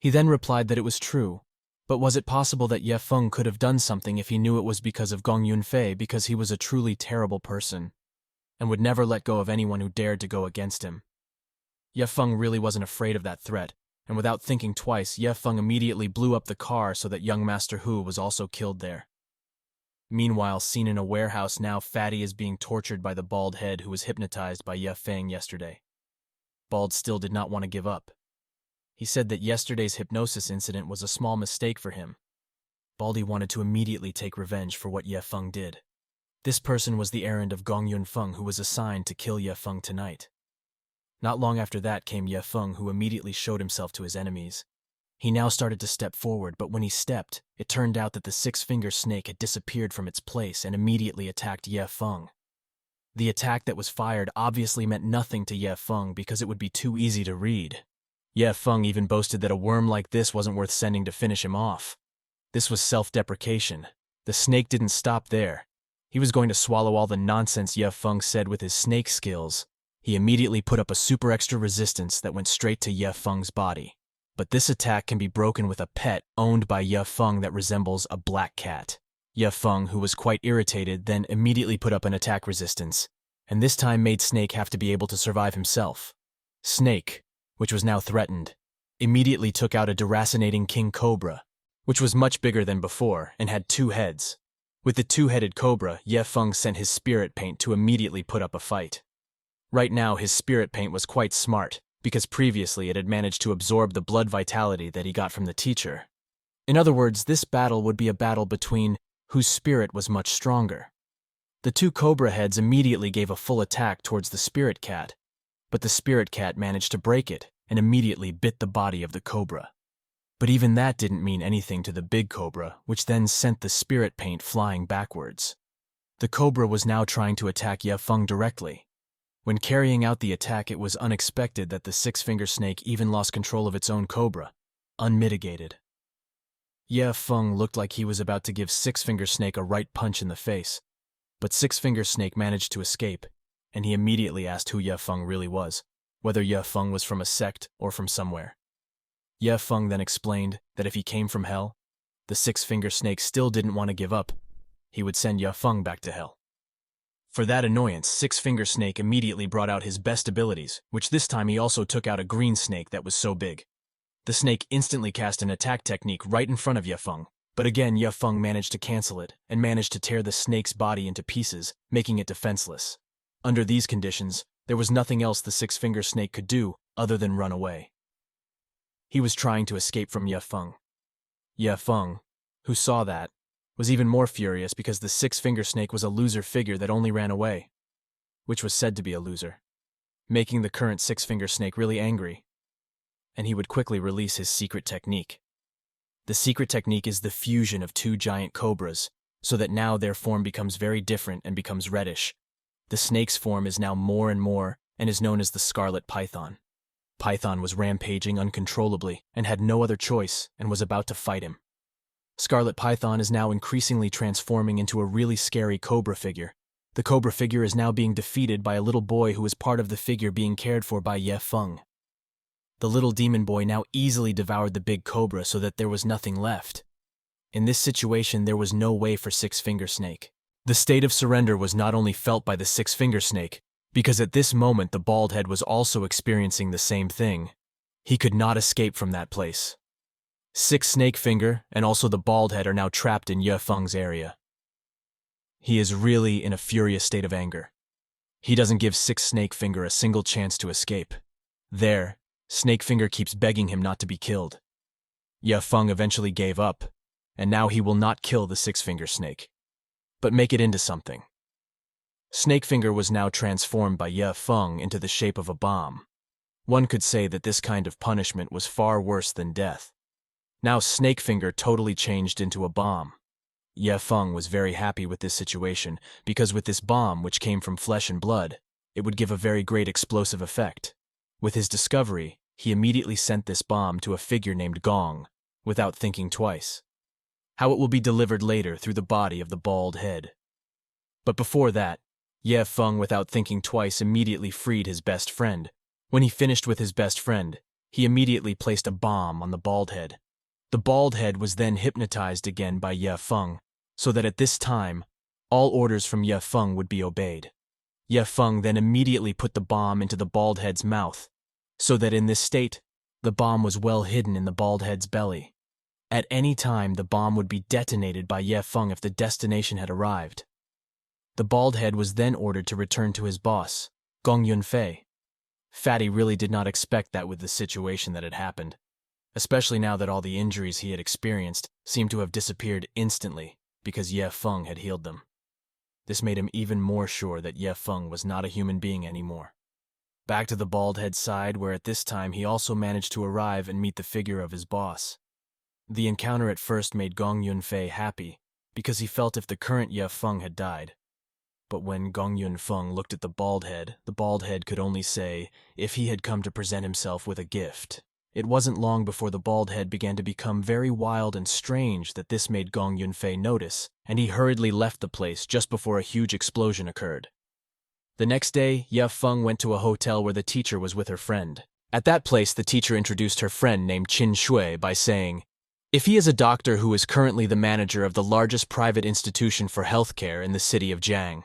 He then replied that it was true, but was it possible that Ye Feng could have done something if he knew it was because of Gong Yunfei, because he was a truly terrible person, and would never let go of anyone who dared to go against him? Ye Feng really wasn't afraid of that threat, and without thinking twice, Ye Feng immediately blew up the car so that Young Master Hu was also killed there. Meanwhile, seen in a warehouse now, Fatty is being tortured by the bald head who was hypnotized by Ye Feng yesterday. Bald still did not want to give up. He said that yesterday's hypnosis incident was a small mistake for him. Baldy wanted to immediately take revenge for what Ye Feng did. This person was the errand of Gong Yunfeng, who was assigned to kill Ye Feng tonight. Not long after that came Ye Feng, who immediately showed himself to his enemies. He now started to step forward, but when he stepped, it turned out that the six-finger snake had disappeared from its place and immediately attacked Ye Feng. The attack that was fired obviously meant nothing to Ye Feng because it would be too easy to read. Ye Feng even boasted that a worm like this wasn't worth sending to finish him off. This was self-deprecation. The snake didn't stop there. He was going to swallow all the nonsense Ye Feng said with his snake skills. He immediately put up a super extra resistance that went straight to Ye Feng's body. But this attack can be broken with a pet owned by Ye Feng that resembles a black cat. Ye Feng, who was quite irritated, then immediately put up an attack resistance, and this time made Snake have to be able to survive himself. Snake, which was now threatened, immediately took out a deracinating king cobra, which was much bigger than before and had 2 heads. With the 2-headed cobra, Ye Feng sent his spirit paint to immediately put up a fight. Right now, his spirit paint was quite smart, because previously it had managed to absorb the blood vitality that he got from the teacher. In other words, this battle would be a battle between whose spirit was much stronger. The 2 cobra heads immediately gave a full attack towards the spirit cat, but the spirit cat managed to break it and immediately bit the body of the cobra. But even that didn't mean anything to the big cobra, which then sent the spirit paint flying backwards. The cobra was now trying to attack Ye Feng directly. When carrying out the attack, it was unexpected that the six-finger snake even lost control of its own cobra, unmitigated. Ye Feng looked like he was about to give Six-Finger Snake a right punch in the face, but Six-Finger Snake managed to escape, and he immediately asked who Ye Feng really was, whether Ye Feng was from a sect or from somewhere. Ye Feng then explained that if he came from hell, the Six-Finger Snake still didn't want to give up. He would send Ye Feng back to hell. For that annoyance, Six-Finger Snake immediately brought out his best abilities, which this time he also took out a green snake that was so big. The snake instantly cast an attack technique right in front of Ye Feng, but again Ye Feng managed to cancel it and managed to tear the snake's body into pieces, making it defenseless. Under these conditions, there was nothing else the Six-Finger Snake could do other than run away. He was trying to escape from Ye Feng. Ye Feng, who saw that, was even more furious because the Six-Finger Snake was a loser figure that only ran away, which was said to be a loser, making the current Six-Finger Snake really angry, and he would quickly release his secret technique. The secret technique is the fusion of 2 giant cobras, so that now their form becomes very different and becomes reddish. The snake's form is now more and more and is known as the Scarlet Python. Python was rampaging uncontrollably and had no other choice and was about to fight him. Scarlet Python is now increasingly transforming into a really scary cobra figure. The cobra figure is now being defeated by a little boy who is part of the figure being cared for by Ye Feng. The little demon boy now easily devoured the big cobra so that there was nothing left. In this situation, there was no way for Six-Finger Snake. The state of surrender was not only felt by the Six-Finger Snake, because at this moment the bald head was also experiencing the same thing. He could not escape from that place. Six Snake Finger and also the bald head are now trapped in Ye Feng's area. He is really in a furious state of anger. He doesn't give Six Snake Finger a single chance to escape. There, Snake Finger keeps begging him not to be killed. Ye Feng eventually gave up, and now he will not kill the Six-Finger Snake, but make it into something. Snakefinger was now transformed by Ye Feng into the shape of a bomb. One could say that this kind of punishment was far worse than death. Now Snakefinger totally changed into a bomb. Ye Feng was very happy with this situation, because with this bomb, which came from flesh and blood, it would give a very great explosive effect. With his discovery, he immediately sent this bomb to a figure named Gong, without thinking twice. How it will be delivered later through the body of the bald head. But before that, Ye Feng, without thinking twice, immediately freed his best friend. When he finished with his best friend, he immediately placed a bomb on the bald head. The bald head was then hypnotized again by Ye Feng, so that at this time, all orders from Ye Feng would be obeyed. Ye Feng then immediately put the bomb into the bald head's mouth, so that in this state, the bomb was well hidden in the bald head's belly. At any time, the bomb would be detonated by Ye Feng if the destination had arrived. The bald head was then ordered to return to his boss, Gong Yunfei. Fatty really did not expect that with the situation that had happened, especially now that all the injuries he had experienced seemed to have disappeared instantly because Ye Feng had healed them. This made him even more sure that Ye Feng was not a human being anymore. Back to the bald head's side, where at this time he also managed to arrive and meet the figure of his boss. The encounter at first made Gong Yunfei happy, because he felt if the current Ye Feng had died. But when Gong Yunfeng looked at the bald head could only say, if he had come to present himself with a gift. It wasn't long before the bald head began to become very wild and strange that this made Gong Yunfei notice, and he hurriedly left the place just before a huge explosion occurred. The next day, Ye Feng went to a hotel where the teacher was with her friend. At that place, the teacher introduced her friend named Qin Shui by saying, if he is a doctor who is currently the manager of the largest private institution for healthcare in the city of Jiang.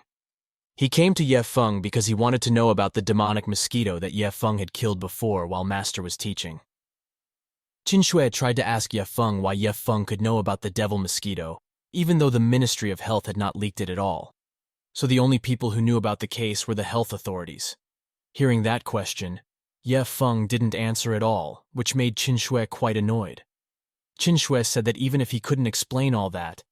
He came to Ye Feng because he wanted to know about the demonic mosquito that Ye Feng had killed before while Master was teaching. Qin Shui tried to ask Ye Feng why Ye Feng could know about the devil mosquito, even though the Ministry of Health had not leaked it at all. So the only people who knew about the case were the health authorities. Hearing that question, Ye Feng didn't answer at all, which made Qin Shui quite annoyed. Qin Shui said that even if he couldn't explain all that,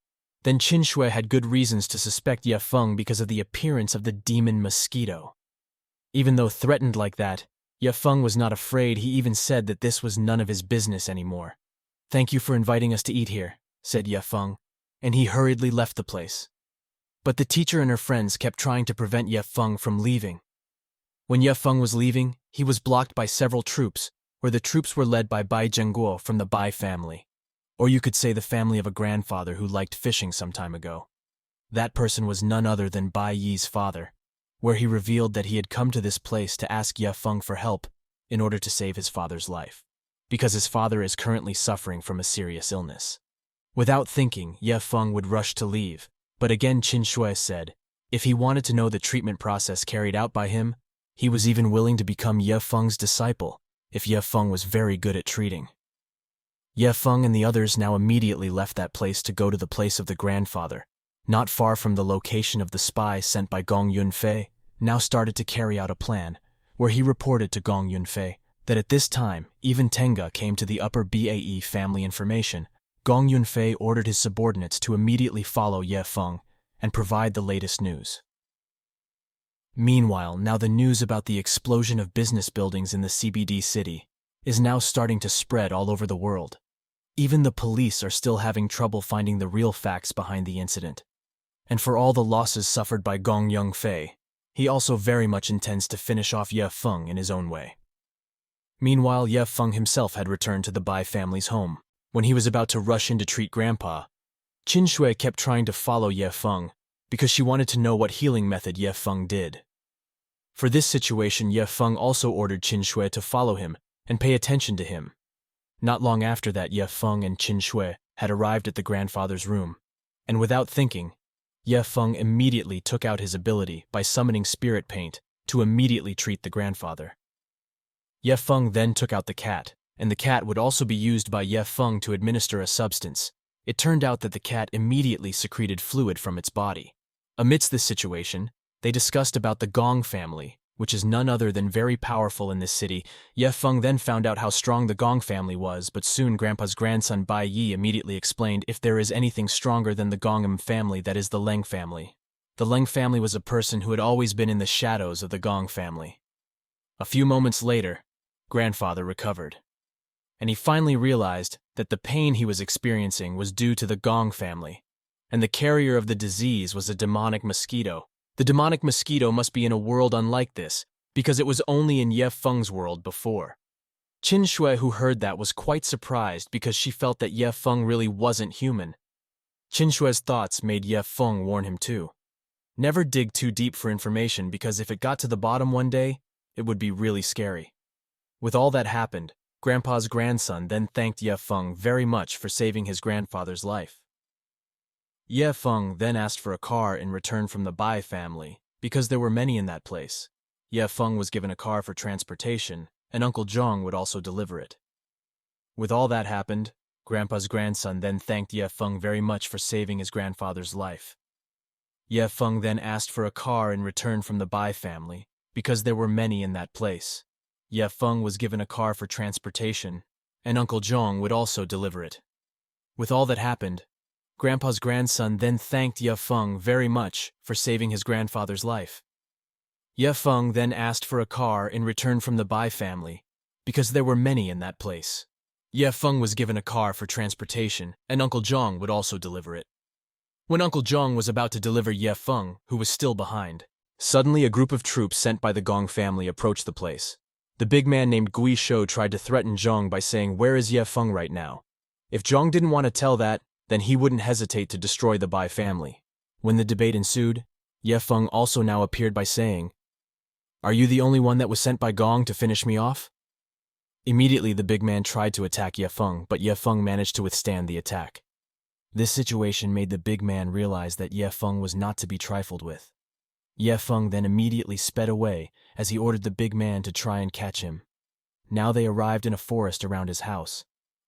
then Qin Shui had good reasons to suspect Ye Feng because of the appearance of the demon mosquito. Even though threatened like that, Ye Feng was not afraid. He even said that this was none of his business anymore. Thank you for inviting us to eat here, said Ye Feng, and he hurriedly left the place. But the teacher and her friends kept trying to prevent Ye Feng from leaving. When Ye Feng was leaving, he was blocked by several troops, where the troops were led by Bai Zhengguo from the Bai family. Or you could say the family of a grandfather who liked fishing some time ago. That person was none other than Bai Yi's father, where he revealed that he had come to this place to ask Ye Feng for help in order to save his father's life, because his father is currently suffering from a serious illness. Without thinking, Ye Feng would rush to leave, but again Qin Shui said, if he wanted to know the treatment process carried out by him, he was even willing to become Ye Feng's disciple, if Ye Feng was very good at treating. Ye Feng and the others now immediately left that place to go to the place of the grandfather, not far from the location of the spy sent by Gong Yunfei, now started to carry out a plan, where he reported to Gong Yunfei that at this time, even Tenga came to the upper BAE family information. Gong Yunfei ordered his subordinates to immediately follow Ye Feng and provide the latest news. Meanwhile, now the news about the explosion of business buildings in the CBD city is now starting to spread all over the world. Even the police are still having trouble finding the real facts behind the incident. And for all the losses suffered by Gong Yunfei, he also very much intends to finish off Ye Feng in his own way. Meanwhile, Ye Feng himself had returned to the Bai family's home. When he was about to rush in to treat Grandpa, Qin Shui kept trying to follow Ye Feng because she wanted to know what healing method Ye Feng did. For this situation, Ye Feng also ordered Qin Shui to follow him and pay attention to him. Not long after that, Ye Feng and Qin Shui had arrived at the grandfather's room, and without thinking, Ye Feng immediately took out his ability by summoning spirit paint to immediately treat the grandfather. Ye Feng then took out the cat, and the cat would also be used by Ye Feng to administer a substance. It turned out that the cat immediately secreted fluid from its body. Amidst this situation, they discussed about the Gong family, which is none other than very powerful in this city. Ye Feng then found out how strong the Gong family was, but soon Grandpa's grandson Bai Yi immediately explained if there is anything stronger than the Gongam family, that is the Leng family. The Leng family was a person who had always been in the shadows of the Gong family. A few moments later, grandfather recovered, and he finally realized that the pain he was experiencing was due to the Gong family, and the carrier of the disease was a demonic mosquito. The demonic mosquito must be in a world unlike this, because it was only in Ye Feng's world before. Qin Shui, who heard that, was quite surprised because she felt that Ye Feng really wasn't human. Qin Shui's thoughts made Ye Feng warn him too. Never dig too deep for information, because if it got to the bottom one day, it would be really scary. With all that happened, Grandpa's grandson then thanked Ye Feng very much for saving his grandfather's life. Ye Feng then asked for a car in return from the Bai family, because there were many in that place. Ye Feng was given a car for transportation, and Uncle Zhang would also deliver it. With all that happened, Grandpa's grandson then thanked Ye Feng very much for saving his grandfather's life. Ye Feng then asked for a car in return from the Bai family, because there were many in that place. Ye Feng was given a car for transportation, and Uncle Zhang would also deliver it. With all that happened, Grandpa's grandson then thanked Ye Feng very much for saving his grandfather's life. Ye Feng then asked for a car in return from the Bai family, because there were many in that place. Ye Feng was given a car for transportation, and Uncle Zhang would also deliver it. When Uncle Zhang was about to deliver Ye Feng, who was still behind, suddenly a group of troops sent by the Gong family approached the place. The big man named Gui Shou tried to threaten Zhang by saying, "Where is Ye Feng right now?" If Zhang didn't want to tell that, then he wouldn't hesitate to destroy the Bai family. When the debate ensued, Ye Feng also now appeared by saying, "Are you the only one that was sent by Gong to finish me off?" Immediately the big man tried to attack Ye Feng, but Ye Feng managed to withstand the attack. This situation made the big man realize that Ye Feng was not to be trifled with. Ye Feng then immediately sped away as he ordered the big man to try and catch him. Now they arrived in a forest around his house.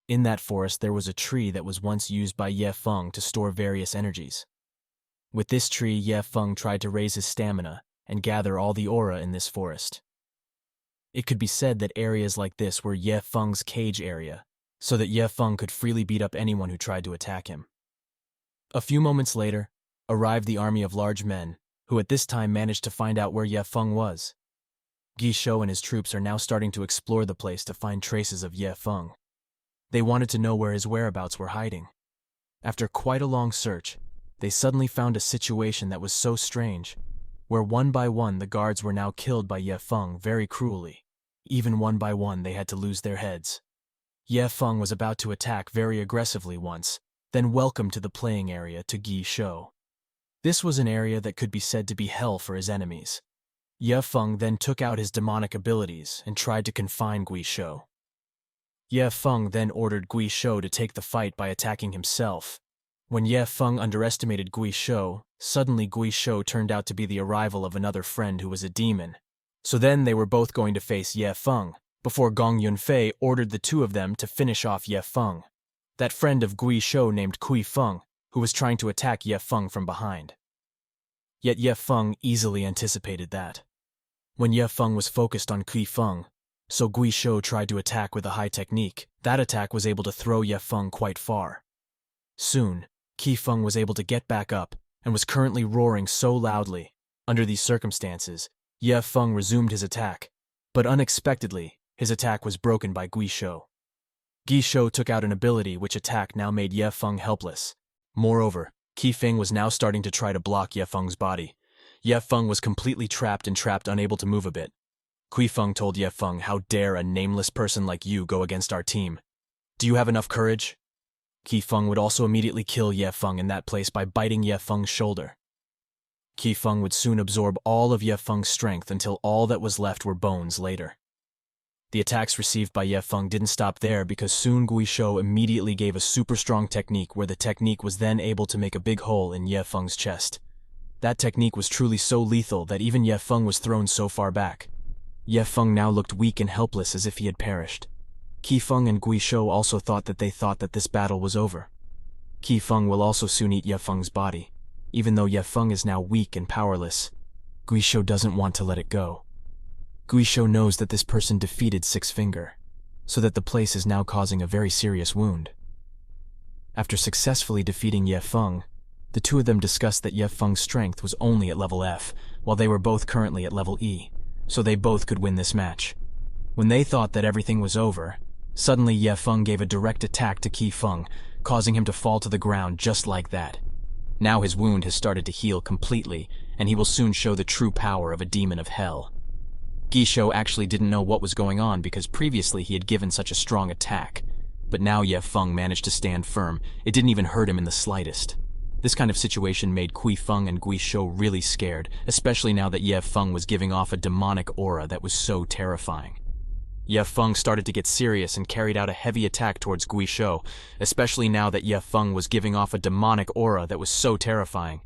In that forest there was a tree that was once used by Ye Feng to store various energies. With this tree, Ye Feng tried to raise his stamina and gather all the aura in this forest. It could be said that areas like this were Ye Feng's cage area, so that Ye Feng could freely beat up anyone who tried to attack him. A few moments later, arrived the army of large men, who at this time managed to find out where Ye Feng was. Gui Shou and his troops are now starting to explore the place to find traces of Ye Feng. They wanted to know where his whereabouts were hiding. After quite a long search, they suddenly found a situation that was so strange, where one by one the guards were now killed by Ye Feng very cruelly. Even one by one they had to lose their heads. Ye Feng was about to attack very aggressively once, then welcome to the playing area to Gui Shou. This was an area that could be said to be hell for his enemies. Ye Feng then took out his demonic abilities and tried to confine Gui Shou. Ye Feng then ordered Gui Shou to take the fight by attacking himself. When Ye Feng underestimated Gui Shou, suddenly Gui Shou turned out to be the arrival of another friend who was a demon. So then they were both going to face Ye Feng, before Gong Yunfei ordered the two of them to finish off Ye Feng, that friend of Gui Shou named Kui Feng, who was trying to attack Ye Feng from behind. Yet Ye Feng easily anticipated that. When Ye Feng was focused on Kui Feng, so Gui Shou tried to attack with a high technique. That attack was able to throw Ye Feng quite far. Soon, Kui Feng was able to get back up and was currently roaring so loudly. Under these circumstances, Ye Feng resumed his attack, but unexpectedly, his attack was broken by Gui Shou. Gui Shou took out an ability which attack now made Ye Feng helpless. Moreover, Kui Feng was now starting to try to block Ye Feng's body. Ye Feng was completely trapped, unable to move a bit. Kui Feng told Ye Feng, "How dare a nameless person like you go against our team? Do you have enough courage?" Kui Feng would also immediately kill Ye Feng in that place by biting Ye Feng's shoulder. Kui Feng would soon absorb all of Ye Feng's strength until all that was left were bones later. The attacks received by Ye Feng didn't stop there because soon Gui Shou immediately gave a super strong technique where the technique was then able to make a big hole in Ye Feng's chest. That technique was truly so lethal that even Ye Feng was thrown so far back. Ye Feng now looked weak and helpless as if he had perished. Qi Feng and Gui Shou also thought that this battle was over. Qi Feng will also soon eat Ye Feng's body. Even though Ye Feng is now weak and powerless, Gui Shou doesn't want to let it go. Gui Shou knows that this person defeated Six Finger, so that the place is now causing a very serious wound. After successfully defeating Ye Feng, the two of them discussed that Ye Feng's strength was only at level F, while they were both currently at level E, so they both could win this match. When they thought that everything was over, suddenly Ye Feng gave a direct attack to Qi Feng, causing him to fall to the ground just like that. Now his wound has started to heal completely, and he will soon show the true power of a demon of hell. Gui Shou actually didn't know what was going on because previously he had given such a strong attack. But now Ye Feng managed to stand firm. It didn't even hurt him in the slightest. This kind of situation made Qi Feng and Gui Shou really scared, especially now that Ye Feng was giving off a demonic aura that was so terrifying. Ye Feng started to get serious and carried out a heavy attack towards Gui Shou, especially now that Ye Feng was giving off a demonic aura that was so terrifying.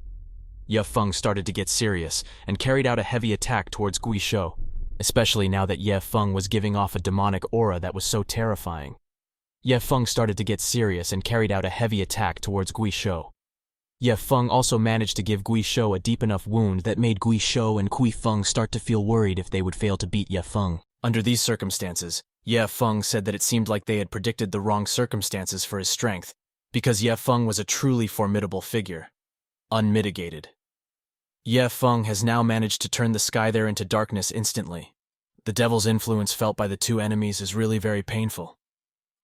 Ye Feng started to get serious and carried out a heavy attack towards Gui Shou, especially now that Ye Feng was giving off a demonic aura that was so terrifying. Ye Feng started to get serious and carried out a heavy attack towards Gui Shou. Ye Feng also managed to give Gui Shou a deep enough wound that made Gui Shou and Qi Feng start to feel worried if they would fail to beat Ye Feng. Under these circumstances, Ye Feng said that it seemed like they had predicted the wrong circumstances for his strength, because Ye Feng was a truly formidable figure. Unmitigated. Ye Feng has now managed to turn the sky there into darkness instantly. The devil's influence felt by the two enemies is really very painful.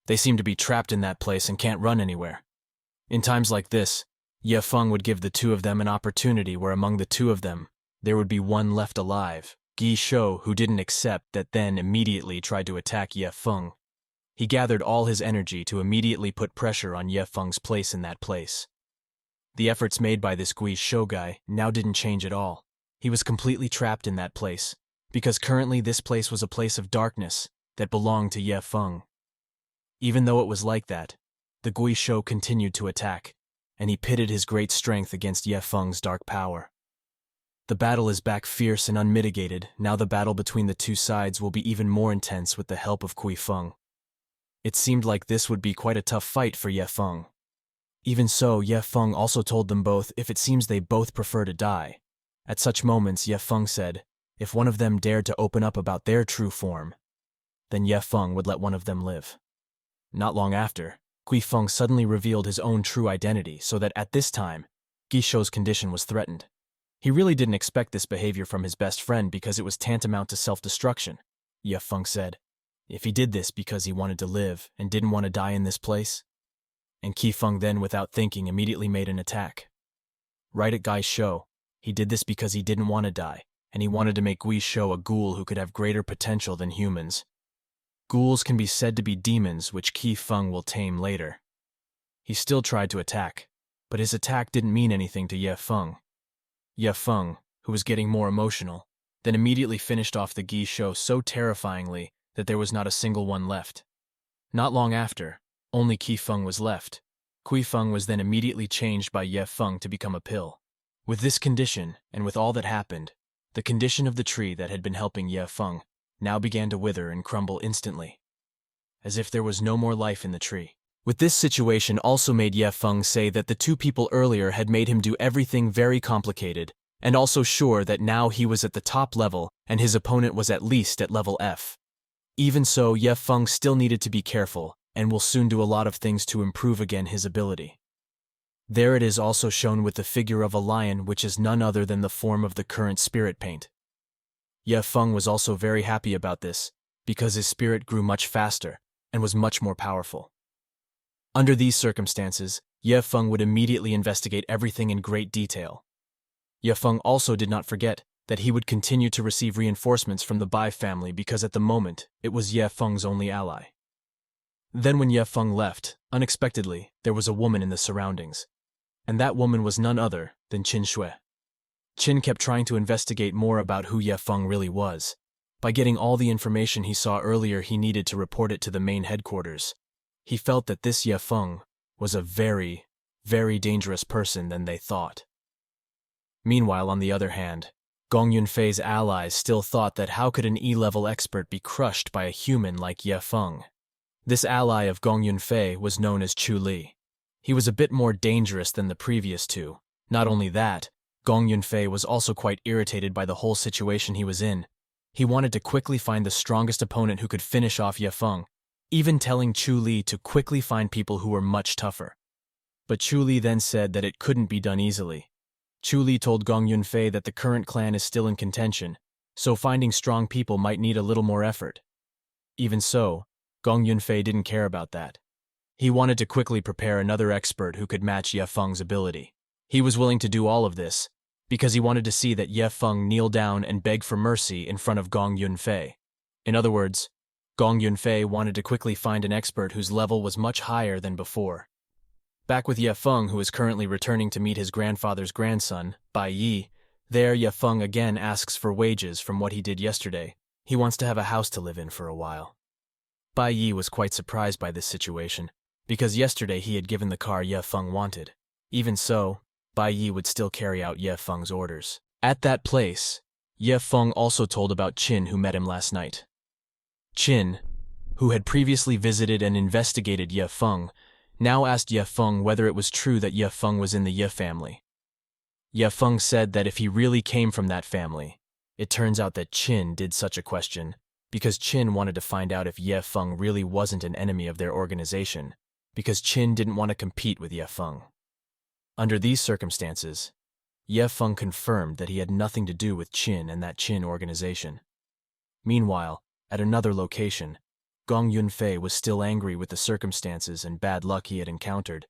They seem to be trapped in that place and can't run anywhere. In times like this, Ye Feng would give the two of them an opportunity where among the two of them, there would be one left alive. Gui Shou, who didn't accept that, then immediately tried to attack Ye Feng. He gathered all his energy to immediately put pressure on Ye Feng's place in that place. The efforts made by this Gui Shou guy now didn't change at all. He was completely trapped in that place, because currently this place was a place of darkness that belonged to Ye Feng. Even though it was like that, the Gui Shou continued to attack, and he pitted his great strength against Ye Feng's dark power. The battle is back fierce and unmitigated. Now the battle between the two sides will be even more intense with the help of Qi Feng. It seemed like this would be quite a tough fight for Ye Feng. Even so, Ye Feng also told them both if it seems they both prefer to die. At such moments, Ye Feng said, if one of them dared to open up about their true form, then Ye Feng would let one of them live. Not long after, Qi Feng suddenly revealed his own true identity so that at this time, Gui Shou's condition was threatened. He really didn't expect this behavior from his best friend because it was tantamount to self-destruction. Ye Feng said, if he did this because he wanted to live and didn't want to die in this place. And Qi Feng then, without thinking, immediately made an attack. Right at Gui Shou, he did this because he didn't want to die, and he wanted to make Gui Shou a ghoul who could have greater potential than humans. Ghouls can be said to be demons, which Qi Feng will tame later. He still tried to attack, but his attack didn't mean anything to Ye Feng. Ye Feng, who was getting more emotional, then immediately finished off the Gui Shou so terrifyingly that there was not a single one left. Not long after, only Qi Feng was left. Qi Feng was then immediately changed by Ye Feng to become a pill. With this condition, and with all that happened, the condition of the tree that had been helping Ye Feng now began to wither and crumble instantly, as if there was no more life in the tree. With this situation also made Ye Feng say that the two people earlier had made him do everything very complicated, and also sure that now he was at the top level and his opponent was at least at level F. Even so, Ye Feng still needed to be careful and will soon do a lot of things to improve again his ability. There it is also shown with the figure of a lion, which is none other than the form of the current spirit paint. Ye Feng was also very happy about this, because his spirit grew much faster and was much more powerful. Under these circumstances, Ye Feng would immediately investigate everything in great detail. Ye Feng also did not forget that he would continue to receive reinforcements from the Bai family because at the moment, it was Ye Feng's only ally. Then when Ye Feng left, unexpectedly, there was a woman in the surroundings. And that woman was none other than Qin Shui. Qin kept trying to investigate more about who Ye Feng really was, By getting all the information he saw earlier, he needed to report it to the main headquarters. He felt that this Ye Feng was a very, very dangerous person than they thought. Meanwhile, on the other hand, Gong Yunfei's allies still thought that how could an E-level expert be crushed by a human like Ye Feng? This ally of Gong Yunfei was known as Chu Li. He was a bit more dangerous than the previous two. Not only that, Gong Yunfei was also quite irritated by the whole situation he was in. He wanted to quickly find the strongest opponent who could finish off Ye Feng, even telling Chu Li to quickly find people who were much tougher. But Chu Li then said that it couldn't be done easily. Chu Li told Gong Yunfei that the current clan is still in contention, so finding strong people might need a little more effort. Even so, Gong Yunfei didn't care about that. He wanted to quickly prepare another expert who could match Ye Feng's ability. He was willing to do all of this because he wanted to see that Ye Feng kneel down and beg for mercy in front of Gong Yunfei. In other words, Gong Yunfei wanted to quickly find an expert whose level was much higher than before. Back with Ye Feng, who is currently returning to meet his grandfather's grandson, Bai Yi, there Ye Feng again asks for wages from what he did yesterday. He wants to have a house to live in for a while. Bai Yi was quite surprised by this situation, because yesterday he had given the car Ye Feng wanted. Even so, Bai Yi would still carry out Ye Feng's orders. At that place, Ye Feng also told about Qin, who met him last night. Qin, who had previously visited and investigated Ye Feng, now asked Ye Feng whether it was true that Ye Feng was in the Ye family. Ye Feng said that if he really came from that family, it turns out that Qin did such a question because Qin wanted to find out if Ye Feng really wasn't an enemy of their organization, because Qin didn't want to compete with Ye Feng. Under these circumstances, Ye Feng confirmed that he had nothing to do with Qin and that Qin organization. Meanwhile, at another location, Gong Yunfei was still angry with the circumstances and bad luck he had encountered.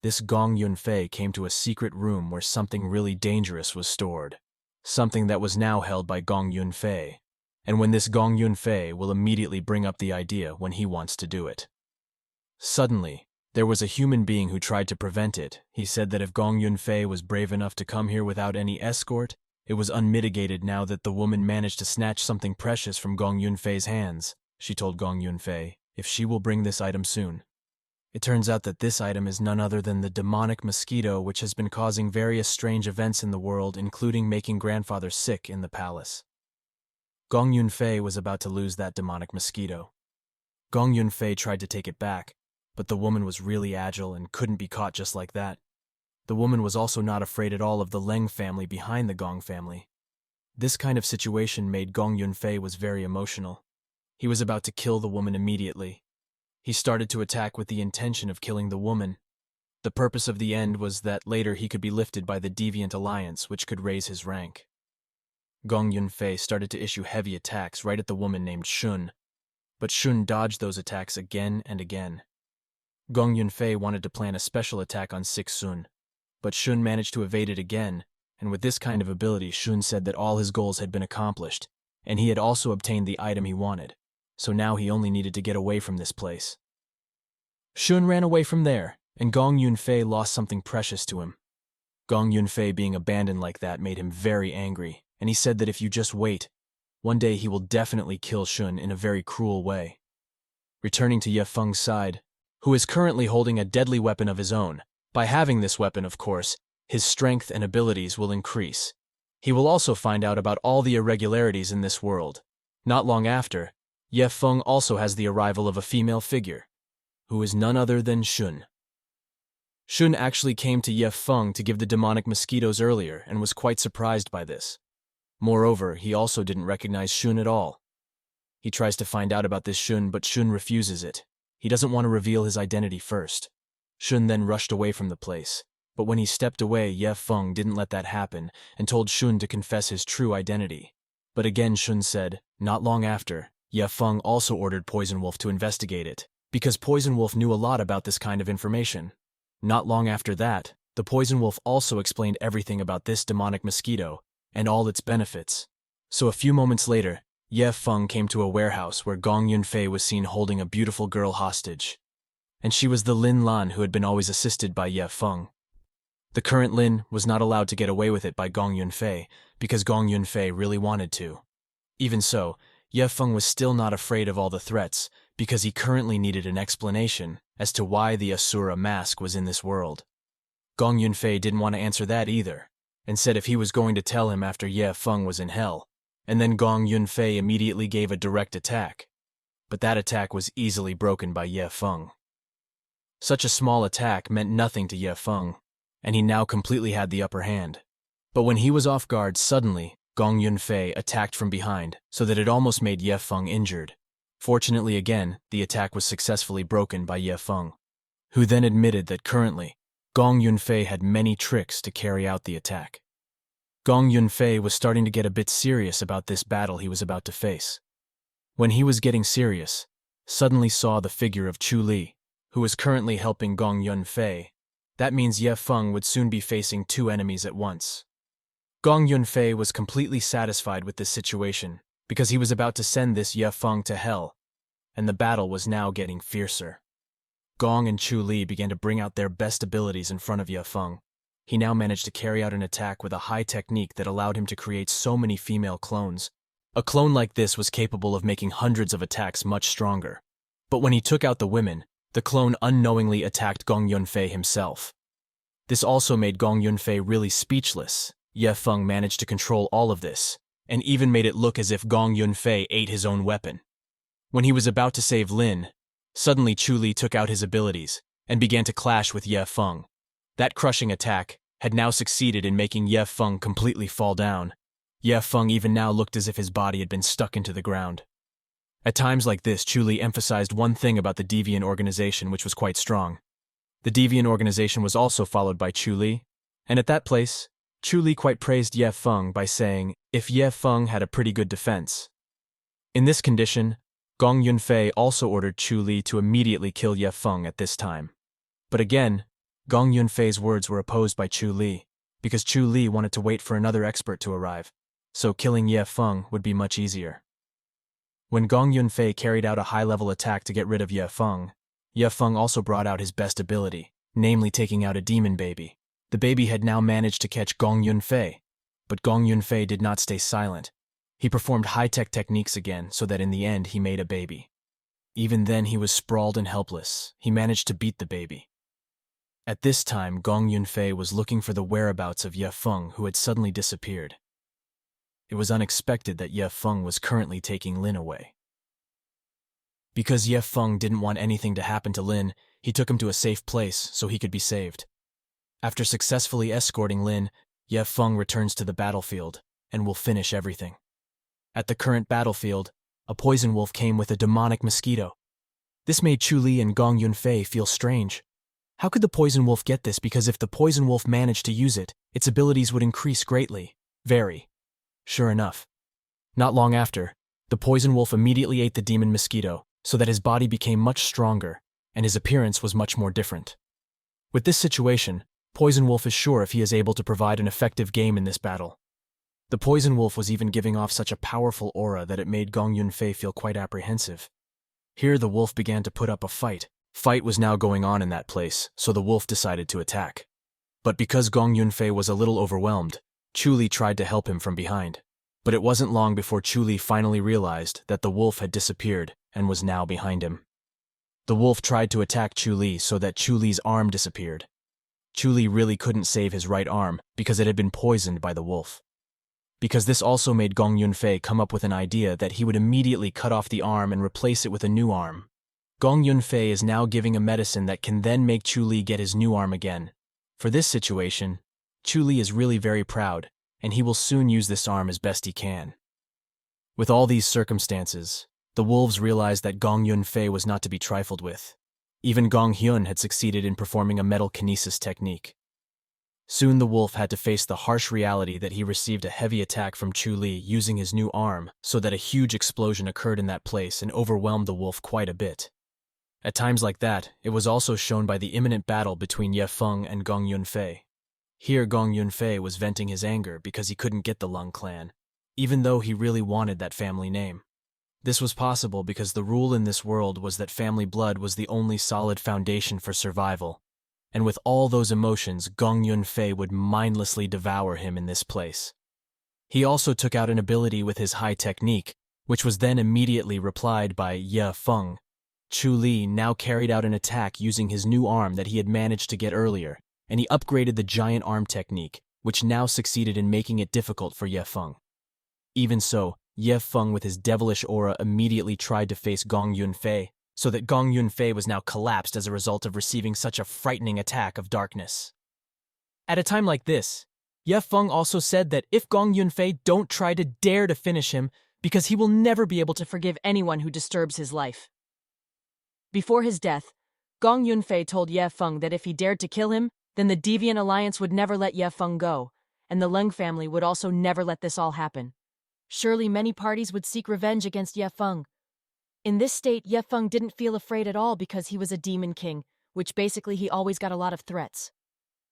This Gong Yunfei came to a secret room where something really dangerous was stored, something that was now held by Gong Yunfei, and when this Gong Yunfei will immediately bring up the idea when he wants to do it. Suddenly, there was a human being who tried to prevent it. He said that if Gong Yunfei was brave enough to come here without any escort, it was unmitigated now that the woman managed to snatch something precious from Gong Yunfei's hands. She told Gong Yunfei if she will bring this item soon. It turns out that this item is none other than the demonic mosquito which has been causing various strange events in the world, including making grandfather sick in the palace. Gong Yunfei was about to lose that demonic mosquito. Gong Yunfei tried to take it back, but the woman was really agile and couldn't be caught just like that. The woman was also not afraid at all of the Leng family behind the Gong family. This kind of situation made Gong Yunfei was very emotional. He was about to kill the woman immediately. He started to attack with the intention of killing the woman. The purpose of the end was that later he could be lifted by the Deviant Alliance, which could raise his rank. Gong Yunfei started to issue heavy attacks right at the woman named Shun, but Shun dodged those attacks again and again. Gong Yunfei wanted to plan a special attack on Sun, but Shun managed to evade it again, and with this kind of ability, Shun said that all his goals had been accomplished, and he had also obtained the item he wanted. So now he only needed to get away from this place. Shun ran away from there, and Gong Yunfei lost something precious to him. Gong Yunfei being abandoned like that made him very angry, and he said that if you just wait, one day he will definitely kill Shun in a very cruel way. Returning to Ye Feng's side, who is currently holding a deadly weapon of his own, by having this weapon, of course, his strength and abilities will increase. He will also find out about all the irregularities in this world. Not long after, Ye Feng also has the arrival of a female figure, who is none other than Shun. Shun actually came to Ye Feng to give the demonic mosquitoes earlier and was quite surprised by this. Moreover, he also didn't recognize Shun at all. He tries to find out about this Shun, but Shun refuses it. He doesn't want to reveal his identity first. Shun then rushed away from the place, but when he stepped away, Ye Feng didn't let that happen and told Shun to confess his true identity. But again Shun said, not long after, Ye Feng also ordered Poison Wolf to investigate it, because Poison Wolf knew a lot about this kind of information. Not long after that, the Poison Wolf also explained everything about this demonic mosquito and all its benefits. So a few moments later, Ye Feng came to a warehouse where Gong Yunfei was seen holding a beautiful girl hostage. And she was the Lin Lan who had been always assisted by Ye Feng. The current Lin was not allowed to get away with it by Gong Yunfei because Gong Yunfei really wanted to. Even so, Ye Feng was still not afraid of all the threats because he currently needed an explanation as to why the Asura mask was in this world. Gong Yunfei didn't want to answer that either, and said if he was going to tell him after Ye Feng was in hell, and then Gong Yunfei immediately gave a direct attack. But that attack was easily broken by Ye Feng. Such a small attack meant nothing to Ye Feng, and he now completely had the upper hand. But when he was off guard, suddenly, Gong Yunfei attacked from behind, so that it almost made Ye Feng injured. Fortunately again, the attack was successfully broken by Ye Feng, who then admitted that currently, Gong Yunfei had many tricks to carry out the attack. Gong Yunfei was starting to get a bit serious about this battle he was about to face. When he was getting serious, suddenly saw the figure of Chu Li, who was currently helping Gong Yunfei. That means Ye Feng would soon be facing two enemies at once. Gong Yunfei was completely satisfied with this situation because he was about to send this Ye Feng to hell, and the battle was now getting fiercer. Gong and Chu Li began to bring out their best abilities in front of Ye Feng. He now managed to carry out an attack with a high technique that allowed him to create so many female clones. A clone like this was capable of making hundreds of attacks much stronger. But when he took out the women, the clone unknowingly attacked Gong Yunfei himself. This also made Gong Yunfei really speechless. Ye Feng managed to control all of this, and even made it look as if Gong Yunfei ate his own weapon. When he was about to save Lin, suddenly Chu Li took out his abilities and began to clash with Ye Feng. That crushing attack had now succeeded in making Ye Feng completely fall down. Ye Feng even now looked as if his body had been stuck into the ground. At times like this, Chu Li emphasized one thing about the deviant organization which was quite strong. The deviant organization was also followed by Chu Li, and at that place, Chu Li quite praised Ye Feng by saying if Ye Feng had a pretty good defense. In this condition, Gong Yunfei also ordered Chu Li to immediately kill Ye Feng at this time. But again, Gong Yunfei's words were opposed by Chu Li, because Chu Li wanted to wait for another expert to arrive, so killing Ye Feng would be much easier. When Gong Yunfei carried out a high-level attack to get rid of Ye Feng also brought out his best ability, namely taking out a demon baby. The baby had now managed to catch Gong Yunfei, but Gong Yunfei did not stay silent. He performed high-tech techniques again so that in the end he made a baby. Even then he was sprawled and helpless. He managed to beat the baby. At this time, Gong Yunfei was looking for the whereabouts of Ye Feng, who had suddenly disappeared. It was unexpected that Ye Feng was currently taking Lin away. Because Ye Feng didn't want anything to happen to Lin, he took him to a safe place so he could be saved. After successfully escorting Lin, Ye Feng returns to the battlefield and will finish everything. At the current battlefield, a poison wolf came with a demonic mosquito. This made Chu Li and Gong Yunfei feel strange. How could the poison wolf get this? Because if the poison wolf managed to use it, its abilities would increase greatly. Very. Sure enough. Not long after, the poison wolf immediately ate the demon mosquito, so that his body became much stronger, and his appearance was much more different. With this situation, Poison Wolf is sure if he is able to provide an effective game in this battle. The Poison Wolf was even giving off such a powerful aura that it made Gong Yunfei feel quite apprehensive. Here the wolf began to put up a fight. Fight was now going on in that place, so the wolf decided to attack. But because Gong Yunfei was a little overwhelmed, Chu Li tried to help him from behind. But it wasn't long before Chu Li finally realized that the wolf had disappeared and was now behind him. The wolf tried to attack Chu Li so that Chu Li's arm disappeared. Chu Li really couldn't save his right arm because it had been poisoned by the wolf. Because this also made Gong Yunfei come up with an idea that he would immediately cut off the arm and replace it with a new arm. Gong Yunfei is now giving a medicine that can then make Chu Li get his new arm again. For this situation, Chu Li is really very proud, and he will soon use this arm as best he can. With all these circumstances, the wolves realized that Gong Yunfei was not to be trifled with. Even Gong Hyun had succeeded in performing a metal kinesis technique. Soon the wolf had to face the harsh reality that he received a heavy attack from Chu Li using his new arm, so that a huge explosion occurred in that place and overwhelmed the wolf quite a bit. At times like that, it was also shown by the imminent battle between Ye Feng and Gong Yunfei. Here Gong Yunfei was venting his anger because he couldn't get the Lung clan, even though he really wanted that family name. This was possible because the rule in this world was that family blood was the only solid foundation for survival. And with all those emotions, Gong Yunfei would mindlessly devour him in this place. He also took out an ability with his high technique, which was then immediately replied by Ye Feng. Chu Li now carried out an attack using his new arm that he had managed to get earlier, and he upgraded the giant arm technique, which now succeeded in making it difficult for Ye Feng. Even so, Ye Feng with his devilish aura immediately tried to face Gong Yunfei, so that Gong Yunfei was now collapsed as a result of receiving such a frightening attack of darkness. At a time like this, Ye Feng also said that if Gong Yunfei don't try to dare to finish him, because he will never be able to forgive anyone who disturbs his life. Before his death, Gong Yunfei told Ye Feng that if he dared to kill him, then the Deviant Alliance would never let Ye Feng go, and the Leng family would also never let this all happen. Surely many parties would seek revenge against Ye Feng. In this state, Ye Feng didn't feel afraid at all because he was a demon king, which basically he always got a lot of threats.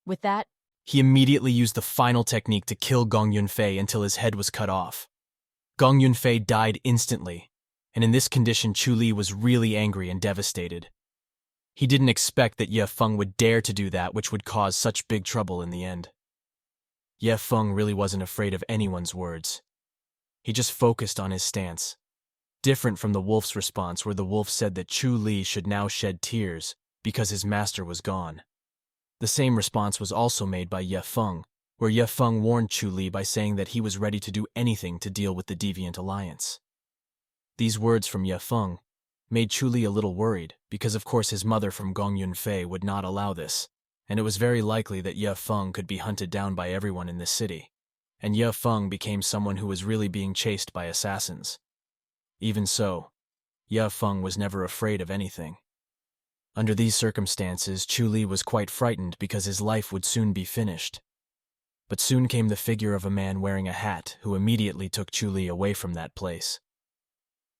With that, he immediately used the final technique to kill Gong Yunfei until his head was cut off. Gong Yunfei died instantly, and in this condition Chu Li was really angry and devastated. He didn't expect that Ye Feng would dare to do that, which would cause such big trouble in the end. Ye Feng really wasn't afraid of anyone's words. He just focused on his stance. Different from the wolf's response, where the wolf said that Chu Li should now shed tears because his master was gone. The same response was also made by Ye Feng, where Ye Feng warned Chu Li by saying that he was ready to do anything to deal with the Deviant Alliance. These words from Ye Feng made Chu Li a little worried, because of course his mother from Gong Yunfei would not allow this, and it was very likely that Ye Feng could be hunted down by everyone in this city, and Ye Feng became someone who was really being chased by assassins. Even so, Ye Feng was never afraid of anything. Under these circumstances, Chu Li was quite frightened because his life would soon be finished. But soon came the figure of a man wearing a hat who immediately took Chu Li away from that place.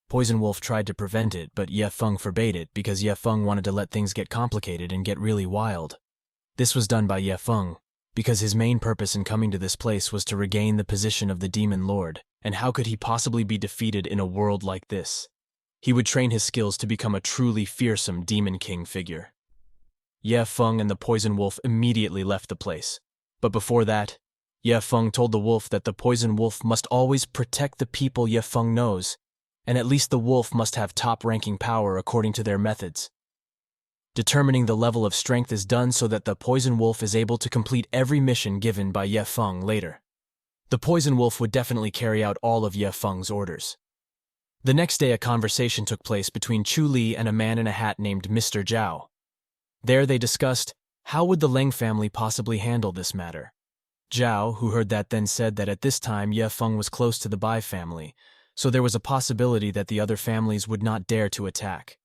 Poison Wolf tried to prevent it, but Ye Feng forbade it because Ye Feng wanted to let things get complicated and get really wild. This was done by Ye Feng because his main purpose in coming to this place was to regain the position of the Demon Lord, and how could he possibly be defeated in a world like this? He would train his skills to become a truly fearsome Demon King figure. Ye Feng and the Poison Wolf immediately left the place, but before that, Ye Feng told the wolf that the Poison Wolf must always protect the people Ye Feng knows, and at least the wolf must have top-ranking power according to their methods. Determining the level of strength is done so that the Poison Wolf is able to complete every mission given by Ye Feng later. The Poison Wolf would definitely carry out all of Ye Feng's orders. The next day a conversation took place between Chu Li and a man in a hat named Mr. Zhao. There they discussed how would the Leng family possibly handle this matter. Zhao, who heard that, then said that at this time Ye Feng was close to the Bai family, so there was a possibility that the other families would not dare to attack.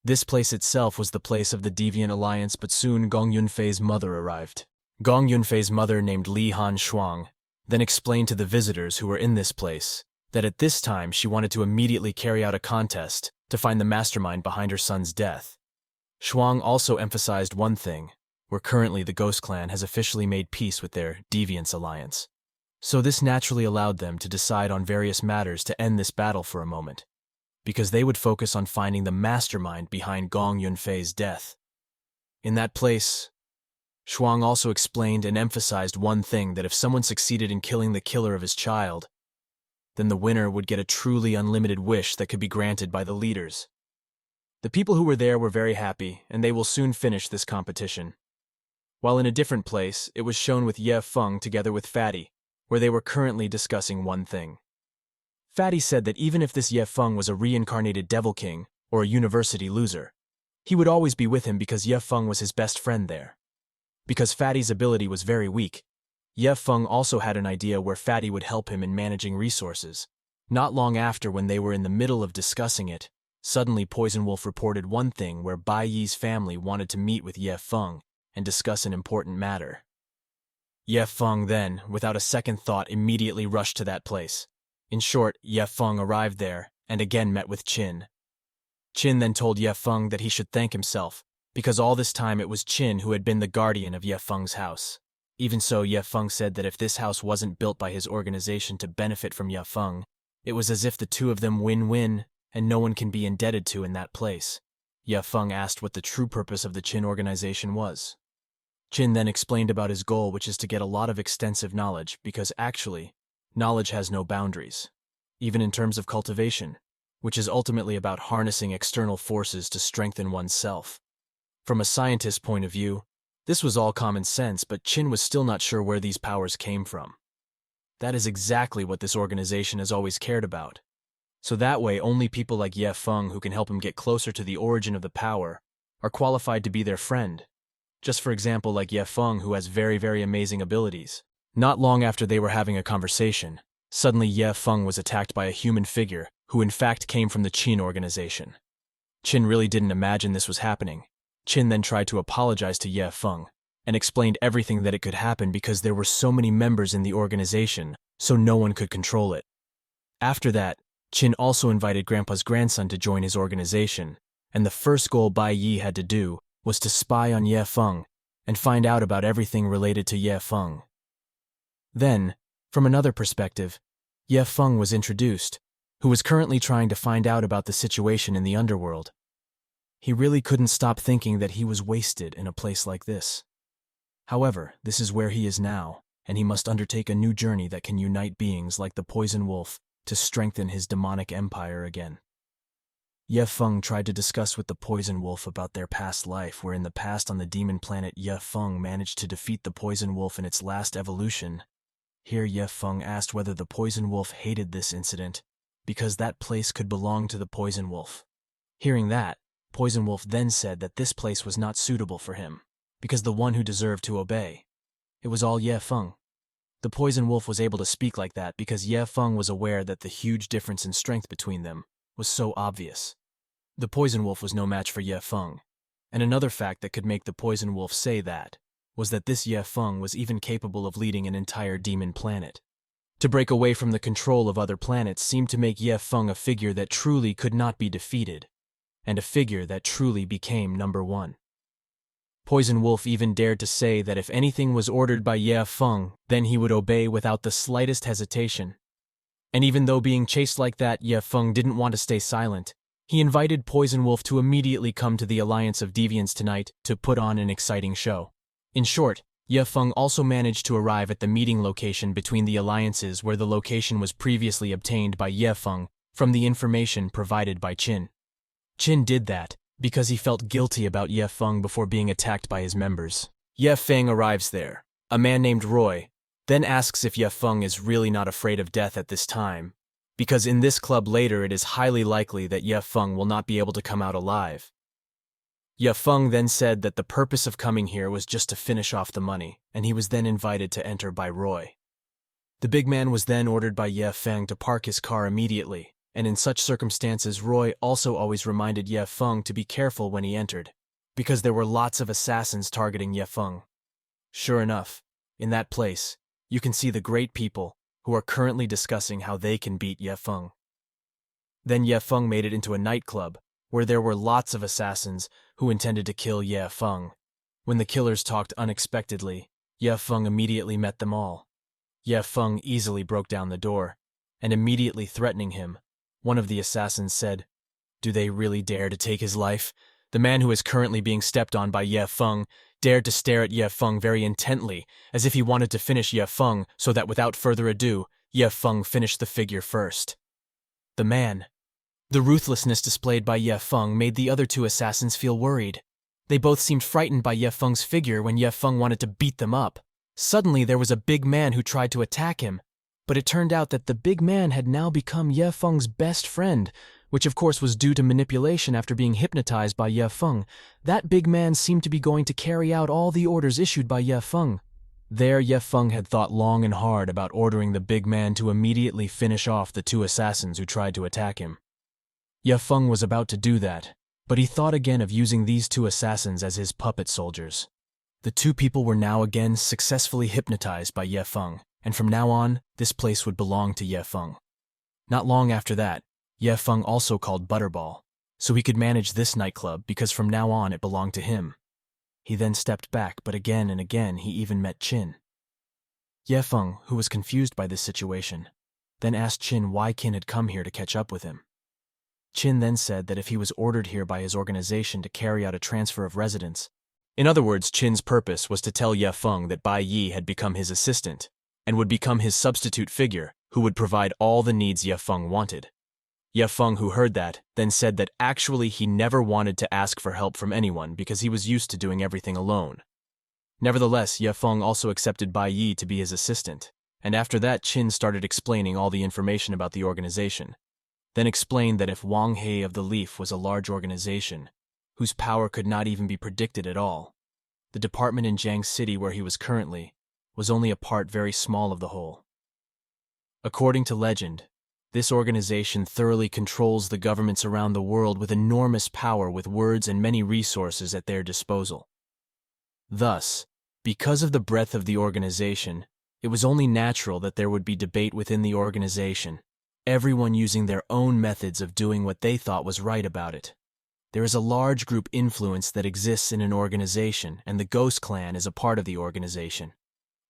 This place itself was the place of the Deviant Alliance, but soon Gong Yunfei's mother arrived. Gong Yunfei's mother, named Li Han Shuang, then explained to the visitors who were in this place that at this time she wanted to immediately carry out a contest to find the mastermind behind her son's death. Shuang also emphasized one thing, where currently the Ghost Clan has officially made peace with their Deviants Alliance. So this naturally allowed them to decide on various matters to end this battle for a moment, because they would focus on finding the mastermind behind Gong Yunfei's death. In that place, Shuang also explained and emphasized one thing, that if someone succeeded in killing the killer of his child, then the winner would get a truly unlimited wish that could be granted by the leaders. The people who were there were very happy, and they will soon finish this competition. While in a different place, it was shown with Ye Feng together with Fatty, where they were currently discussing one thing. Fatty said that even if this Ye Feng was a reincarnated Devil King or a university loser, he would always be with him because Ye Feng was his best friend there. Because Fatty's ability was very weak, Ye Feng also had an idea where Fatty would help him in managing resources. Not long after, when they were in the middle of discussing it, suddenly Poison Wolf reported one thing where Bai Yi's family wanted to meet with Ye Feng and discuss an important matter. Ye Feng then, without a second thought, immediately rushed to that place. In short, Ye Feng arrived there and again met with Qin. Qin then told Ye Feng that he should thank himself, because all this time it was Qin who had been the guardian of Ye Feng's house. Even so, Ye Feng said that if this house wasn't built by his organization to benefit from Ye Feng, it was as if the two of them win-win, and no one can be indebted to in that place. Ye Feng asked what the true purpose of the Qin organization was. Qin then explained about his goal, which is to get a lot of extensive knowledge, because actually, knowledge has no boundaries. even in terms of cultivation, which is ultimately about harnessing external forces to strengthen oneself. From a scientist's point of view, this was all common sense, but Chin was still not sure where these powers came from. That is exactly what this organization has always cared about. So that way, only people like Ye Feng, who can help him get closer to the origin of the power, are qualified to be their friend. Just for example, like Ye Feng, who has very, very amazing abilities. Not long after they were having a conversation, suddenly Ye Feng was attacked by a human figure, who in fact came from the Qin organization. Qin really didn't imagine this was happening. Qin then tried to apologize to Ye Feng, and explained everything that it could happen because there were so many members in the organization, so no one could control it. After that, Qin also invited Grandpa's grandson to join his organization, and the first goal Bai Yi had to do was to spy on Ye Feng and find out about everything related to Ye Feng. Then, from another perspective, Ye Feng was introduced, who was currently trying to find out about the situation in the underworld. He really couldn't stop thinking that he was wasted in a place like this. However, this is where he is now, and he must undertake a new journey that can unite beings like the Poison Wolf to strengthen his demonic empire again. Ye Feng tried to discuss with the Poison Wolf about their past life, where in the past on the demon planet Ye Feng managed to defeat the Poison Wolf in its last evolution. Here Ye Feng asked whether the Poison Wolf hated this incident, because that place could belong to the Poison Wolf. Hearing that, Poison Wolf then said that this place was not suitable for him, because the one who deserved to obey, it was all Ye Feng. The Poison Wolf was able to speak like that because Ye Feng was aware that the huge difference in strength between them was so obvious. The Poison Wolf was no match for Ye Feng, and another fact that could make the Poison Wolf say that was that this Ye Feng was even capable of leading an entire demon planet. To break away from the control of other planets seemed to make Ye Feng a figure that truly could not be defeated, and a figure that truly became number one. Poison Wolf even dared to say that if anything was ordered by Ye Feng, then he would obey without the slightest hesitation. And even though being chased like that, Ye Feng didn't want to stay silent. He invited Poison Wolf to immediately come to the Alliance of Deviants tonight to put on an exciting show. In short, Ye Feng also managed to arrive at the meeting location between the alliances, where the location was previously obtained by Ye Feng from the information provided by Qin. Qin did that because he felt guilty about Ye Feng before being attacked by his members. Ye Feng arrives there. A man named Roy then asks if Ye Feng is really not afraid of death at this time, because in this club later it is highly likely that Ye Feng will not be able to come out alive. Ye Feng then said that the purpose of coming here was just to finish off the money, and he was then invited to enter by Roy. The big man was then ordered by Ye Feng to park his car immediately, and in such circumstances Roy also always reminded Ye Feng to be careful when he entered, because there were lots of assassins targeting Ye Feng. Sure enough, in that place, you can see the great people who are currently discussing how they can beat Ye Feng. Then Ye Feng made it into a nightclub, where there were lots of assassins who intended to kill Ye Feng. When the killers talked unexpectedly, Ye Feng immediately met them all. Ye Feng easily broke down the door, and immediately threatening him, one of the assassins said, "Do they really dare to take his life?" The man who is currently being stepped on by Ye Feng dared to stare at Ye Feng very intently, as if he wanted to finish Ye Feng, so that without further ado, Ye Feng finished the figure first. The ruthlessness displayed by Ye Feng made the other two assassins feel worried. They both seemed frightened by Ye Feng's figure when Ye Feng wanted to beat them up. Suddenly there was a big man who tried to attack him, but it turned out that the big man had now become Ye Feng's best friend, which of course was due to manipulation after being hypnotized by Ye Feng. That big man seemed to be going to carry out all the orders issued by Ye Feng. There Ye Feng had thought long and hard about ordering the big man to immediately finish off the two assassins who tried to attack him. Ye Feng was about to do that, but he thought again of using these two assassins as his puppet soldiers. The two people were now again successfully hypnotized by Ye Feng, and from now on, this place would belong to Ye Feng. Not long after that, Ye Feng also called Butterball, so he could manage this nightclub because from now on it belonged to him. He then stepped back, but again and again he even met Qin. Ye Feng, who was confused by this situation, then asked Qin why Qin had come here to catch up with him. Qin then said that if he was ordered here by his organization to carry out a transfer of residence. In other words, Qin's purpose was to tell Ye Feng that Bai Yi had become his assistant, and would become his substitute figure, who would provide all the needs Ye Feng wanted. Ye Feng, who heard that, then said that actually he never wanted to ask for help from anyone because he was used to doing everything alone. Nevertheless, Ye Feng also accepted Bai Yi to be his assistant, and after that Qin started explaining all the information about the organization, then explained that if Wang He of the Leaf was a large organization, whose power could not even be predicted at all, the department in Jiang City where he was currently was only a part very small of the whole. According to legend, this organization thoroughly controls the governments around the world with enormous power, with words and many resources at their disposal. Thus, because of the breadth of the organization, it was only natural that there would be debate within the organization, everyone using their own methods of doing what they thought was right about it. There is a large group influence that exists in an organization, and the Ghost Clan is a part of the organization.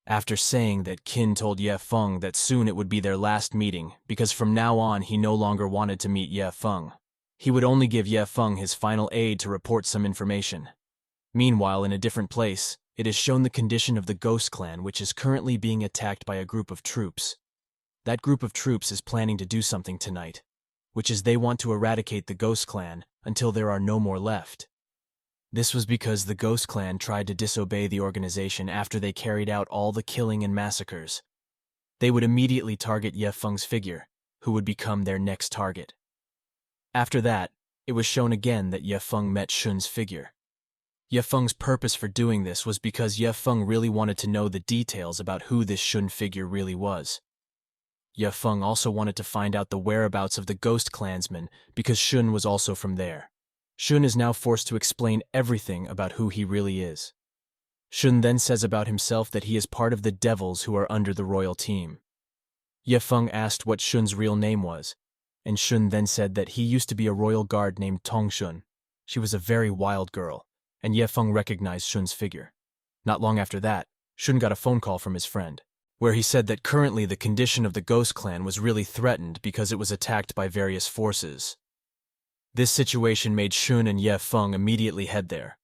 After saying that, Qin told Ye Feng that soon it would be their last meeting, because from now on he no longer wanted to meet Ye Feng. He would only give Ye Feng his final aid to report some information. Meanwhile, in a different place, it is shown the condition of the Ghost Clan, which is currently being attacked by a group of troops. That group of troops is planning to do something tonight, which is they want to eradicate the Ghost Clan until there are no more left. This was because the Ghost Clan tried to disobey the organization after they carried out all the killing and massacres. They would immediately target Ye Feng's figure, who would become their next target. After that, it was shown again that Ye Feng met Shun's figure. Ye Feng's purpose for doing this was because Ye Feng really wanted to know the details about who this Shun figure really was. Ye Feng also wanted to find out the whereabouts of the Ghost Clansman because Shun was also from there. Shun is now forced to explain everything about who he really is. Shun then says about himself that he is part of the devils who are under the royal team. Ye Feng asked what Shun's real name was, and Shun then said that he used to be a royal guard named Tong Shun. She was a very wild girl, and Ye Feng recognized Shun's figure. Not long after that, Shun got a phone call from his friend, where he said that currently the condition of the Ghost Clan was really threatened because it was attacked by various forces. This situation made Shun and Ye Feng immediately head there.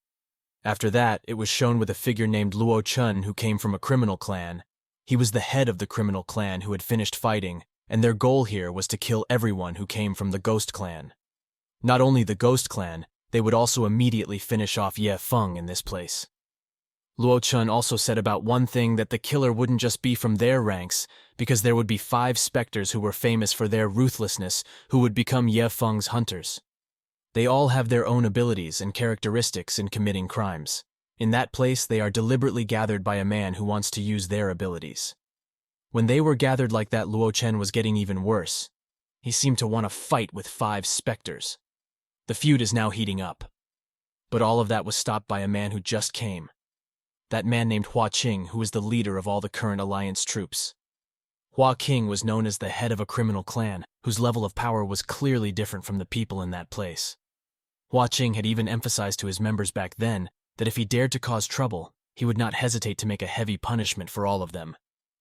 After that, it was shown with a figure named Luo Chun who came from a criminal clan. He was the head of the criminal clan who had finished fighting, and their goal here was to kill everyone who came from the Ghost Clan. Not only the Ghost Clan, they would also immediately finish off Ye Feng in this place. Luo Chun also said about one thing, that the killer wouldn't just be from their ranks, because there would be 5 specters who were famous for their ruthlessness who would become Ye Feng's hunters. They all have their own abilities and characteristics in committing crimes. In that place, they are deliberately gathered by a man who wants to use their abilities. When they were gathered like that, Luo Chen was getting even worse. He seemed to want to fight with 5 specters. The feud is now heating up. But all of that was stopped by a man who just came. That man named Hua Qing, who is the leader of all the current alliance troops. Hua Qing was known as the head of a criminal clan, whose level of power was clearly different from the people in that place. Hua Qing had even emphasized to his members back then that if he dared to cause trouble, he would not hesitate to make a heavy punishment for all of them.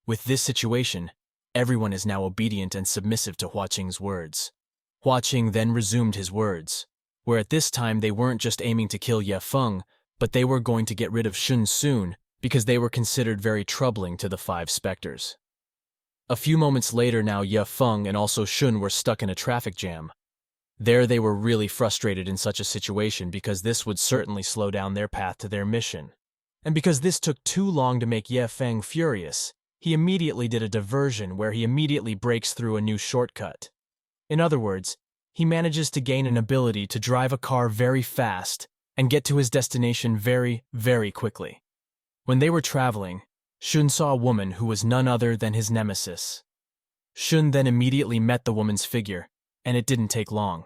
With this situation, everyone is now obedient and submissive to Hua Qing's words. Hua Qing then resumed his words, where at this time they weren't just aiming to kill Ye Feng, but they were going to get rid of Shun soon because they were considered very troubling to the 5 specters. A few moments later now, Ye Feng and also Shun were stuck in a traffic jam. There they were really frustrated in such a situation because this would certainly slow down their path to their mission. And because this took too long to make Ye Feng furious, he immediately did a diversion where he immediately breaks through a new shortcut. In other words, he manages to gain an ability to drive a car very fast and get to his destination very, very quickly. When they were traveling, Shun saw a woman who was none other than his nemesis. Shun then immediately met the woman's figure, and it didn't take long.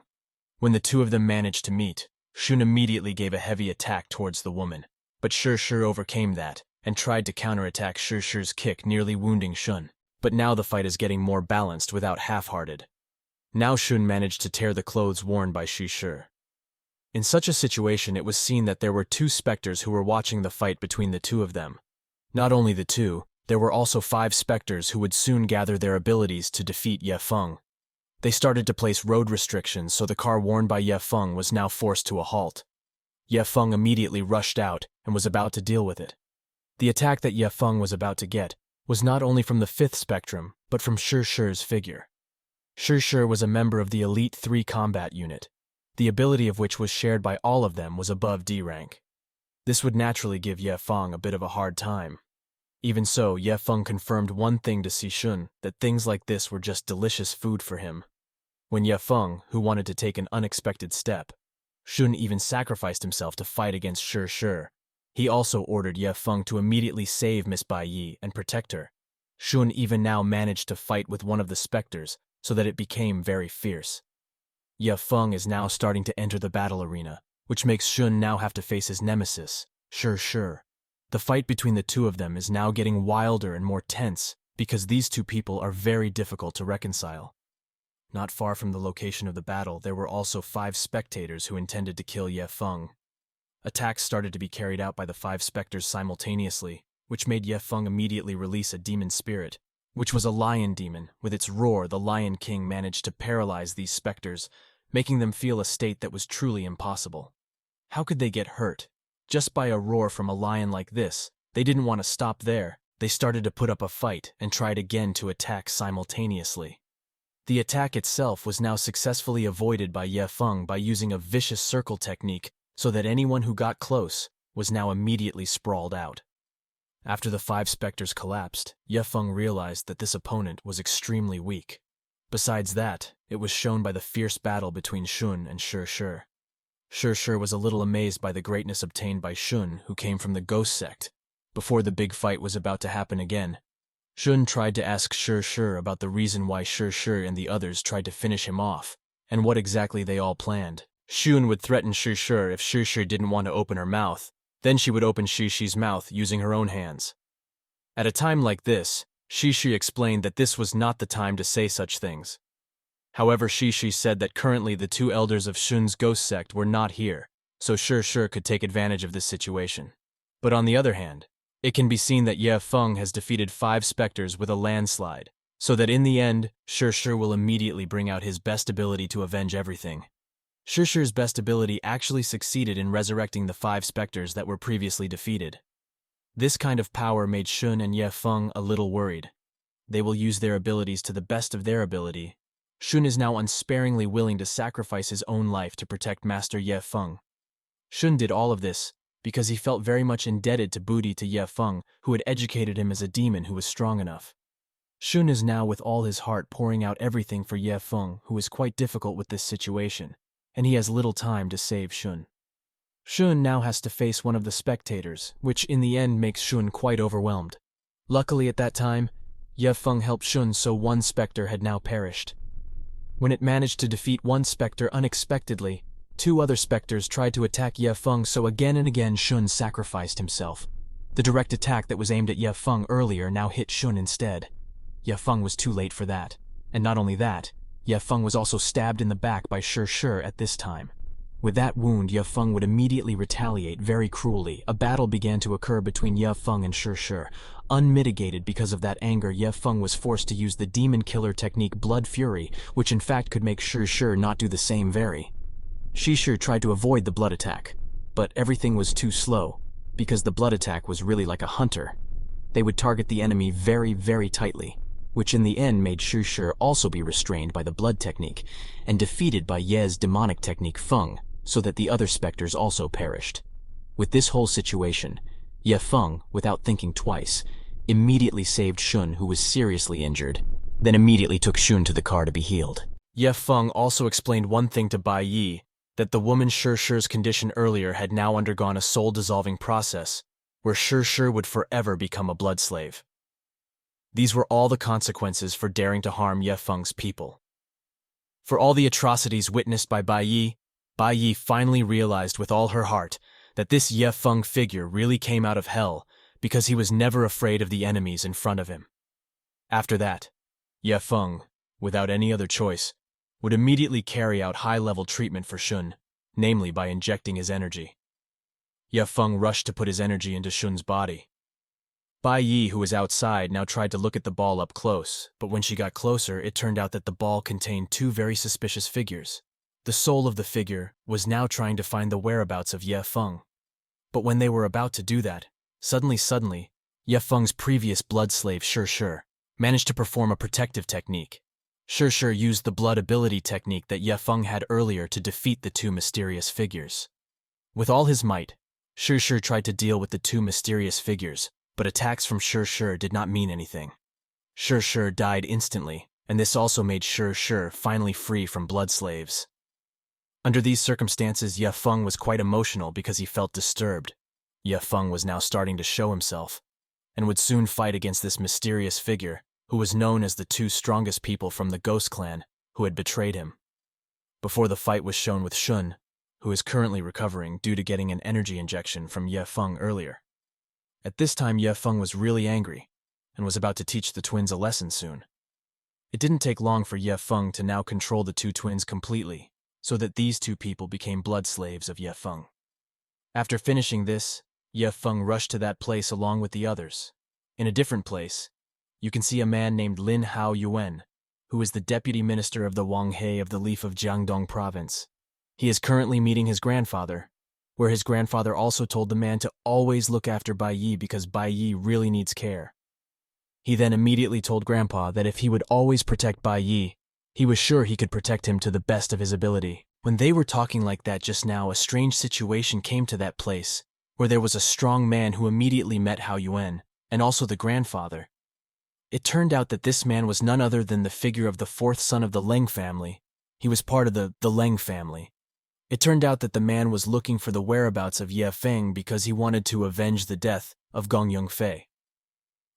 When the two of them managed to meet, Shun immediately gave a heavy attack towards the woman, but Shi overcame that and tried to counterattack Shi's kick, nearly wounding Shun. But now the fight is getting more balanced without half-hearted. Now Shun managed to tear the clothes worn by Shi. In such a situation, it was seen that there were 2 specters who were watching the fight between the two of them. Not only the 2, there were also 5 specters who would soon gather their abilities to defeat Ye Feng. They started to place road restrictions, so the car worn by Ye Feng was now forced to a halt. Ye Feng immediately rushed out and was about to deal with it. The attack that Ye Feng was about to get was not only from the 5th spectrum, but from Shi-shi's figure. Shi-shi was a member of the Elite 3 combat unit, the ability of which was shared by all of them was above D rank. This would naturally give Ye Feng a bit of a hard time. Even so, Ye Feng confirmed one thing to Xishun, that things like this were just delicious food for him. When Ye Feng, who wanted to take an unexpected step, Shun even sacrificed himself to fight against Shi. He also ordered Ye Feng to immediately save Miss Bai Yi and protect her. Shun even now managed to fight with one of the specters, so that it became very fierce. Ye Feng is now starting to enter the battle arena, which makes Shun now have to face his nemesis, Shi. The fight between the two of them is now getting wilder and more tense because these two people are very difficult to reconcile. Not far from the location of the battle, there were also 5 spectators who intended to kill Ye Feng. Attacks started to be carried out by the 5 specters simultaneously, which made Ye Feng immediately release a demon spirit, which was a lion demon. With its roar, the Lion King managed to paralyze these specters, making them feel a state that was truly impossible. How could they get hurt? Just by a roar from a lion like this, they didn't want to stop there. They started to put up a fight and tried again to attack simultaneously. The attack itself was now successfully avoided by Ye Feng by using a vicious circle technique so that anyone who got close was now immediately sprawled out. After the 5 specters collapsed, Ye Feng realized that this opponent was extremely weak. Besides that, it was shown by the fierce battle between Shun and Shi. Shi was a little amazed by the greatness obtained by Shun, who came from the ghost sect. Before the big fight was about to happen again, Shun tried to ask Shi about the reason why Shi and the others tried to finish him off, and what exactly they all planned. Shun would threaten Shi if Shi didn't want to open her mouth, then she would open Shi mouth using her own hands. At a time like this, Shi explained that this was not the time to say such things. However, Shi said that currently the 2 elders of Shun's ghost sect were not here, so Shi could take advantage of this situation. But on the other hand, it can be seen that Ye Feng has defeated 5 specters with a landslide, so that in the end, Shi will immediately bring out his best ability to avenge everything. Shi's best ability actually succeeded in resurrecting the 5 specters that were previously defeated. This kind of power made Shun and Ye Feng a little worried. They will use their abilities to the best of their ability. Shun is now unsparingly willing to sacrifice his own life to protect Master Ye Feng. Shun did all of this because he felt very much indebted to Ye Feng, who had educated him as a demon who was strong enough. Shun is now with all his heart pouring out everything for Ye Feng, who is quite difficult with this situation, and he has little time to save Shun. Shun now has to face one of the spectators, which in the end makes Shun quite overwhelmed. Luckily at that time, Ye Feng helped Shun, so one specter had now perished. When it managed to defeat one specter unexpectedly, 2 other specters tried to attack Ye Feng, so again and again Shun sacrificed himself. The direct attack that was aimed at Ye Feng earlier now hit Shun instead. Ye Feng was too late for that, and not only that, Ye Feng was also stabbed in the back by Shi at this time. With that wound, Ye Feng would immediately retaliate very cruelly. A battle began to occur between Ye Feng and Shi. Unmitigated because of that anger, Ye Feng was forced to use the demon killer technique Blood Fury, which in fact could make Shi not do the same very. Shi tried to avoid the blood attack, but everything was too slow, because the blood attack was really like a hunter. They would target the enemy very, very tightly, which in the end made Shi also be restrained by the blood technique, and defeated by Ye's demonic technique Feng, so that the other specters also perished. With this whole situation, Ye Feng, without thinking twice, immediately saved Shun, who was seriously injured, then immediately took Shun to the car to be healed. Ye Feng also explained one thing to Bai Yi, that the woman Shi's condition earlier had now undergone a soul-dissolving process, where Shi would forever become a blood slave. These were all the consequences for daring to harm Ye Feng's people. For all the atrocities witnessed by Bai Yi finally realized with all her heart that this Ye Feng figure really came out of hell because he was never afraid of the enemies in front of him. After that, Ye Feng, without any other choice, would immediately carry out high-level treatment for Shun, namely by injecting his energy. Ye Feng rushed to put his energy into Shun's body. Bai Yi, who was outside, now tried to look at the ball up close, but when she got closer, it turned out that the ball contained 2 very suspicious figures. The soul of the figure was now trying to find the whereabouts of Ye Feng. But when they were about to do that, suddenly, Ye Feng's previous blood slave Shi managed to perform a protective technique. Shi used the blood ability technique that Ye Feng had earlier to defeat the two mysterious figures. With all his might, Shi tried to deal with the two mysterious figures, but attacks from Shi did not mean anything. Shi died instantly, and this also made Shi finally free from blood slaves. Under these circumstances, Ye Feng was quite emotional because he felt disturbed. Ye Feng was now starting to show himself, and would soon fight against this mysterious figure, who was known as the two strongest people from the Ghost Clan who had betrayed him. Before the fight was shown with Shun, who is currently recovering due to getting an energy injection from Ye Feng earlier. At this time, Ye Feng was really angry, and was about to teach the twins a lesson soon. It didn't take long for Ye Feng to now control the two twins completely, so that these two people became blood slaves of Ye Feng. After finishing this, Ye Feng rushed to that place along with the others. In a different place, you can see a man named Lin Hao Yuan, who is the deputy minister of the Wanghe of the Leaf of Jiangdong province. He is currently meeting his grandfather, where his grandfather also told the man to always look after Bai Yi because Bai Yi really needs care. He then immediately told Grandpa that if he would always protect Bai Yi, he was sure he could protect him to the best of his ability. When they were talking like that just now, a strange situation came to that place, where there was a strong man who immediately met Hao Yuan, and also the grandfather. It turned out that this man was none other than the figure of the fourth son of the Leng family. He was part of the Leng family. It turned out that the man was looking for the whereabouts of Ye Feng because he wanted to avenge the death of Gong Yongfei.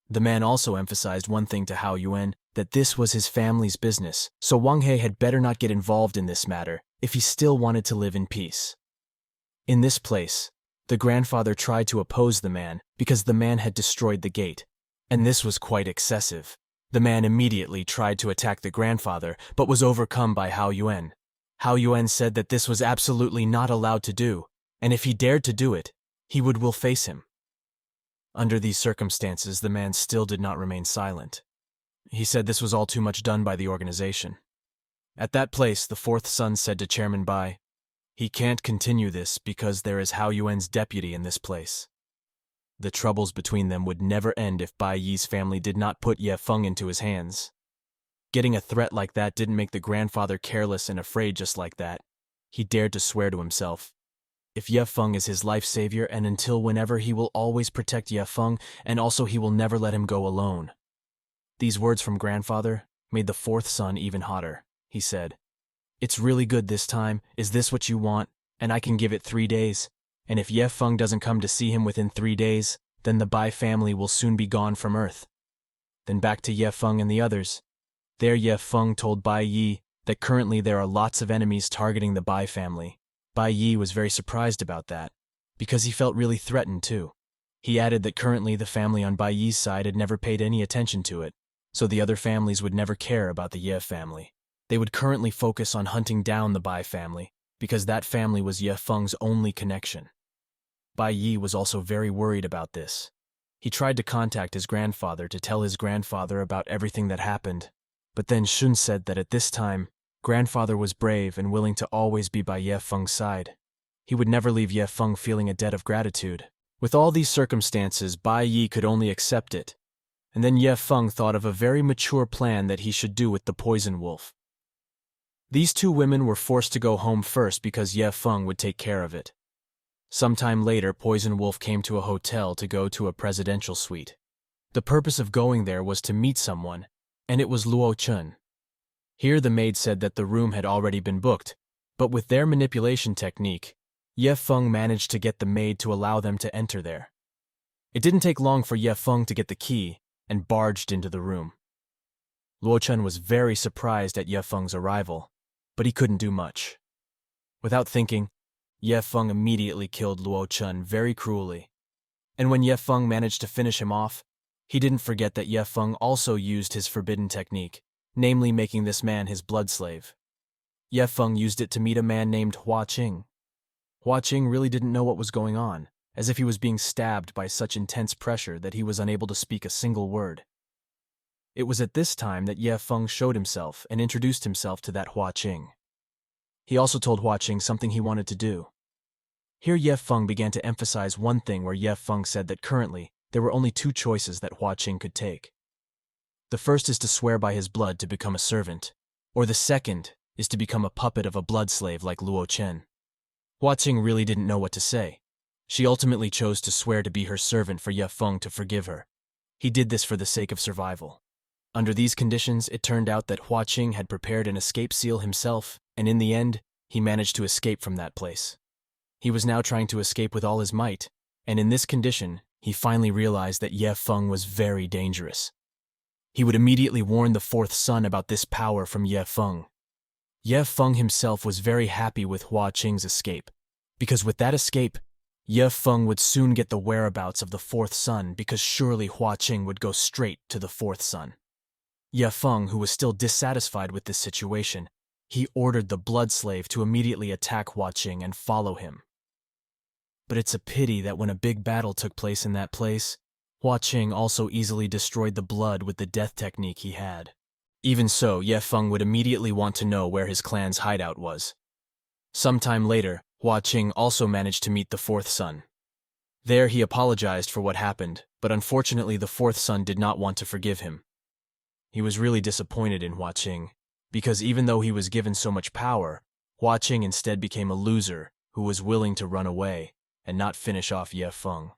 The man also emphasized one thing to Hao Yuan, that this was his family's business, so Wang He had better not get involved in this matter if he still wanted to live in peace. In this place, the grandfather tried to oppose the man because the man had destroyed the gate, and this was quite excessive. The man immediately tried to attack the grandfather, but was overcome by Hao Yuan. Hao Yuan said that this was absolutely not allowed to do, and if he dared to do it, he will face him. Under these circumstances, the man still did not remain silent. He said this was all too much done by the organization. At that place, the fourth son said to Chairman Bai, "He can't continue this because there is Hao Yuan's deputy in this place." The troubles between them would never end if Bai Yi's family did not put Ye Feng into his hands. Getting a threat like that didn't make the grandfather careless and afraid just like that. He dared to swear to himself, if Ye Feng is his life savior, and until whenever he will always protect Ye Feng, and also he will never let him go alone. These words from grandfather made the fourth son even hotter. He said, "It's really good this time. Is this what you want? And I can give it 3 days. And if Ye Feng doesn't come to see him within 3 days, then the Bai family will soon be gone from Earth." Then back to Ye Feng and the others. There Ye Feng told Bai Yi that currently there are lots of enemies targeting the Bai family. Bai Yi was very surprised about that, because he felt really threatened too. He added that currently the family on Bai Yi's side had never paid any attention to it, so the other families would never care about the Ye family. They would currently focus on hunting down the Bai family, because that family was Ye Feng's only connection. Bai Yi was also very worried about this. He tried to contact his grandfather to tell his grandfather about everything that happened, but then Shun said that at this time, grandfather was brave and willing to always be by Ye Feng's side. He would never leave Ye Feng feeling a debt of gratitude. With all these circumstances, Bai Yi could only accept it. And then Ye Feng thought of a very mature plan that he should do with the poison wolf. These two women were forced to go home first because Ye Feng would take care of it. Sometime later, Poison Wolf came to a hotel to go to a presidential suite. The purpose of going there was to meet someone, and it was Luo Chun. Here the maid said that the room had already been booked, but with their manipulation technique, Ye Feng managed to get the maid to allow them to enter there. It didn't take long for Ye Feng to get the key and barged into the room. Luo Chun was very surprised at Ye Feng's arrival, but he couldn't do much. Without thinking, Ye Feng immediately killed Luo Chun very cruelly. And when Ye Feng managed to finish him off, he didn't forget that Ye Feng also used his forbidden technique, namely making this man his blood slave. Ye Feng used it to meet a man named Hua Qing. Hua Qing really didn't know what was going on, as if he was being stabbed by such intense pressure that he was unable to speak a single word. It was at this time that Ye Feng showed himself and introduced himself to that Hua Qing. He also told Hua Qing something he wanted to do. Here Ye Feng began to emphasize one thing where Ye Feng said that currently there were only 2 choices that Hua Qing could take. The first is to swear by his blood to become a servant, or the second is to become a puppet of a blood slave like Luo Chen. Hua Qing really didn't know what to say. She ultimately chose to swear to be her servant for Ye Feng to forgive her. He did this for the sake of survival. Under these conditions, it turned out that Hua Qing had prepared an escape seal himself, and in the end, he managed to escape from that place. He was now trying to escape with all his might, and in this condition, he finally realized that Ye Feng was very dangerous. He would immediately warn the fourth son about this power from Ye Feng. Ye Feng himself was very happy with Hua Qing's escape, because with that escape, Ye Feng would soon get the whereabouts of the fourth son because surely Hua Qing would go straight to the fourth son. Ye Feng, who was still dissatisfied with this situation, he ordered the blood slave to immediately attack Hua Qing and follow him. But it's a pity that when a big battle took place in that place, Hua Qing also easily destroyed the blood with the death technique he had. Even so, Ye Feng would immediately want to know where his clan's hideout was. Sometime later, Hua Qing also managed to meet the fourth son. There he apologized for what happened, but unfortunately the fourth son did not want to forgive him. He was really disappointed in Hua Qing, because even though he was given so much power, Hua Qing instead became a loser who was willing to run away and not finish off Ye Feng.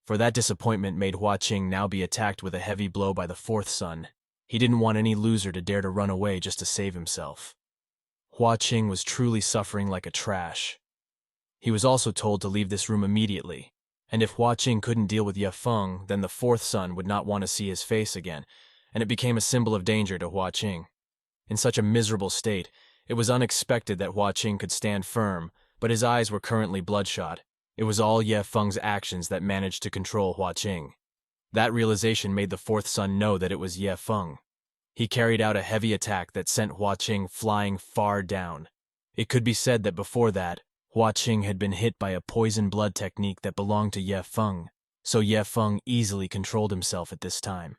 For that disappointment made Hua Qing now be attacked with a heavy blow by the fourth son. He didn't want any loser to dare to run away just to save himself. Hua Qing was truly suffering like a trash. He was also told to leave this room immediately, and if Hua Qing couldn't deal with Ye Feng, then the fourth son would not want to see his face again, and it became a symbol of danger to Hua Qing. In such a miserable state, it was unexpected that Hua Qing could stand firm, but his eyes were currently bloodshot. It was all Ye Feng's actions that managed to control Hua Qing. That realization made the fourth son know that it was Ye Feng. He carried out a heavy attack that sent Hua Qing flying far down. It could be said that before that, Hua Qing had been hit by a poison blood technique that belonged to Ye Feng, so Ye Feng easily controlled himself at this time.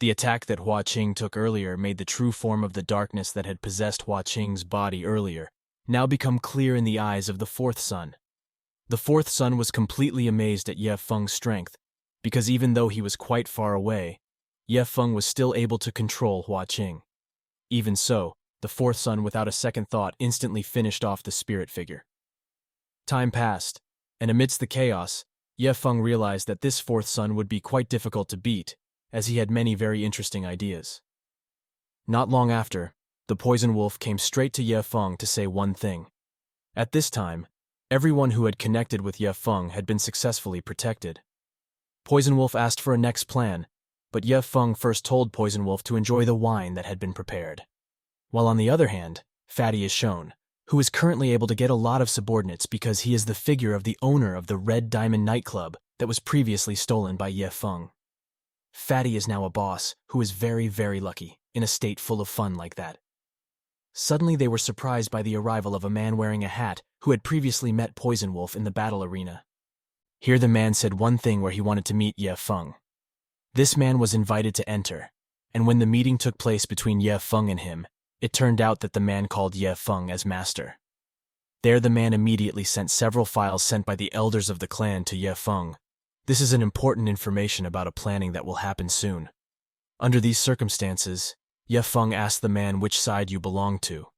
The attack that Hua Qing took earlier made the true form of the darkness that had possessed Hua Qing's body earlier now become clear in the eyes of the fourth son. The fourth son was completely amazed at Ye Feng's strength, because even though he was quite far away, Ye Feng was still able to control Hua Qing. Even so, the fourth son without a second thought instantly finished off the spirit figure. Time passed, and amidst the chaos, Ye Feng realized that this fourth son would be quite difficult to beat, as he had many very interesting ideas. Not long after, the poison wolf came straight to Ye Feng to say one thing. At this time, everyone who had connected with Ye Feng had been successfully protected. Poison Wolf asked for a next plan, but Ye Feng first told Poison Wolf to enjoy the wine that had been prepared. While on the other hand, Fatty is shown, who is currently able to get a lot of subordinates because he is the figure of the owner of the Red Diamond nightclub that was previously stolen by Ye Feng. Fatty is now a boss who is very, very lucky in a state full of fun like that. Suddenly they were surprised by the arrival of a man wearing a hat who had previously met Poison Wolf in the battle arena. Here the man said one thing where he wanted to meet Ye Feng. This man was invited to enter, and when the meeting took place between Ye Feng and him, it turned out that the man called Ye Feng as master. There the man immediately sent several files sent by the elders of the clan to Ye Feng. This is an important information about a planning that will happen soon. Under these circumstances, Ye Feng asked the man which side you belong to.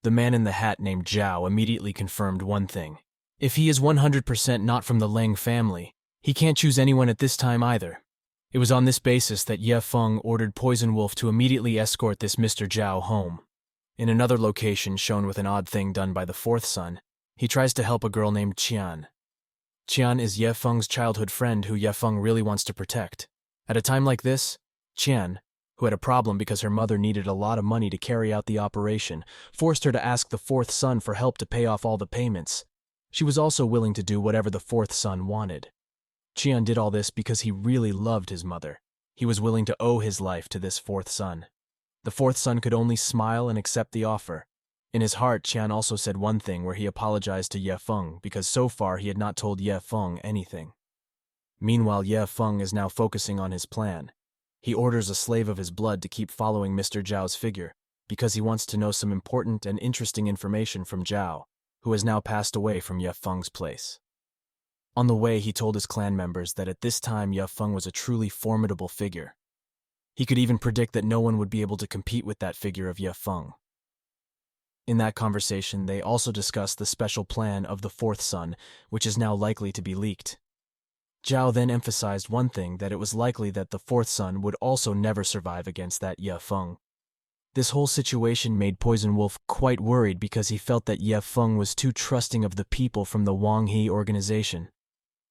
The man in the hat named Zhao immediately confirmed one thing. If he is 100% not from the Leng family, he can't choose anyone at this time either. It was on this basis that Ye Feng ordered Poison Wolf to immediately escort this Mr. Zhao home. In another location shown with an odd thing done by the fourth son, he tries to help a girl named Qian. Qian is Ye Feng's childhood friend who Ye Feng really wants to protect. At a time like this, Qian, who had a problem because her mother needed a lot of money to carry out the operation, forced her to ask the fourth son for help to pay off all the payments. She was also willing to do whatever the fourth son wanted. Qian did all this because he really loved his mother. He was willing to owe his life to this fourth son. The fourth son could only smile and accept the offer. In his heart, Qian also said one thing where he apologized to Ye Feng because so far he had not told Ye Feng anything. Meanwhile, Ye Feng is now focusing on his plan. He orders a slave of his blood to keep following Mr. Zhao's figure because he wants to know some important and interesting information from Zhao, who has now passed away from Ye Feng's place. On the way, he told his clan members that at this time Ye Feng was a truly formidable figure. He could even predict that no one would be able to compete with that figure of Ye Feng. In that conversation, they also discussed the special plan of the fourth son, which is now likely to be leaked. Zhao then emphasized one thing, that it was likely that the fourth son would also never survive against that Ye Feng. This whole situation made Poison Wolf quite worried because he felt that Ye Feng was too trusting of the people from the Wang He organization.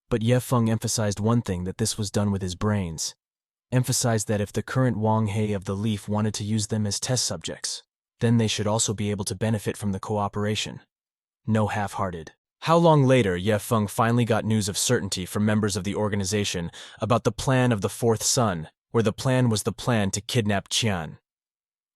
But Ye Feng emphasized one thing, that this was done with his brains. Emphasized that if the current Wang He of the Leaf wanted to use them as test subjects, then they should also be able to benefit from the cooperation. No half-hearted. How long later, Ye Feng finally got news of certainty from members of the organization about the plan of the fourth son, where the plan was the plan to kidnap Qian.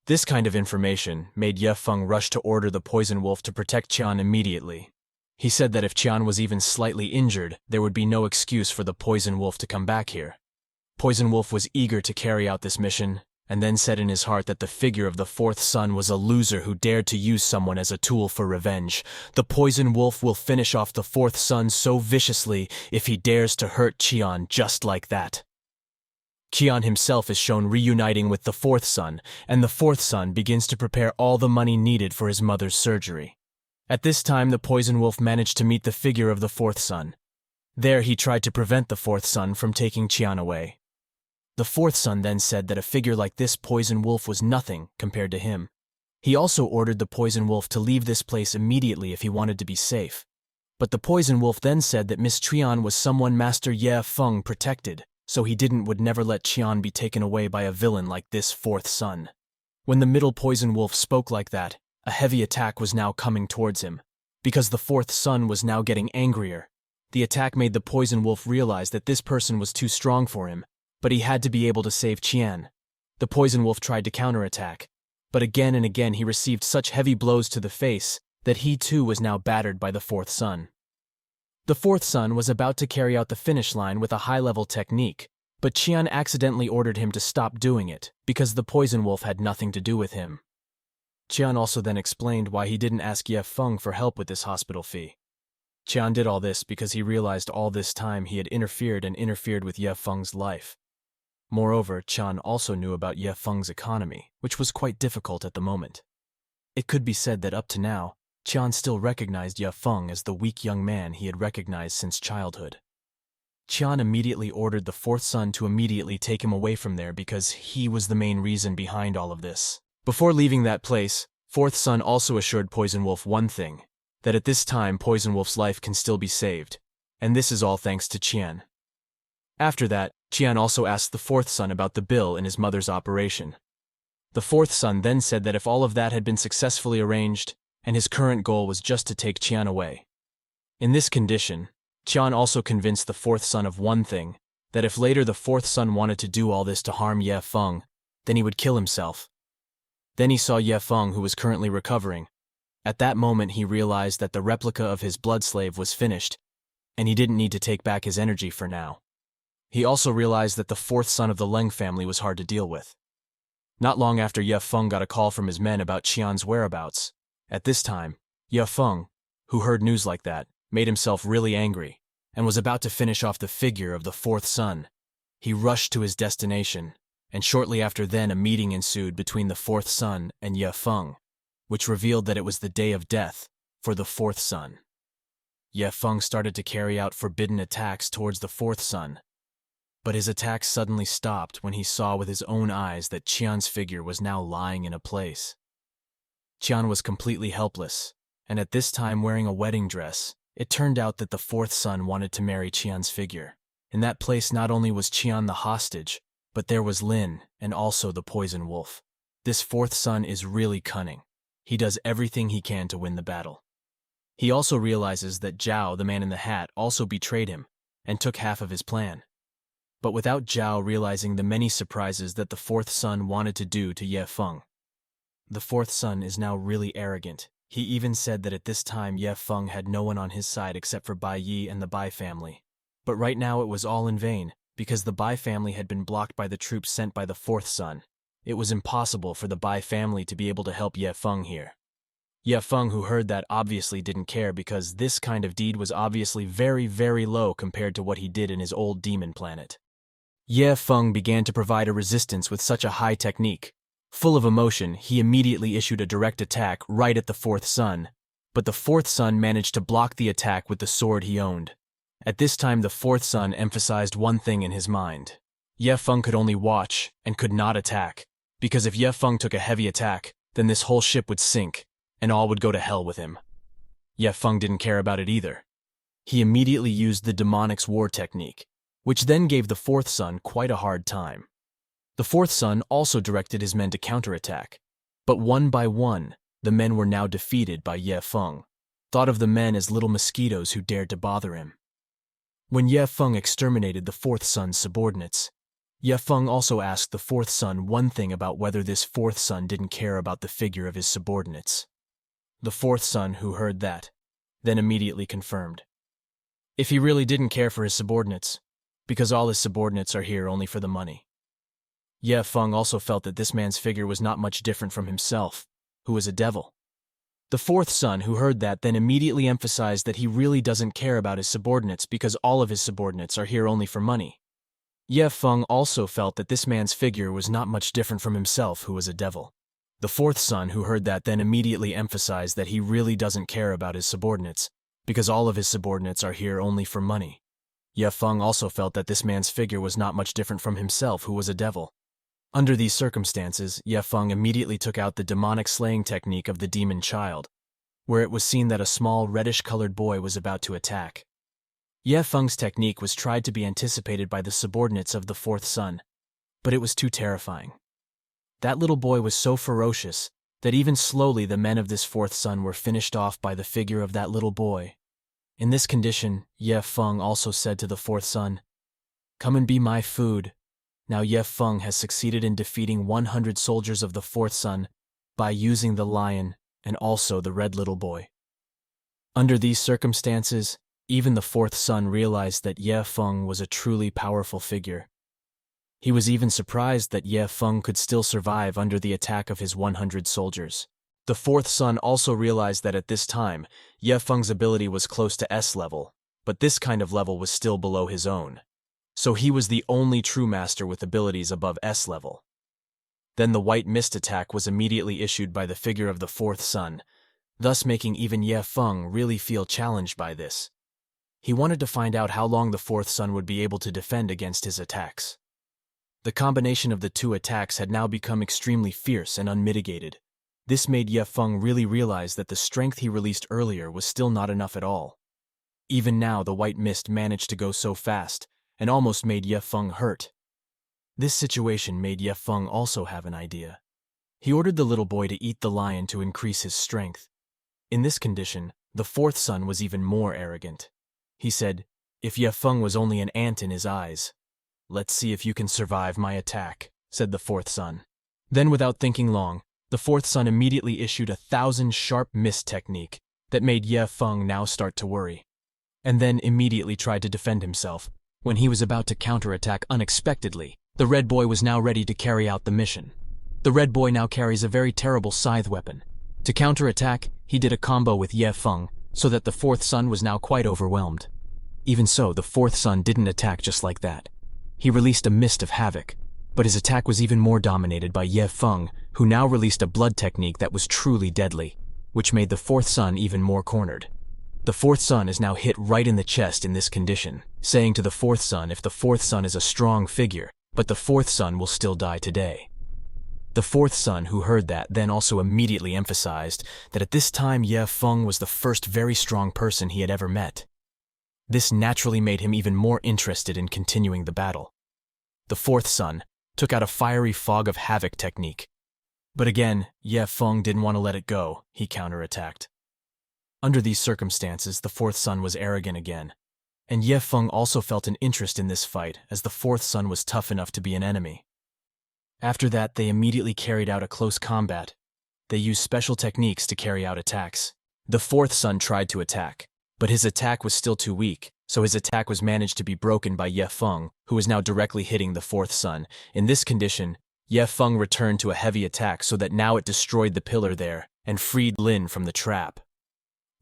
This kind of information made Ye Feng rush to order the Poison Wolf to protect Qian immediately. He said that if Qian was even slightly injured, there would be no excuse for the Poison Wolf to come back here. Poison Wolf was eager to carry out this mission, and then said in his heart that the figure of the fourth son was a loser who dared to use someone as a tool for revenge. The Poison Wolf will finish off the fourth son so viciously if he dares to hurt Qian just like that. Qian himself is shown reuniting with the fourth son, and the fourth son begins to prepare all the money needed for his mother's surgery. At this time, the Poison Wolf managed to meet the figure of the fourth son. There he tried to prevent the fourth son from taking Qian away. The fourth son then said that a figure like this Poison Wolf was nothing compared to him. He also ordered the Poison Wolf to leave this place immediately if he wanted to be safe. But the Poison Wolf then said that Miss Qian was someone Master Ye Feng protected, so he would never let Qian be taken away by a villain like this fourth son. When the middle Poison Wolf spoke like that, a heavy attack was now coming towards him. Because the fourth son was now getting angrier, the attack made the Poison Wolf realize that this person was too strong for him, but he had to be able to save Qian. The Poison Wolf tried to counterattack, but again and again he received such heavy blows to the face that he too was now battered by the fourth son. The fourth son was about to carry out the finish line with a high-level technique, but Qian accidentally ordered him to stop doing it because the Poison Wolf had nothing to do with him. Qian also then explained why he didn't ask Ye Feng for help with this hospital fee. Qian did all this because he realized all this time he had interfered with Ye Feng's life. Moreover, Qian also knew about Ye Feng's economy, which was quite difficult at the moment. It could be said that up to now, Qian still recognized Ye Feng as the weak young man he had recognized since childhood. Qian immediately ordered the fourth son to immediately take him away from there because he was the main reason behind all of this. Before leaving that place, fourth son also assured Poison Wolf one thing, that at this time Poison Wolf's life can still be saved, and this is all thanks to Qian. After that, Qian also asked the fourth son about the bill in his mother's operation. The fourth son then said that if all of that had been successfully arranged, and his current goal was just to take Qian away. In this condition, Qian also convinced the fourth son of one thing, that if later the fourth son wanted to do all this to harm Ye Feng, then he would kill himself. Then he saw Ye Feng, who was currently recovering. At that moment he realized that the replica of his blood slave was finished, and he didn't need to take back his energy for now. He also realized that the fourth son of the Leng family was hard to deal with. Not long after, Ye Feng got a call from his men about Qian's whereabouts. At this time, Ye Feng, who heard news like that, made himself really angry, and was about to finish off the figure of the fourth son. He rushed to his destination, and shortly after then a meeting ensued between the fourth son and Ye Feng, which revealed that it was the day of death for the fourth son. Ye Feng started to carry out forbidden attacks towards the fourth son, but his attacks suddenly stopped when he saw with his own eyes that Qian's figure was now lying in a place. Qian was completely helpless, and at this time wearing a wedding dress. It turned out that the fourth son wanted to marry Qian's figure. In that place not only was Qian the hostage, but there was Lin and also the Poison Wolf. This fourth son is really cunning. He does everything he can to win the battle. He also realizes that Zhao, the man in the hat, also betrayed him and took half of his plan. But without Zhao realizing the many surprises that the fourth son wanted to do to Ye Feng. The fourth son is now really arrogant. He even said that at this time Ye Feng had no one on his side except for Bai Yi and the Bai family. But right now it was all in vain, because the Bai family had been blocked by the troops sent by the fourth son. It was impossible for the Bai family to be able to help Ye Feng here. Ye Feng, who heard that, obviously didn't care because this kind of deed was obviously very, very low compared to what he did in his old demon planet. Ye Feng began to provide a resistance with such a high technique. Full of emotion, he immediately issued a direct attack right at the fourth son, but the fourth son managed to block the attack with the sword he owned. At this time, the fourth son emphasized one thing in his mind. Ye Feng could only watch and could not attack, because if Ye Feng took a heavy attack, then this whole ship would sink, and all would go to hell with him. Ye Feng didn't care about it either. He immediately used the demonic's war technique, which then gave the fourth son quite a hard time. The fourth son also directed his men to counterattack, but one by one, the men were now defeated by Ye Feng, thought of the men as little mosquitoes who dared to bother him. When Ye Feng exterminated the fourth son's subordinates, Ye Feng also asked the fourth son one thing about whether this fourth son didn't care about the figure of his subordinates. The fourth son, who heard that, then immediately confirmed. If he really didn't care for his subordinates, because all his subordinates are here only for the money. Ye Feng also felt that this man's figure was not much different from himself, who was a devil. The fourth son, who heard that, then immediately emphasized that he really doesn't care about his subordinates because all of his subordinates are here only for money. Ye Feng also felt that this man's figure was not much different from himself, who was a devil. The fourth son, who heard that, then immediately emphasized that he really doesn't care about his subordinates because all of his subordinates are here only for money. Ye Feng also felt that this man's figure was not much different from himself, who was a devil. Under these circumstances, Ye Feng immediately took out the demonic slaying technique of the demon child, where it was seen that a small reddish-colored boy was about to attack. Ye Feng's technique was tried to be anticipated by the subordinates of the fourth son, but it was too terrifying. That little boy was so ferocious that even slowly the men of this fourth son were finished off by the figure of that little boy. In this condition, Ye Feng also said to the fourth son, "Come and be my food." Now Ye Feng has succeeded in defeating 100 soldiers of the fourth son by using the lion and also the red little boy. Under these circumstances, even the fourth son realized that Ye Feng was a truly powerful figure. He was even surprised that Ye Feng could still survive under the attack of his 100 soldiers. The fourth son also realized that at this time, Ye Feng's ability was close to S level, but this kind of level was still below his own. So he was the only true master with abilities above S level. Then the white mist attack was immediately issued by the figure of the fourth son, thus making even Ye Feng really feel challenged by this. He wanted to find out how long the fourth son would be able to defend against his attacks. The combination of the two attacks had now become extremely fierce and unmitigated. This made Ye Feng really realize that the strength he released earlier was still not enough at all. Even now, the white mist managed to go so fast and almost made Ye Feng hurt. This situation made Ye Feng also have an idea. He ordered the little boy to eat the lion to increase his strength. In this condition, the fourth son was even more arrogant. He said, "If Ye Feng was only an ant in his eyes. Let's see if you can survive my attack," said the fourth son. Then, without thinking long, the fourth son immediately issued 1,000 sharp mist technique that made Ye Feng now start to worry, and then immediately tried to defend himself. When he was about to counterattack unexpectedly, the red boy was now ready to carry out the mission. The red boy now carries a very terrible scythe weapon. To counterattack, he did a combo with Ye Feng, so that the fourth son was now quite overwhelmed. Even so, the fourth son didn't attack just like that. He released a mist of havoc, but his attack was even more dominated by Ye Feng, who now released a blood technique that was truly deadly, which made the fourth son even more cornered. The fourth son is now hit right in the chest in this condition, saying to the fourth son if the fourth son is a strong figure, but the fourth son will still die today. The fourth son, who heard that, then also immediately emphasized that at this time Ye Feng was the first very strong person he had ever met. This naturally made him even more interested in continuing the battle. The fourth son took out a fiery fog of havoc technique. But again, Ye Feng didn't want to let it go. He counterattacked. Under these circumstances, the fourth son was arrogant again, and Ye Feng also felt an interest in this fight as the fourth son was tough enough to be an enemy. After that, they immediately carried out a close combat. They used special techniques to carry out attacks. The fourth son tried to attack, but his attack was still too weak, so his attack was managed to be broken by Ye Feng, who was now directly hitting the fourth son. In this condition, Ye Feng returned to a heavy attack so that now it destroyed the pillar there and freed Lin from the trap.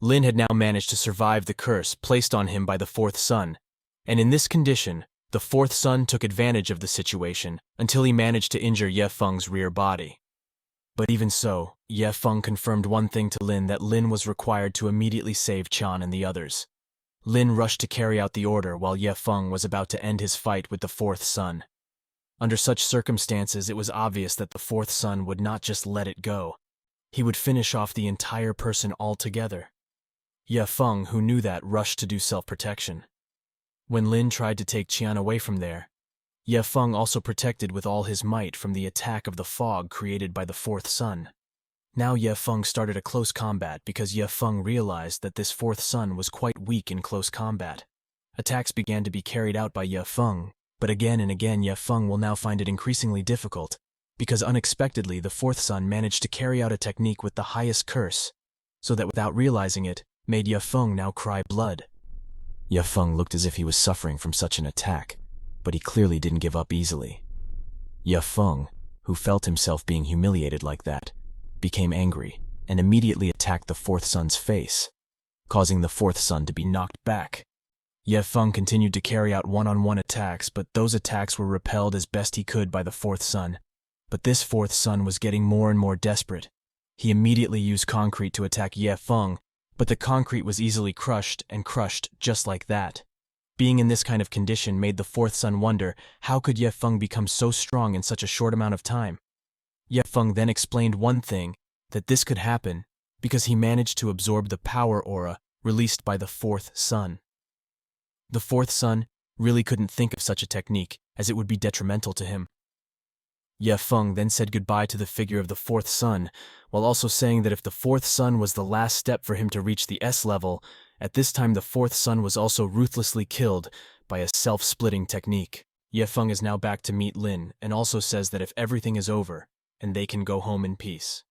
Lin had now managed to survive the curse placed on him by the fourth son, and in this condition, The fourth son took advantage of the situation until he managed to injure Ye Feng's rear body. But even so, Ye Feng confirmed one thing to Lin, that Lin was required to immediately save Qian and the others. Lin rushed to carry out the order while Ye Feng was about to end his fight with the fourth son. Under such circumstances, it was obvious that the fourth son would not just let it go. He would finish off the entire person altogether. Ye Feng, who knew that, rushed to do self-protection. When Lin tried to take Qian away from there, Ye Feng also protected with all his might from the attack of the fog created by the fourth son. Now Ye Feng started a close combat because Ye Feng realized that this fourth son was quite weak in close combat. Attacks began to be carried out by Ye Feng, but again and again Ye Feng will now find it increasingly difficult, because unexpectedly the fourth son managed to carry out a technique with the highest curse, so that without realizing it, made Ye Feng now cry blood. Ye Feng looked as if he was suffering from such an attack, but he clearly didn't give up easily. Ye Feng, who felt himself being humiliated like that, became angry and immediately attacked the fourth son's face, causing the fourth son to be knocked back. Ye Feng continued to carry out one-on-one attacks, but those attacks were repelled as best he could by the fourth son. But this fourth son was getting more and more desperate. He immediately used concrete to attack Ye Feng, but the concrete was easily crushed just like that. Being in this kind of condition made the fourth son wonder how could Ye Feng become so strong in such a short amount of time. Ye Feng then explained one thing, that this could happen because he managed to absorb the power aura released by the fourth son. The fourth son really couldn't think of such a technique, as it would be detrimental to him. Ye Feng then said goodbye to the figure of the fourth son, while also saying that if the fourth son was the last step for him to reach the S level, at this time the fourth son was also ruthlessly killed by a self-splitting technique. Ye Feng is now back to meet Lin, and also says that if everything is over, and they can go home in peace.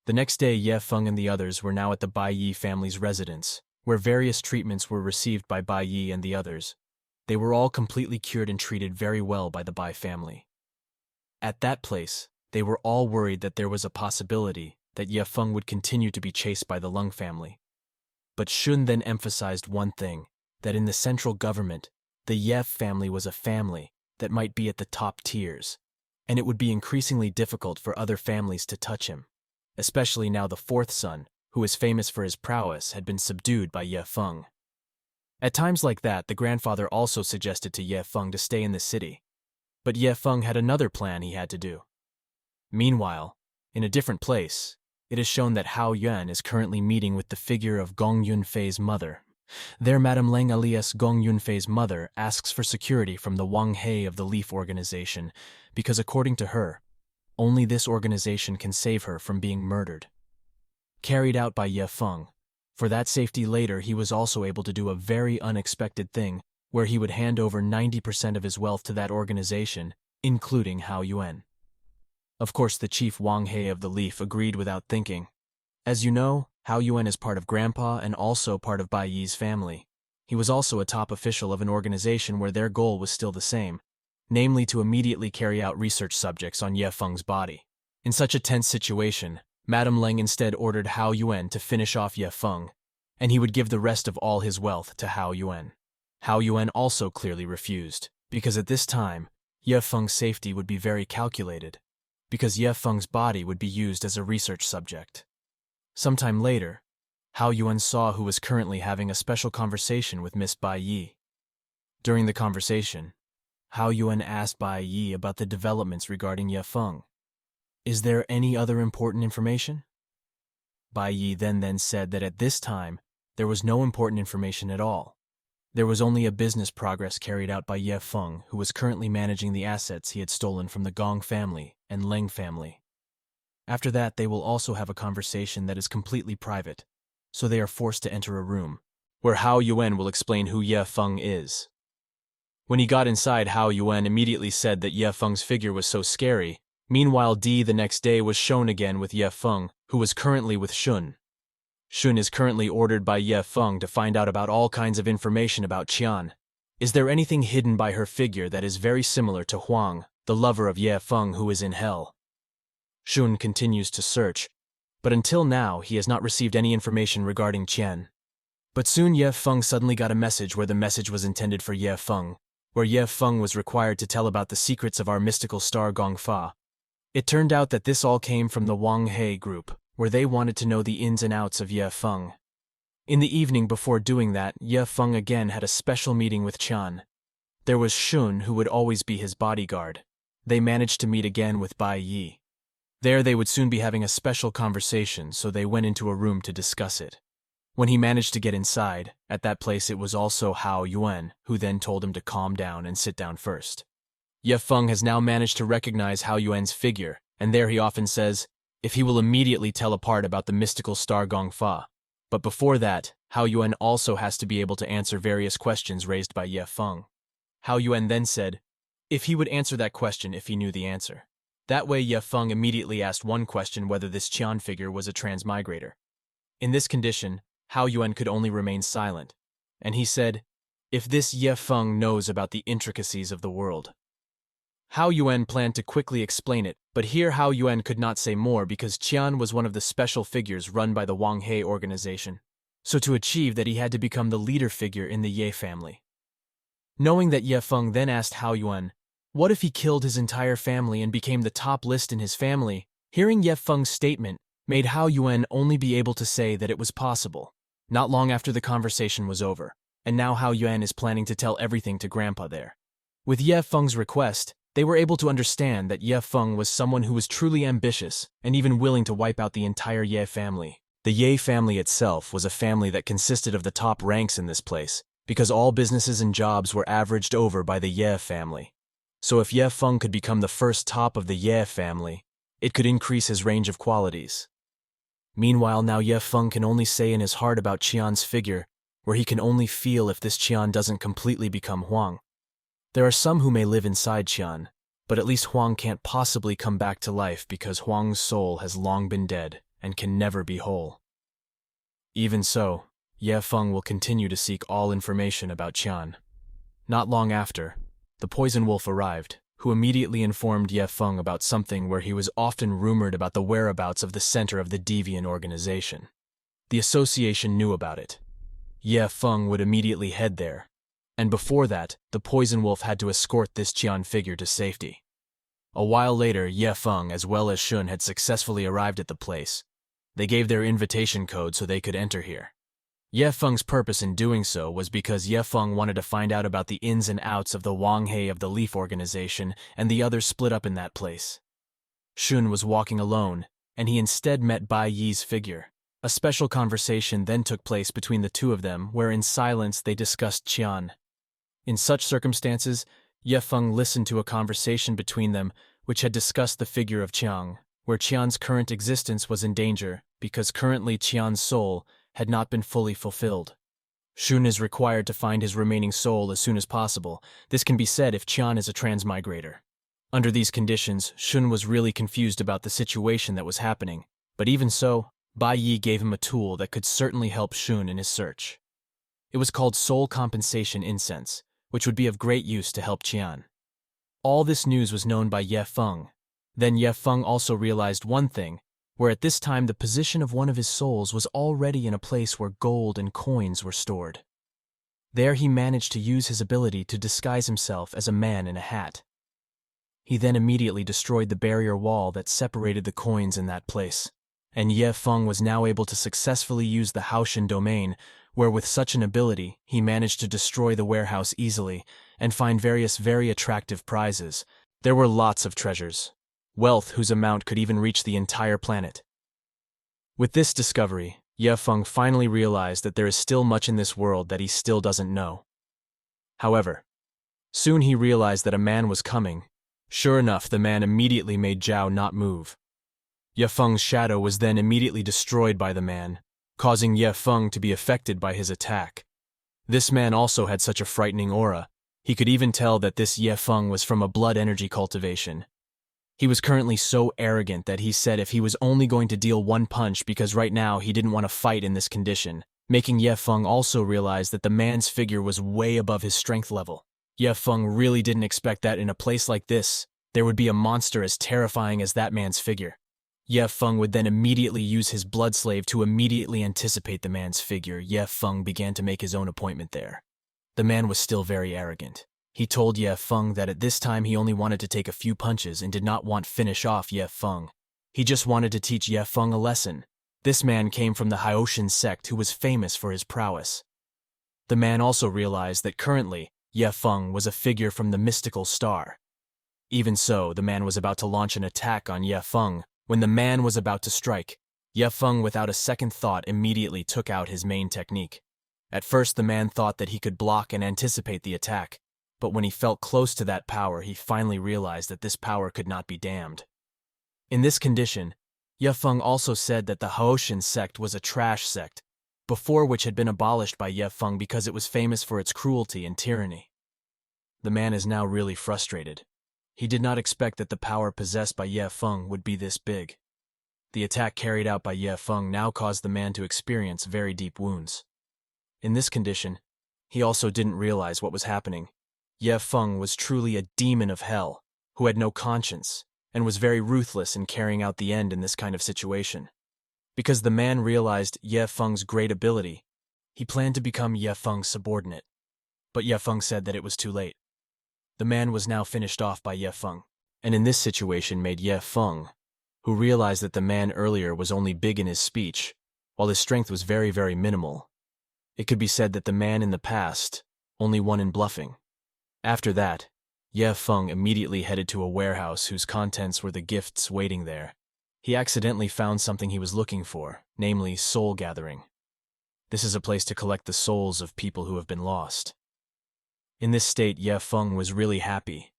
The next day, Ye Feng and the others were now at the Bai Yi family's residence, where various treatments were received by Bai Yi and the others. They were all completely cured and treated very well by the Bai family. At that place, they were all worried that there was a possibility that Ye Feng would continue to be chased by the Lung family. But Shun then emphasized one thing, that in the central government, the Ye family was a family that might be at the top tiers, and it would be increasingly difficult for other families to touch him, especially now the fourth son, who was famous for his prowess, had been subdued by Ye Feng. At times like that, the grandfather also suggested to Ye Feng to stay in the city, but Ye Feng had another plan he had to do. Meanwhile, in a different place, it is shown that Hao Yuan is currently meeting with the figure of Gong Yunfei's mother. There, Madame Leng alias Gong Yunfei's mother asks for security from the Wang He of the Leaf organization, because according to her, only this organization can save her from being murdered. Carried out by Ye Feng. For that safety later, he was also able to do a very unexpected thing, where he would hand over 90% of his wealth to that organization, including Hao Yuan. Of course, the chief Wang He of the Leaf agreed without thinking. As you know, Hao Yuan is part of Grandpa and also part of Bai Yi's family. He was also a top official of an organization where their goal was still the same, namely to immediately carry out research subjects on Ye Feng's body. In such a tense situation, Madame Leng instead ordered Hao Yuan to finish off Ye Feng, and he would give the rest of all his wealth to Hao Yuan. Hao Yuan also clearly refused, because at this time, Ye Feng's safety would be very calculated, because Ye Feng's body would be used as a research subject. Sometime later, Hao Yuan saw who was currently having a special conversation with Miss Bai Yi. During the conversation, Hao Yuan asked Bai Yi about the developments regarding Ye Feng. Is there any other important information? Bai Yi then said that at this time, there was no important information at all. There was only a business progress carried out by Ye Feng, who was currently managing the assets he had stolen from the Gong family and Leng family. After that, they will also have a conversation that is completely private, so they are forced to enter a room, where Hao Yuan will explain who Ye Feng is. When he got inside, Hao Yuan immediately said that Ye Feng's figure was so scary. Meanwhile, the next day was shown again with Ye Feng, who was currently with Shun. Shun is currently ordered by Ye Feng to find out about all kinds of information about Qian. Is there anything hidden by her figure that is very similar to Huang, the lover of Ye Feng who is in hell? Shun continues to search, but until now he has not received any information regarding Qian. But soon Ye Feng suddenly got a message where the message was intended for Ye Feng, where Ye Feng was required to tell about the secrets of our mystical star Gongfa. It turned out that this all came from the Wang He group, where they wanted to know the ins and outs of Ye Feng. In the evening before doing that, Ye Feng again had a special meeting with Qian. There was Shun, who would always be his bodyguard. They managed to meet again with Bai Yi. There they would soon be having a special conversation, so they went into a room to discuss it. When he managed to get inside, at that place it was also Hao Yuan, who then told him to calm down and sit down first. Ye Feng has now managed to recognize Hao Yuan's figure, and there he often says, if he will immediately tell apart about the mystical star Gongfa. But before that, Hao Yuan also has to be able to answer various questions raised by Ye Feng. Hao Yuan then said, if he would answer that question if he knew the answer. That way Ye Feng immediately asked one question whether this Qian figure was a transmigrator. In this condition, Hao Yuan could only remain silent, and he said, if this Ye Feng knows about the intricacies of the world. Hao Yuan planned to quickly explain it, but here Hao Yuan could not say more because Qian was one of the special figures run by the Wang He organization, so to achieve that he had to become the leader figure in the Ye family. Knowing that, Ye Feng then asked Hao Yuan, what if he killed his entire family and became the top list in his family? Hearing Ye Feng's statement made Hao Yuan only be able to say that it was possible. Not long after the conversation was over, and now Hao Yuan is planning to tell everything to Grandpa there. With Ye Feng's request, they were able to understand that Ye Feng was someone who was truly ambitious and even willing to wipe out the entire Ye family. The Ye family itself was a family that consisted of the top ranks in this place, because all businesses and jobs were averaged over by the Ye family. So if Ye Feng could become the first top of the Ye family, it could increase his range of qualities. Meanwhile, now Ye Feng can only say in his heart about Qian's figure, where he can only feel if this Qian doesn't completely become Huang. There are some who may live inside Qian, but at least Huang can't possibly come back to life because Huang's soul has long been dead and can never be whole. Even so, Ye Feng will continue to seek all information about Qian. Not long after, the poison wolf arrived, who immediately informed Ye Feng about something where he was often rumored about the whereabouts of the center of the deviant organization. The association knew about it. Ye Feng would immediately head there, and before that, the poison wolf had to escort this Qian figure to safety. A while later, Ye Feng as well as Shun had successfully arrived at the place. They gave their invitation code so they could enter here. Ye Feng's purpose in doing so was because Ye Feng wanted to find out about the ins and outs of the Wang He of the Leaf organization and the others split up in that place. Shun was walking alone, and he instead met Bai Yi's figure. A special conversation then took place between the two of them where in silence they discussed Qian. In such circumstances, Ye Feng listened to a conversation between them which had discussed the figure of Qiang, where Qian's current existence was in danger because currently Qian's soul had not been fully fulfilled. Shun is required to find his remaining soul as soon as possible. This can be said if Qian is a transmigrator. Under these conditions, Shun was really confused about the situation that was happening, but even so, Bai Yi gave him a tool that could certainly help Shun in his search. It was called Soul Compensation Incense, which would be of great use to help Qian. All this news was known by Ye Feng. Then Ye Feng also realized one thing, where at this time the position of one of his souls was already in a place where gold and coins were stored. There he managed to use his ability to disguise himself as a man in a hat. He then immediately destroyed the barrier wall that separated the coins in that place, and Ye Feng was now able to successfully use the Haoshan domain, where with such an ability he managed to destroy the warehouse easily and find various very attractive prizes. There were lots of treasures. Wealth whose amount could even reach the entire planet. With this discovery, Ye Feng finally realized that there is still much in this world that he still doesn't know. However, soon he realized that a man was coming. Sure enough, the man immediately made Zhao not move. Ye Feng's shadow was then immediately destroyed by the man, causing Ye Feng to be affected by his attack. This man also had such a frightening aura. He could even tell that this Ye Feng was from a blood energy cultivation. He was currently so arrogant that he said if he was only going to deal one punch because right now he didn't want to fight in this condition, making Ye Feng also realize that the man's figure was way above his strength level. Ye Feng really didn't expect that in a place like this, there would be a monster as terrifying as that man's figure. Ye Feng would then immediately use his blood slave to immediately anticipate the man's figure. Ye Feng began to make his own appointment there. The man was still very arrogant. He told Ye Feng that at this time he only wanted to take a few punches and did not want to finish off Ye Feng. He just wanted to teach Ye Feng a lesson. This man came from the Haoshan sect who was famous for his prowess. The man also realized that currently, Ye Feng was a figure from the mystical star. Even so, the man was about to launch an attack on Ye Feng. When the man was about to strike, Ye Feng without a second thought immediately took out his main technique. At first the man thought that he could block and anticipate the attack, but when he felt close to that power he finally realized that this power could not be damned. In this condition, Ye Feng also said that the Haoshan sect was a trash sect, before which had been abolished by Ye Feng because it was famous for its cruelty and tyranny. The man is now really frustrated. He did not expect that the power possessed by Ye Feng would be this big. The attack carried out by Ye Feng now caused the man to experience very deep wounds. In this condition, he also didn't realize what was happening. Ye Feng was truly a demon of hell, who had no conscience, and was very ruthless in carrying out the end in this kind of situation. Because the man realized Ye Feng's great ability, he planned to become Ye Feng's subordinate. But Ye Feng said that it was too late. The man was now finished off by Ye Feng, and in this situation made Ye Feng, who realized that the man earlier was only big in his speech, while his strength was very, very minimal. It could be said that the man in the past only won in bluffing. After that, Ye Feng immediately headed to a warehouse whose contents were the gifts waiting there. He accidentally found something he was looking for, namely soul gathering. This is a place to collect the souls of people who have been lost. In this state, Ye Feng was really happy,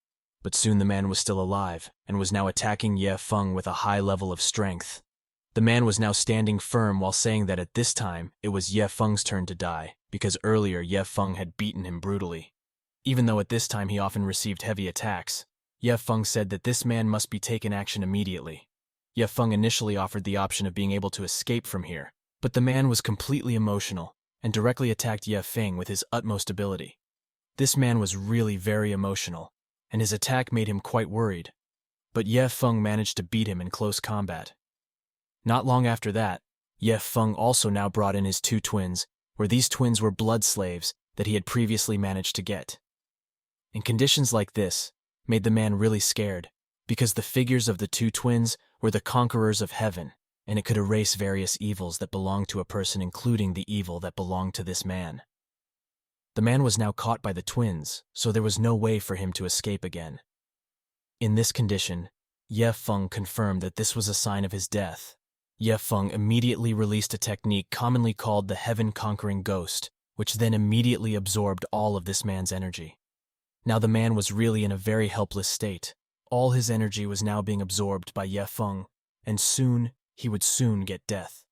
but soon the man was still alive and was now attacking Ye Feng with a high level of strength. The man was now standing firm while saying that at this time it was Ye Feng's turn to die, because earlier Ye Feng had beaten him brutally. Even though at this time he often received heavy attacks, Ye Feng said that this man must be taken action immediately. Ye Feng initially offered the option of being able to escape from here, but the man was completely emotional and directly attacked Ye Feng with his utmost ability. This man was really very emotional, and his attack made him quite worried, but Ye Feng managed to beat him in close combat. Not long after that, Ye Feng also now brought in his two twins, where these twins were blood slaves that he had previously managed to get. In conditions like this, made the man really scared, because the figures of the two twins were the conquerors of heaven, and it could erase various evils that belonged to a person, including the evil that belonged to this man. The man was now caught by the twins, so there was no way for him to escape again. In this condition, Ye Feng confirmed that this was a sign of his death. Ye Feng immediately released a technique commonly called the heaven-conquering ghost, which then immediately absorbed all of this man's energy. Now the man was really in a very helpless state. All his energy was now being absorbed by Ye Feng, and he would soon get death.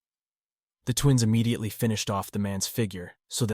The twins immediately finished off the man's figure, so that